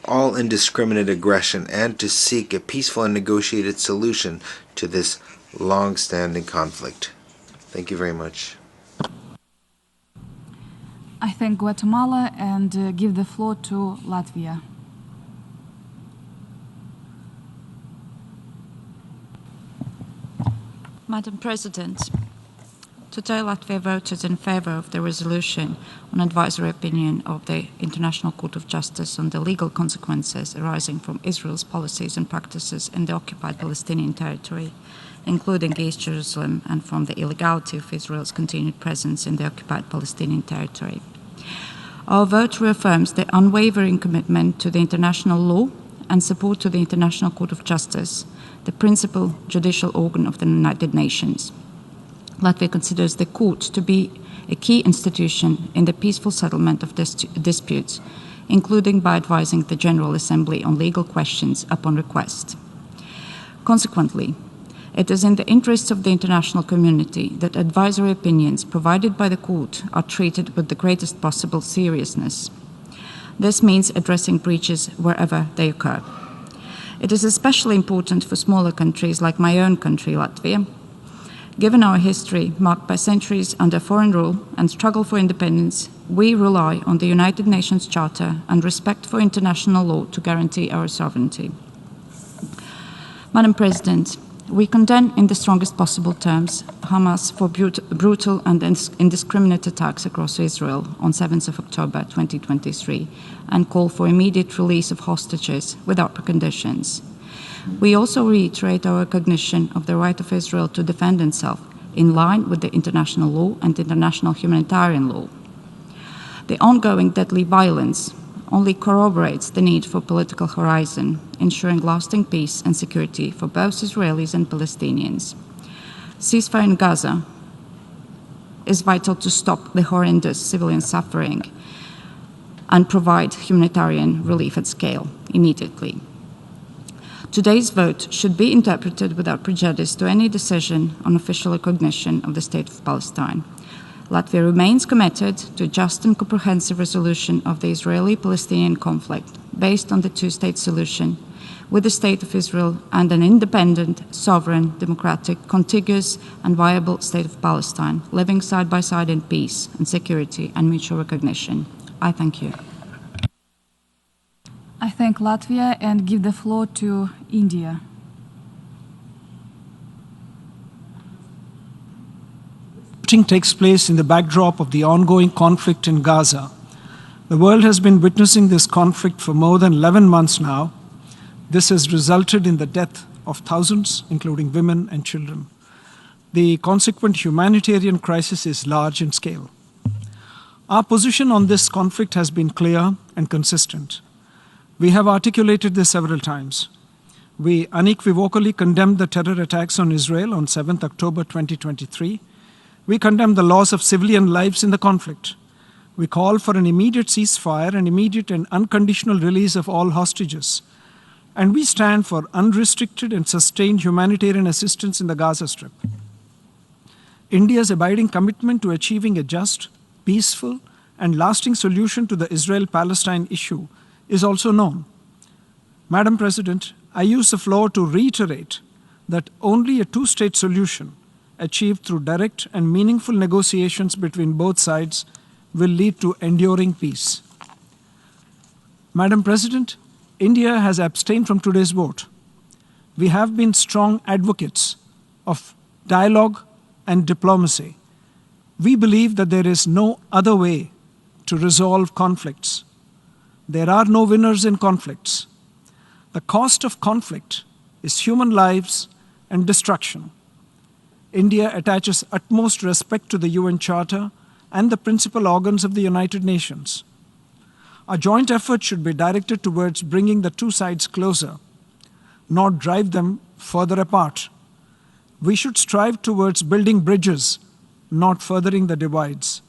all indiscriminate aggression and to seek a peaceful and negotiated solution to this long-standing conflict. Thank you very much. I thank Guatemala and give the floor to Latvia. Madam President, today Latvia voted in favor of the resolution on advisory opinion of the International Court of Justice on the legal consequences arising from Israel's policies and practices in the occupied Palestinian territory, including East Jerusalem, and from the illegality of Israel's continued presence in the occupied Palestinian territory. Our vote reaffirms the unwavering commitment to the international law and support to the International Court of Justice, the principal judicial organ of the United Nations. Latvia considers the court to be a key institution in the peaceful settlement of disputes, including by advising the General Assembly on legal questions upon request. Consequently, it is in the interests of the international community that advisory opinions provided by the court are treated with the greatest possible seriousness. This means addressing breaches wherever they occur. It is especially important for smaller countries like my own country, Latvia. Given our history marked by centuries under foreign rule and struggle for independence, we rely on the United Nations Charter and respect for international law to guarantee our sovereignty. Madam President, We condemn in the strongest possible terms Hamas for brutal and indiscriminate attacks across Israel on 7th of October 2023 and call for immediate release of hostages without preconditions. We also reiterate our recognition of the right of Israel to defend itself in line with the international law and international humanitarian law. The ongoing deadly violence only corroborates the need for political horizon, ensuring lasting peace and security for both Israelis and Palestinians. Ceasefire in Gaza is vital to stop the horrendous civilian suffering and provide humanitarian relief at scale immediately. Today's vote should be interpreted without prejudice to any decision on official recognition of the State of Palestine. Latvia remains committed to a just and comprehensive resolution of the Israeli-Palestinian conflict based on the two-state solution with the State of Israel and an independent, sovereign, democratic, contiguous and viable State of Palestine, living side by side in peace and security and mutual recognition. I thank you. I thank Latvia and give the floor to India. Takes place in the backdrop of the ongoing conflict in Gaza. The world has been witnessing this conflict for more than 11 months now. This has resulted in the death of thousands, including women and children. The consequent humanitarian crisis is large in scale. Our position on this conflict has been clear and consistent. We have articulated this several times. We unequivocally condemned the terror attacks on Israel on 7th October 2023. We condemn the loss of civilian lives in the conflict. We call for an immediate ceasefire and immediate and unconditional release of all hostages. And we stand for unrestricted and sustained humanitarian assistance in the Gaza Strip. India's abiding commitment to achieving a just, peaceful, and lasting solution to the Israel-Palestine issue is also known. Madam President, I use the floor to reiterate that only a two-state solution achieved through direct and meaningful negotiations between both sides will lead to enduring peace. Madam President, India has abstained from today's vote. We have been strong advocates of dialogue and diplomacy. We believe that there is no other way to resolve conflicts. There are no winners in conflicts. The cost of conflict is human lives and destruction. India attaches utmost respect to the UN Charter and the principal organs of the United Nations. Our joint effort should be directed towards bringing the two sides closer, not drive them further apart. We should strive towards building bridges, not furthering the divides.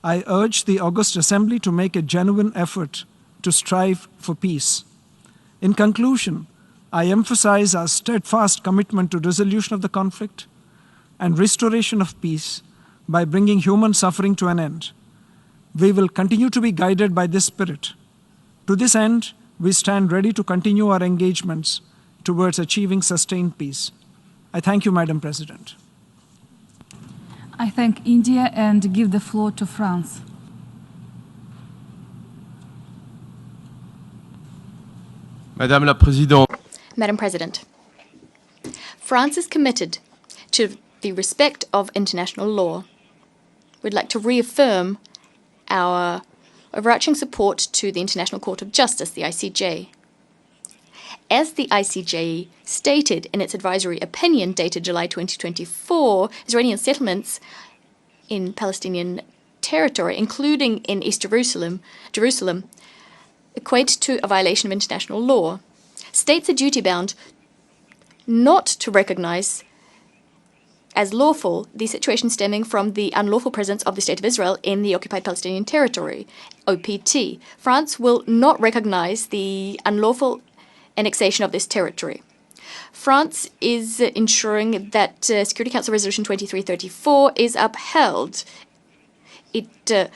I urge the August Assembly to make a genuine effort to strive for peace. In conclusion, I emphasize our steadfast commitment to resolution of the conflict and restoration of peace by bringing human suffering to an end. We will continue to be guided by this spirit. To this end, we stand ready to continue our engagements towards achieving sustained peace. I thank you, Madam President. I thank India and give the floor to France. Madame la Présidente. Madam President, France is committed to the respect of international law. We'd like to reaffirm our overarching support to the International Court of Justice, the ICJ. As the ICJ stated in its advisory opinion dated July 2024, Israeli settlements in Palestinian territory, including in East Jerusalem, equate to a violation of international law. States are duty-bound not to recognize as lawful the situation stemming from the unlawful presence of the State of Israel in the occupied Palestinian territory, OPT. France will not recognize the unlawful annexation of this territory. France is ensuring that Security Council Resolution 2334 is upheld. It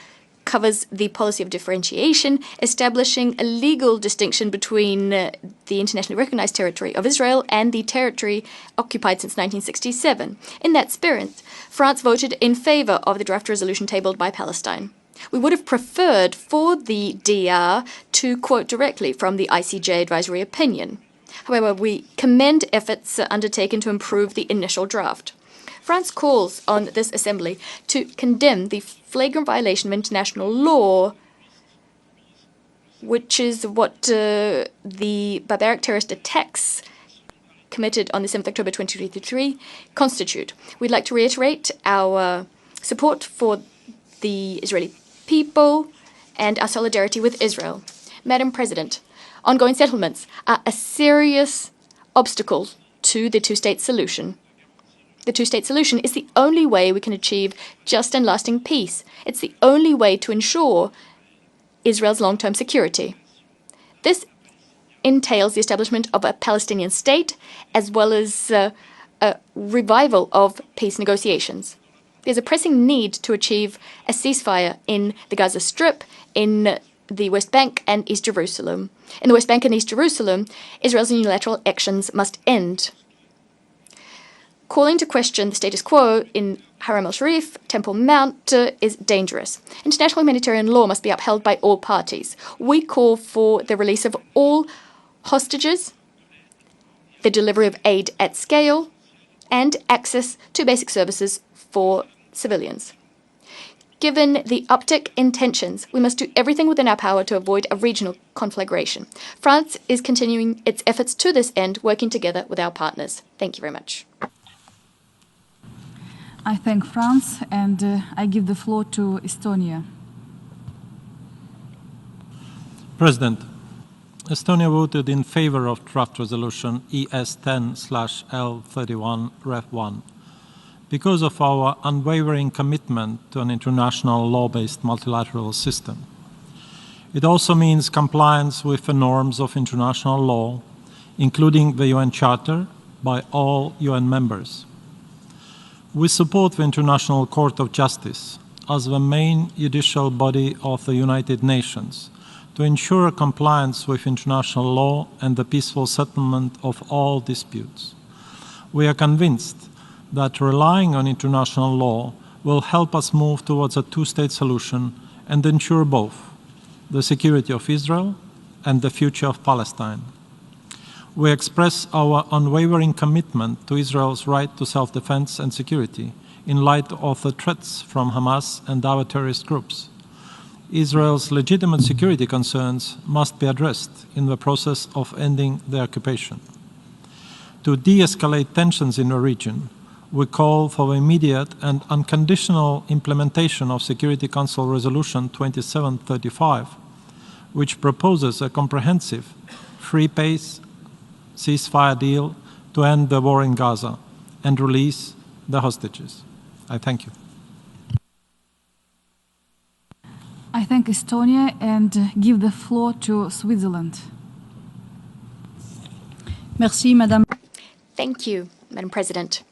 covers the policy of differentiation, establishing a legal distinction between the internationally recognized territory of Israel and the territory occupied since 1967. In that spirit, France voted in favor of the draft resolution tabled by Palestine. We would have preferred for the DR to quote directly from the ICJ advisory opinion. However, we commend efforts undertaken to improve the initial draft. France calls on this Assembly to condemn the flagrant violation of international law, which is what the barbaric terrorist attacks committed on the 7th of October 2023 constitute. We'd like to reiterate our support for the Israeli people and our solidarity with Israel. Madam President, ongoing settlements are a serious obstacle to the two-state solution. The two-state solution is the only way we can achieve just and lasting peace. It's the only way to ensure Israel's long-term security. This entails the establishment of a Palestinian state as well as a revival of peace negotiations. There's a pressing need to achieve a ceasefire in the Gaza Strip, in the West Bank and East Jerusalem. In the West Bank and East Jerusalem, Israel's unilateral actions must end. Calling to question the status quo in Haram al-Sharif, Temple Mount, is dangerous. International humanitarian law must be upheld by all parties. We call for the release of all hostages, the delivery of aid at scale, and access to basic services for civilians. Given the uptick in tensions, we must do everything within our power to avoid a regional conflagration. France is continuing its efforts to this end, working together with our partners. Thank you very much. I thank France, and I give the floor to Estonia. President, Estonia voted in favor of draft resolution ES10/L31-REF1 because of our unwavering commitment to an international law-based multilateral system. It also means compliance with the norms of international law, including the UN Charter, by all UN members. We support the International Court of Justice as the main judicial body of the United Nations to ensure compliance with international law and the peaceful settlement of all disputes. We are convinced that relying on international law will help us move towards a two-state solution and ensure both the security of Israel and the future of Palestine. We express our unwavering commitment to Israel's right to self-defense and security in light of the threats from Hamas and other terrorist groups. Israel's legitimate security concerns must be addressed in the process of ending the occupation. To de-escalate tensions in the region, we call for the immediate and unconditional implementation of Security Council Resolution 2735, which proposes a comprehensive, free-pace ceasefire deal to end the war in Gaza and release the hostages. I thank you. I thank Estonia and give the floor to Switzerland. Merci, Madame. Thank you, Madam President.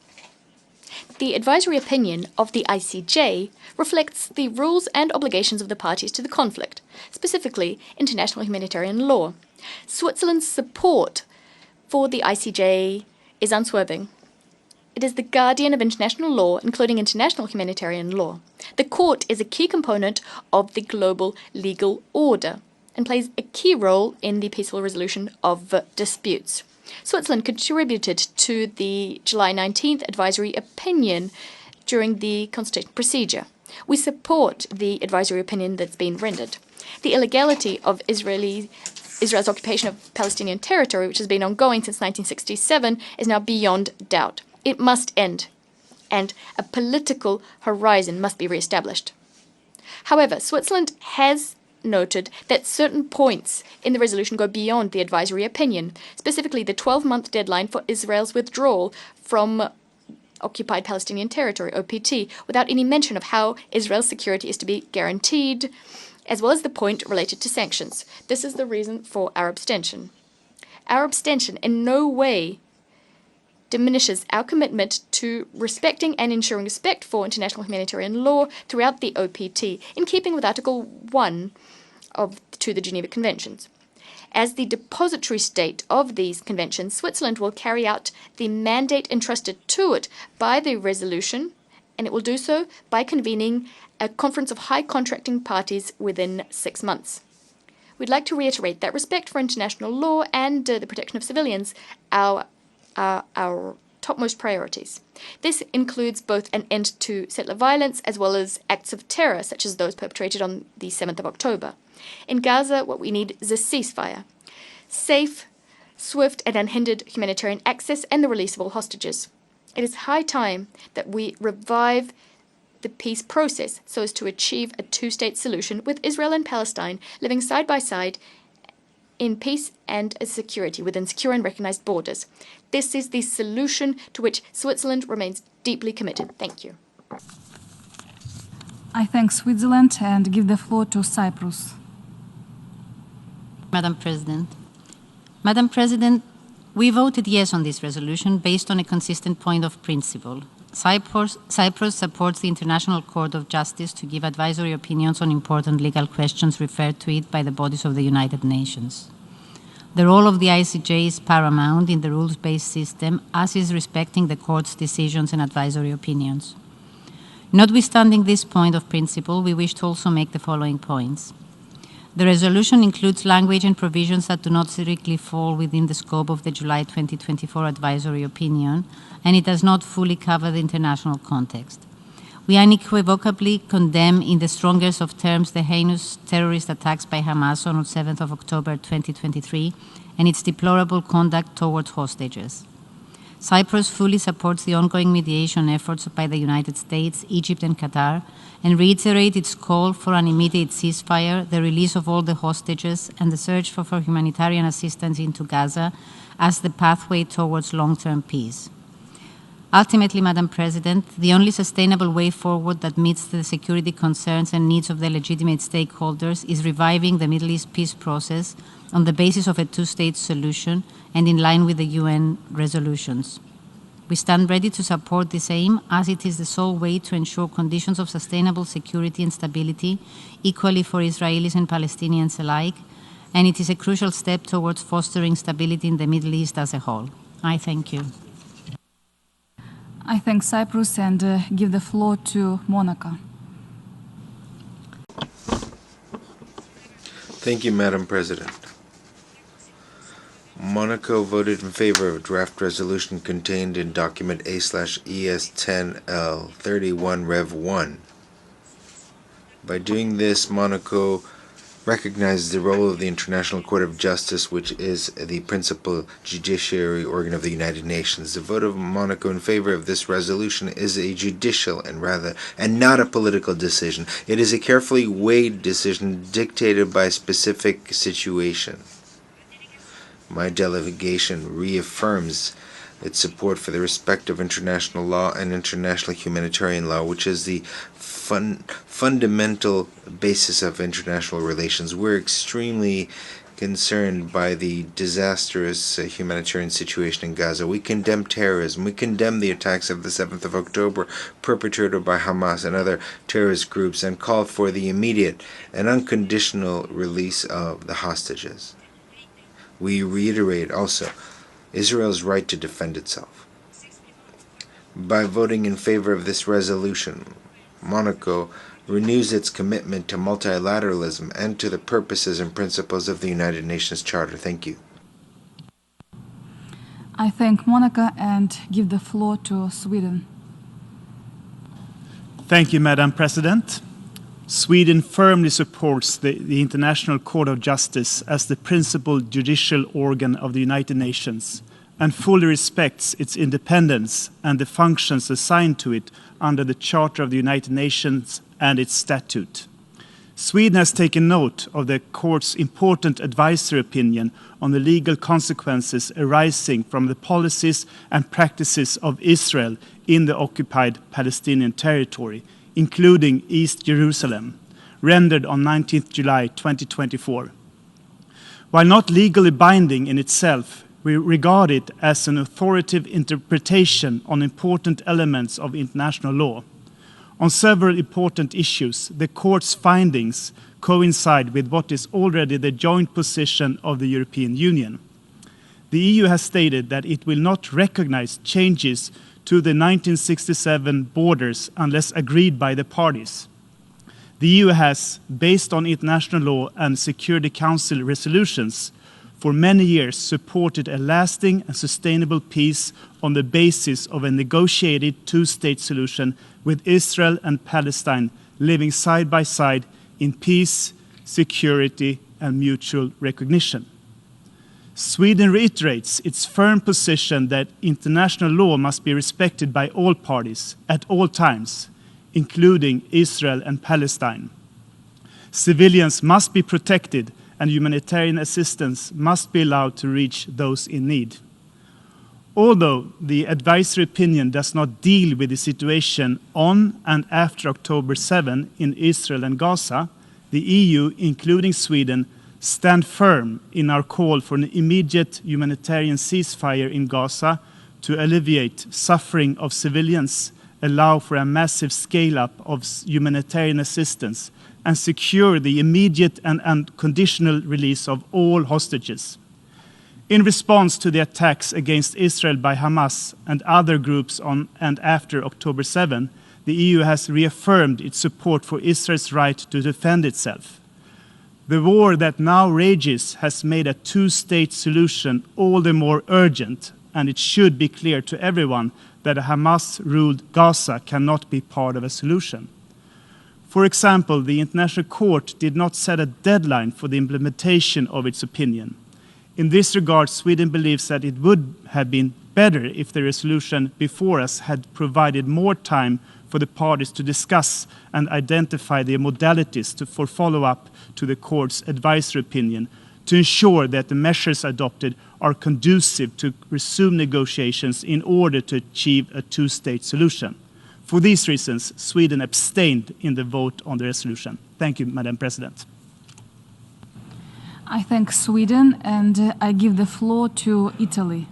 The advisory opinion of the ICJ reflects the rules and obligations of the parties to the conflict, specifically international humanitarian law. Switzerland's support for the ICJ is unswerving. It is the guardian of international law, including international humanitarian law. The court is a key component of the global legal order and plays a key role in the peaceful resolution of disputes. Switzerland contributed to the July 19th advisory opinion during the consultation procedure. We support the advisory opinion that's been rendered. The illegality of Israel's occupation of Palestinian territory, which has been ongoing since 1967, is now beyond doubt. It must end, and a political horizon must be reestablished. However, Switzerland has noted that certain points in the resolution go beyond the advisory opinion, specifically the 12-month deadline for Israel's withdrawal from occupied Palestinian territory, OPT, without any mention of how Israel's security is to be guaranteed, as well as the point related to sanctions. This is the reason for our abstention. Our abstention in no way diminishes our commitment to respecting and ensuring respect for international humanitarian law throughout the OPT, in keeping with Article 1 of the Geneva Conventions. As the depository state of these conventions, Switzerland will carry out the mandate entrusted to it by the resolution, and it will do so by convening a conference of high contracting parties within 6 months. We'd like to reiterate that respect for international law and the protection of civilians are our topmost priorities. This includes both an end to settler violence as well as acts of terror, such as those perpetrated on the 7th of October. In Gaza, what we need is a ceasefire, safe, swift and unhindered humanitarian access, and the release of all hostages. It is high time that we revive the peace process so as to achieve a two-state solution with Israel and Palestine living side by side in peace and security within secure and recognized borders. This is the solution to which Switzerland remains deeply committed. Thank you. I thank Switzerland and give the floor to Cyprus. Madam President. Madam President, we voted yes on this resolution based on a consistent point of principle. Cyprus supports the International Court of Justice to give advisory opinions on important legal questions referred to it by the bodies of the United Nations. The role of the ICJ is paramount in the rules-based system, as is respecting the Court's decisions and advisory opinions. Notwithstanding this point of principle, we wish to also make the following points. The resolution includes language and provisions that do not strictly fall within the scope of the July 2024 advisory opinion, and it does not fully cover the international context. We unequivocally condemn in the strongest of terms the heinous terrorist attacks by Hamas on 7th of October 2023 and its deplorable conduct towards hostages. Cyprus fully supports the ongoing mediation efforts by the United States, Egypt and Qatar, and reiterates its call for an immediate ceasefire, the release of all the hostages, and the search for humanitarian assistance into Gaza as the pathway towards long-term peace. Ultimately, Madam President, the only sustainable way forward that meets the security concerns and needs of the legitimate stakeholders is reviving the Middle East peace process on the basis of a two-state solution and in line with the UN resolutions. We stand ready to support this aim, as it is the sole way to ensure conditions of sustainable security and stability, equally for Israelis and Palestinians alike, and it is a crucial step towards fostering stability in the Middle East as a whole. I thank you. I thank Cyprus and give the floor to Monica. Thank you, Madam President. Monaco voted in favor of a draft resolution contained in document A/ES10L31 Rev 1. By doing this, Monaco recognizes the role of the International Court of Justice, which is the principal judiciary organ of the United Nations. The vote of Monaco in favor of this resolution is a judicial and not a political decision. It is a carefully weighed decision dictated by a specific situation. My delegation reaffirms its support for the respect of international law and international humanitarian law, which is the fundamental basis of international relations. We're extremely concerned by the disastrous humanitarian situation in Gaza. We condemn terrorism. We condemn the attacks of the 7th of October perpetrated by Hamas and other terrorist groups, and call for the immediate and unconditional release of the hostages. We reiterate also Israel's right to defend itself. By voting in favor of this resolution, Monaco renews its commitment to multilateralism and to the purposes and principles of the United Nations Charter. Thank you. I thank Monica and give the floor to Sweden. Thank you, Madam President. Sweden firmly supports the International Court of Justice as the principal judicial organ of the United Nations and fully respects its independence and the functions assigned to it under the Charter of the United Nations and its statute. Sweden has taken note of the Court's important advisory opinion on the legal consequences arising from the policies and practices of Israel in the occupied Palestinian territory, including East Jerusalem, rendered on 19th July 2024. While not legally binding in itself, we regard it as an authoritative interpretation on important elements of international law. On several important issues, the Court's findings coincide with what is already the joint position of the European Union. The EU has stated that it will not recognize changes to the 1967 borders unless agreed by the parties. The EU has, based on international law and Security Council resolutions, for many years supported a lasting and sustainable peace on the basis of a negotiated two-state solution with Israel and Palestine living side by side in peace, security, and mutual recognition. Sweden reiterates its firm position that international law must be respected by all parties at all times, including Israel and Palestine. Civilians must be protected and humanitarian assistance must be allowed to reach those in need. Although the advisory opinion does not deal with the situation on and after October 7 in Israel and Gaza, the EU, including Sweden, stand firm in our call for an immediate humanitarian ceasefire in Gaza to alleviate suffering of civilians, allow for a massive scale-up of humanitarian assistance, and secure the immediate and unconditional release of all hostages. In response to the attacks against Israel by Hamas and other groups on and after October 7, the EU has reaffirmed its support for Israel's right to defend itself. The war that now rages has made a two-state solution all the more urgent, and it should be clear to everyone that a Hamas-ruled Gaza cannot be part of a solution. For example, the International Court did not set a deadline for the implementation of its opinion. In this regard, Sweden believes that it would have been better if the resolution before us had provided more time for the parties to discuss and identify the modalities for follow-up to the court's advisory opinion to ensure that the measures adopted are conducive to resume negotiations in order to achieve a two-state solution. For these reasons, Sweden abstained in the vote on the resolution. Thank you, Madam President. I thank Sweden, and I give the floor to Italy.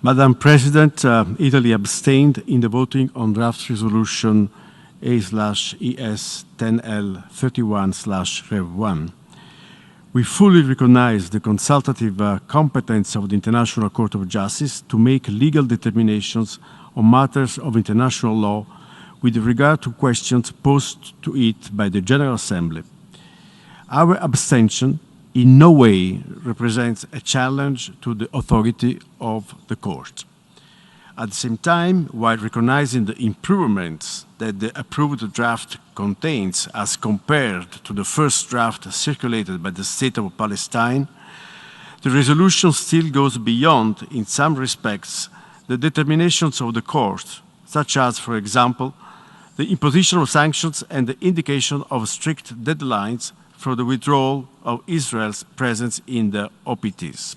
Madam President, Italy abstained in the voting on draft resolution A/ES 10L31/Rev1. We fully recognize the consultative competence of the International Court of Justice to make legal determinations on matters of international law with regard to questions posed to it by the General Assembly. Our abstention in no way represents a challenge to the authority of the Court. At the same time, while recognizing the improvements that the approved draft contains as compared to the first draft circulated by the State of Palestine, the resolution still goes beyond, in some respects, the determinations of the Court, such as, for example, the imposition of sanctions and the indication of strict deadlines for the withdrawal of Israel's presence in the OPTs.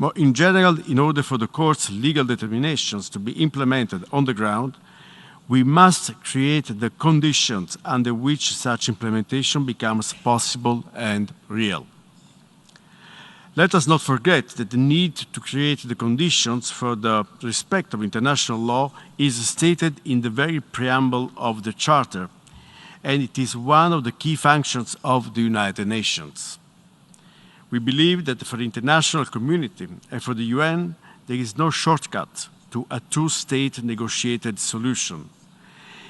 More in general, in order for the Court's legal determinations to be implemented on the ground, we must create the conditions under which such implementation becomes possible and real. Let us not forget that the need to create the conditions for the respect of international law is stated in the very preamble of the Charter, and it is one of the key functions of the United Nations. We believe that for the international community and for the UN, there is no shortcut to a two-state negotiated solution,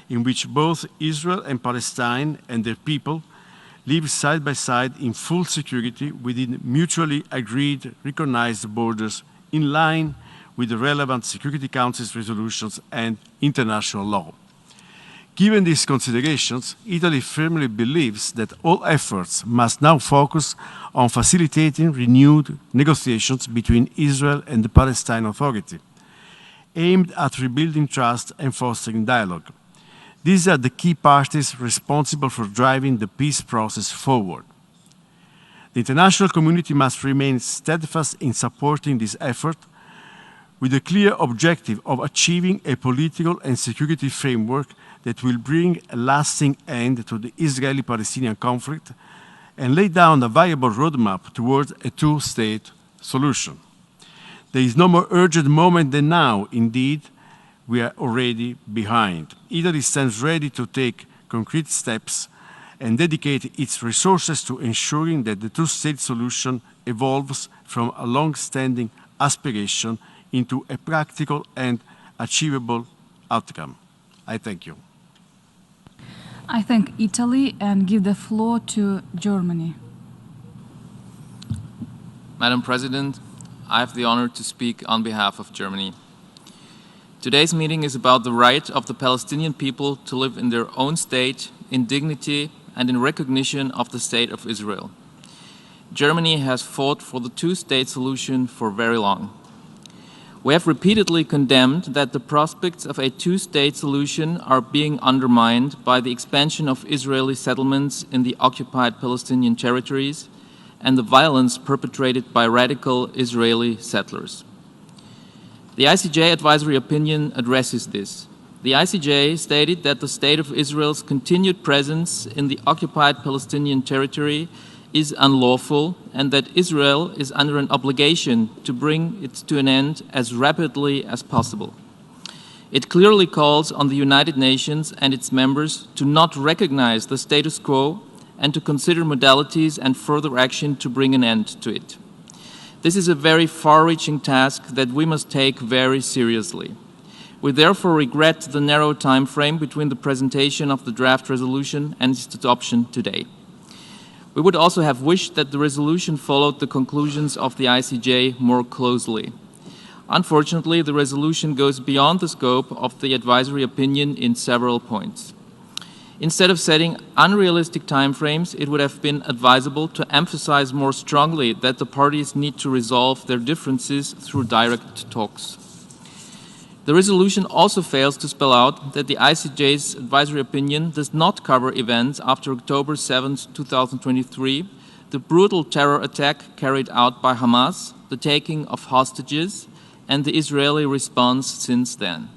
in which both Israel and Palestine and their people live side by side in full security within mutually agreed, recognized borders in line with the relevant Security Council's resolutions and international law. Given these considerations, Italy firmly believes that all efforts must now focus on facilitating renewed negotiations between Israel and the Palestine Authority, aimed at rebuilding trust and fostering dialogue. These are the key parties responsible for driving the peace process forward. The international community must remain steadfast in supporting this effort with the clear objective of achieving a political and security framework that will bring a lasting end to the Israeli-Palestinian conflict and lay down a viable roadmap towards a two-state solution. There is no more urgent moment than now. Indeed, we are already behind. Italy stands ready to take concrete steps and dedicate its resources to ensuring that the two-state solution evolves from a long-standing aspiration into a practical and achievable outcome. I thank you. I thank Italy and give the floor to Germany. Madam President, I have the honor to speak on behalf of Germany. Today's meeting is about the right of the Palestinian people to live in their own state, in dignity, and in recognition of the State of Israel. Germany has fought for the two-state solution for very long. We have repeatedly condemned that the prospects of a two-state solution are being undermined by the expansion of Israeli settlements in the occupied Palestinian territories and the violence perpetrated by radical Israeli settlers. The ICJ advisory opinion addresses this. The ICJ stated that the State of Israel's continued presence in the occupied Palestinian territory is unlawful and that Israel is under an obligation to bring it to an end as rapidly as possible. It clearly calls on the United Nations and its members to not recognize the status quo and to consider modalities and further action to bring an end to it. This is a very far-reaching task that we must take very seriously. We therefore regret the narrow time frame between the presentation of the draft resolution and its adoption today. We would also have wished that the resolution followed the conclusions of the ICJ more closely. Unfortunately, the resolution goes beyond the scope of the advisory opinion in several points. Instead of setting unrealistic timeframes, it would have been advisable to emphasize more strongly that the parties need to resolve their differences through direct talks. The resolution also fails to spell out that the ICJ's advisory opinion does not cover events after October 7, 2023, the brutal terror attack carried out by Hamas, the taking of hostages, and the Israeli response since then.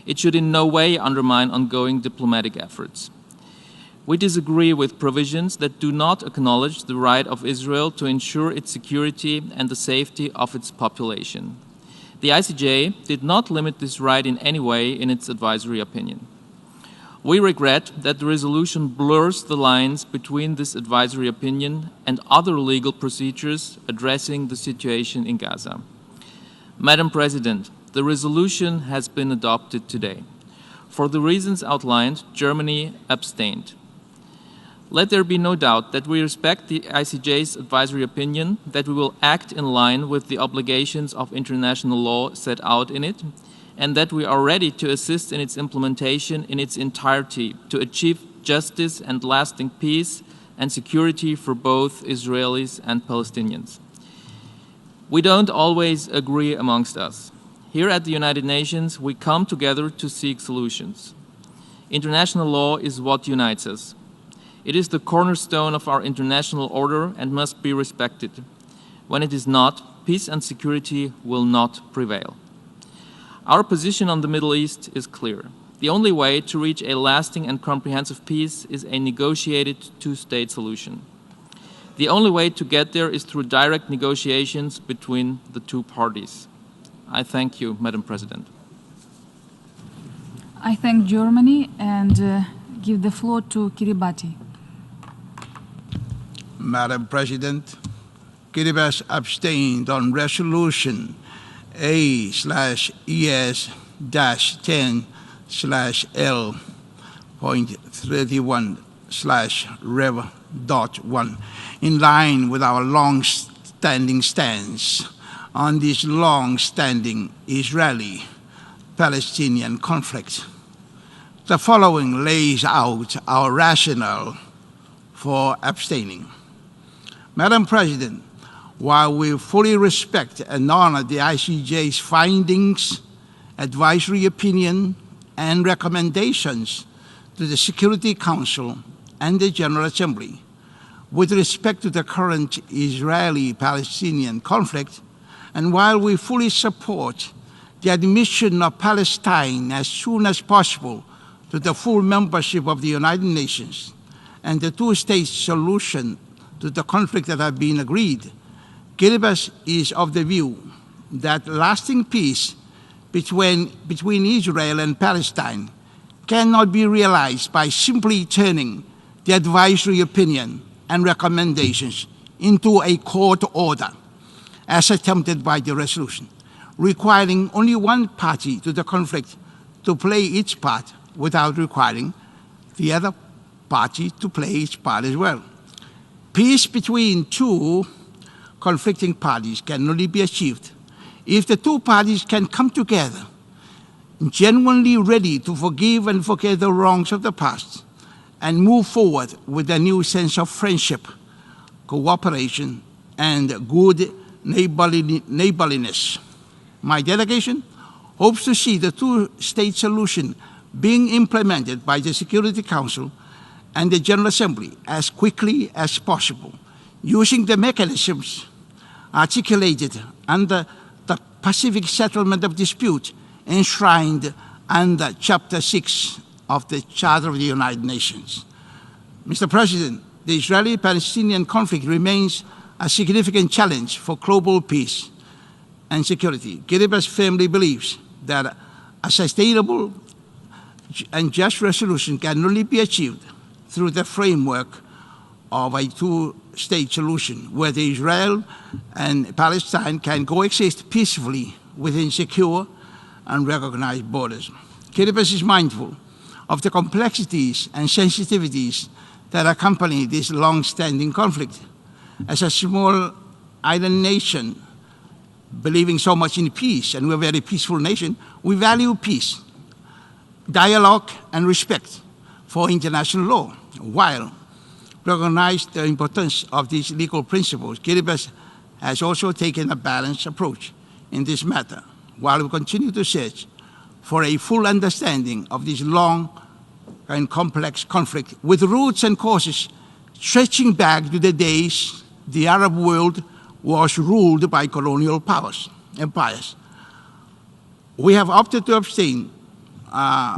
It should in no way undermine ongoing diplomatic efforts. We disagree with provisions that do not acknowledge the right of Israel to ensure its security and the safety of its population. The ICJ did not limit this right in any way in its advisory opinion. We regret that the resolution blurs the lines between this advisory opinion and other legal procedures addressing the situation in Gaza. Madam President, the resolution has been adopted today. For the reasons outlined, Germany abstained. Let there be no doubt that we respect the ICJ's advisory opinion, that we will act in line with the obligations of international law set out in it, and that we are ready to assist in its implementation in its entirety to achieve justice and lasting peace and security for both Israelis and Palestinians. We don't always agree amongst us. Here at the United Nations, we come together to seek solutions. International law is what unites us. It is the cornerstone of our international order and must be respected. When it is not, peace and security will not prevail. Our position on the Middle East is clear. The only way to reach a lasting and comprehensive peace is a negotiated two-state solution. The only way to get there is through direct negotiations between the two parties. I thank you, Madam President. I thank Germany and give the floor to Kiribati. Madam President, Kiribati abstained on resolution A/ES-10/L.31/Rev.1 in line with our long-standing stance on this long-standing Israeli-Palestinian conflict. The following lays out our rationale for abstaining. Madam President, while we fully respect and honor the ICJ's findings, advisory opinion, and recommendations to the Security Council and the General Assembly with respect to the current Israeli-Palestinian conflict, and while we fully support the admission of Palestine as soon as possible to the full membership of the United Nations and the two-state solution to the conflict that have been agreed, Kiribati is of the view that lasting peace between Israel and Palestine cannot be realized by simply turning the advisory opinion and recommendations into a court order, as attempted by the resolution. requiring only one party to the conflict to play its part without requiring the other party to play its part as well. Peace between two conflicting parties can only be achieved if the two parties can come together, genuinely ready to forgive and forget the wrongs of the past, and move forward with a new sense of friendship, cooperation, and good neighborliness. My delegation hopes to see the two-state solution being implemented by the Security Council and the General Assembly as quickly as possible, using the mechanisms articulated under the Pacific Settlement of Dispute enshrined under Chapter 6 of the Charter of the United Nations. Mr. President, the Israeli-Palestinian conflict remains a significant challenge for global peace and security. Kiribati firmly believes that a sustainable and just resolution can only be achieved through the framework of a two-state solution, where Israel and Palestine can coexist peacefully within secure and recognized borders. Kiribati is mindful of the complexities and sensitivities that accompany this long-standing conflict. As a small island nation, believing so much in peace, and we're a very peaceful nation, we value peace, dialogue, and respect for international law. While recognize the importance of these legal principles, Kiribati has also taken a balanced approach in this matter, while we continue to search for a full understanding of this long and complex conflict with roots and causes stretching back to the days the Arab world was ruled by colonial empires. We have opted to abstain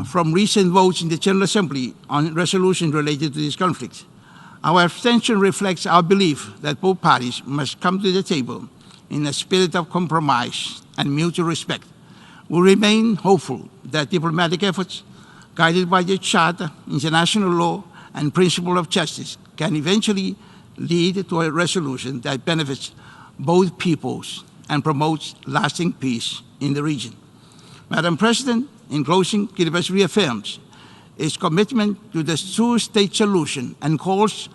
from recent votes in the General Assembly on resolution related to this conflict. Our abstention reflects our belief that both parties must come to the table in a spirit of compromise and mutual respect. We remain hopeful that diplomatic efforts, guided by the Charter, international law, and principle of justice, can eventually lead to a resolution that benefits both peoples and promotes lasting peace in the region. Madam President, in closing, Kiribati reaffirms its commitment to the two-state solution and calls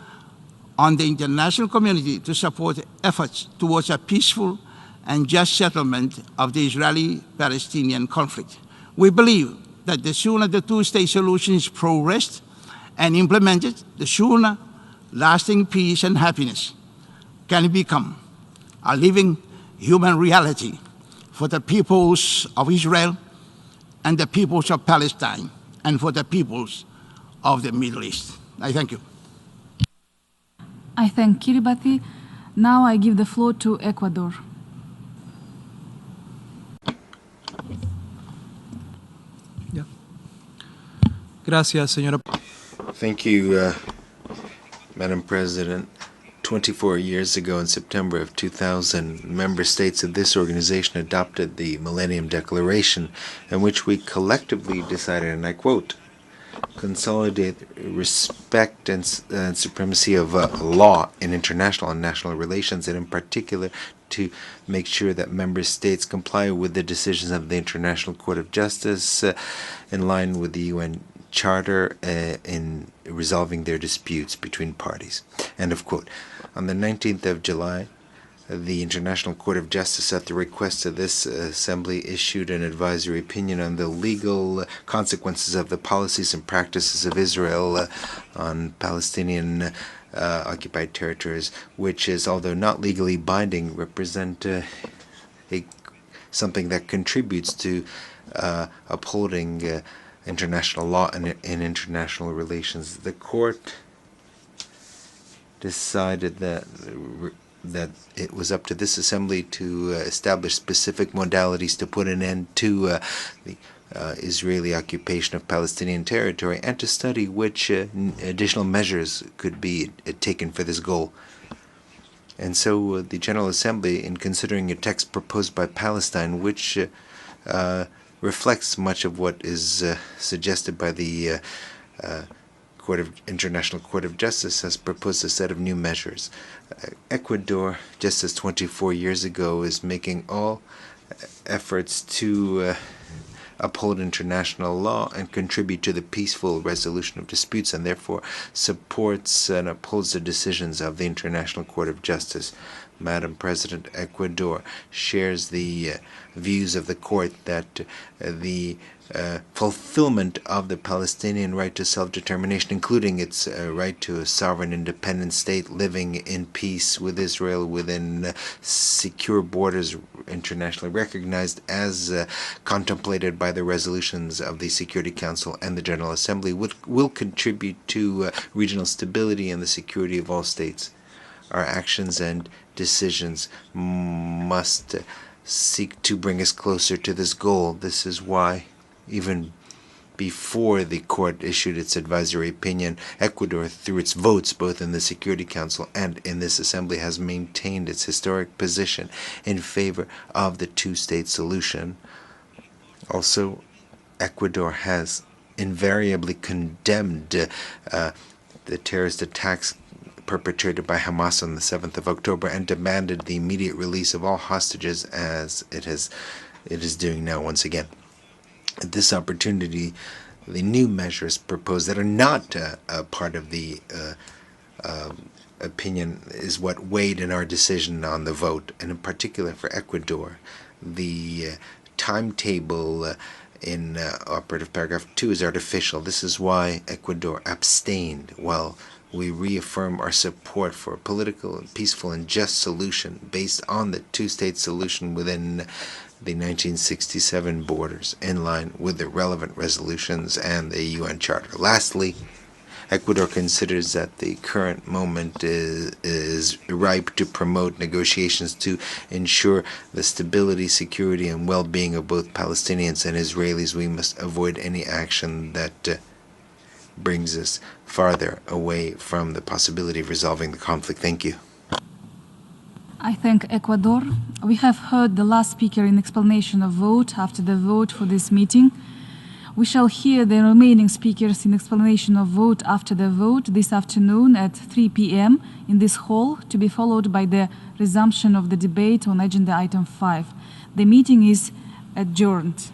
on the international community to support efforts towards a peaceful and just settlement of the Israeli-Palestinian conflict. We believe that the sooner the two-state solution is progressed and implemented, the sooner lasting peace and happiness can become a living human reality for the peoples of Israel and the peoples of Palestine and for the peoples of the Middle East. I thank you. I thank Kiribati. Now I give the floor to Ecuador. Gracias, señora. Thank you, Madam President. 24 years ago, in September of 2000, member states of this organization adopted the Millennium Declaration, in which we collectively decided, and I quote, consolidate respect and supremacy of law in international and national relations, and in particular to make sure that member states comply with the decisions of the International Court of Justice in line with the UN Charter in resolving their disputes between parties. End of quote. On the 19th of July, the International Court of Justice, at the request of this Assembly, issued an advisory opinion on the legal consequences of the policies and practices of Israel on Palestinian occupied territories, which is, although not legally binding, represent something that contributes to upholding international law and in international relations. The court decided that it was up to this Assembly to establish specific modalities to put an end to the Israeli occupation of Palestinian territory, and to study which additional measures could be taken for this goal. And so the General Assembly, in considering a text proposed by Palestine, which reflects much of what is suggested by the International Court of Justice, has proposed a set of new measures. Ecuador, just as 24 years ago, is making all efforts to uphold international law and contribute to the peaceful resolution of disputes, and therefore supports and upholds the decisions of the International Court of Justice. Madam President, Ecuador shares the views of the court that the fulfillment of the Palestinian right to self-determination, including its right to a sovereign independent state living in peace with Israel within secure borders internationally recognized as contemplated by the resolutions of the Security Council and the General Assembly, will contribute to regional stability and the security of all states. Our actions and decisions must seek to bring us closer to this goal. This is why, even before the court issued its advisory opinion, Ecuador, through its votes both in the Security Council and in this Assembly, has maintained its historic position in favor of the two-state solution. Also, Ecuador has invariably condemned the terrorist attacks perpetrated by Hamas on the 7th of October and demanded the immediate release of all hostages, as it is doing now once again. At this opportunity, the new measures proposed that are not a part of the opinion is what weighed in our decision on the vote, and in particular for Ecuador, the timetable in operative paragraph 2 is artificial. This is why Ecuador abstained, while we reaffirm our support for a political, peaceful, and just solution based on the two-state solution within the 1967 borders, in line with the relevant resolutions and the UN Charter. Lastly, Ecuador considers that the current moment is ripe to promote negotiations to ensure the stability, security, and well-being of both Palestinians and Israelis. We must avoid any action that brings us farther away from the possibility of resolving the conflict. Thank you. I thank Ecuador. We have heard the last speaker in explanation of vote after the vote for this meeting. We shall hear the remaining speakers in explanation of vote after the vote this afternoon at 3 p.m. in this hall, to be followed by the resumption of the debate on agenda item 5. The meeting is adjourned.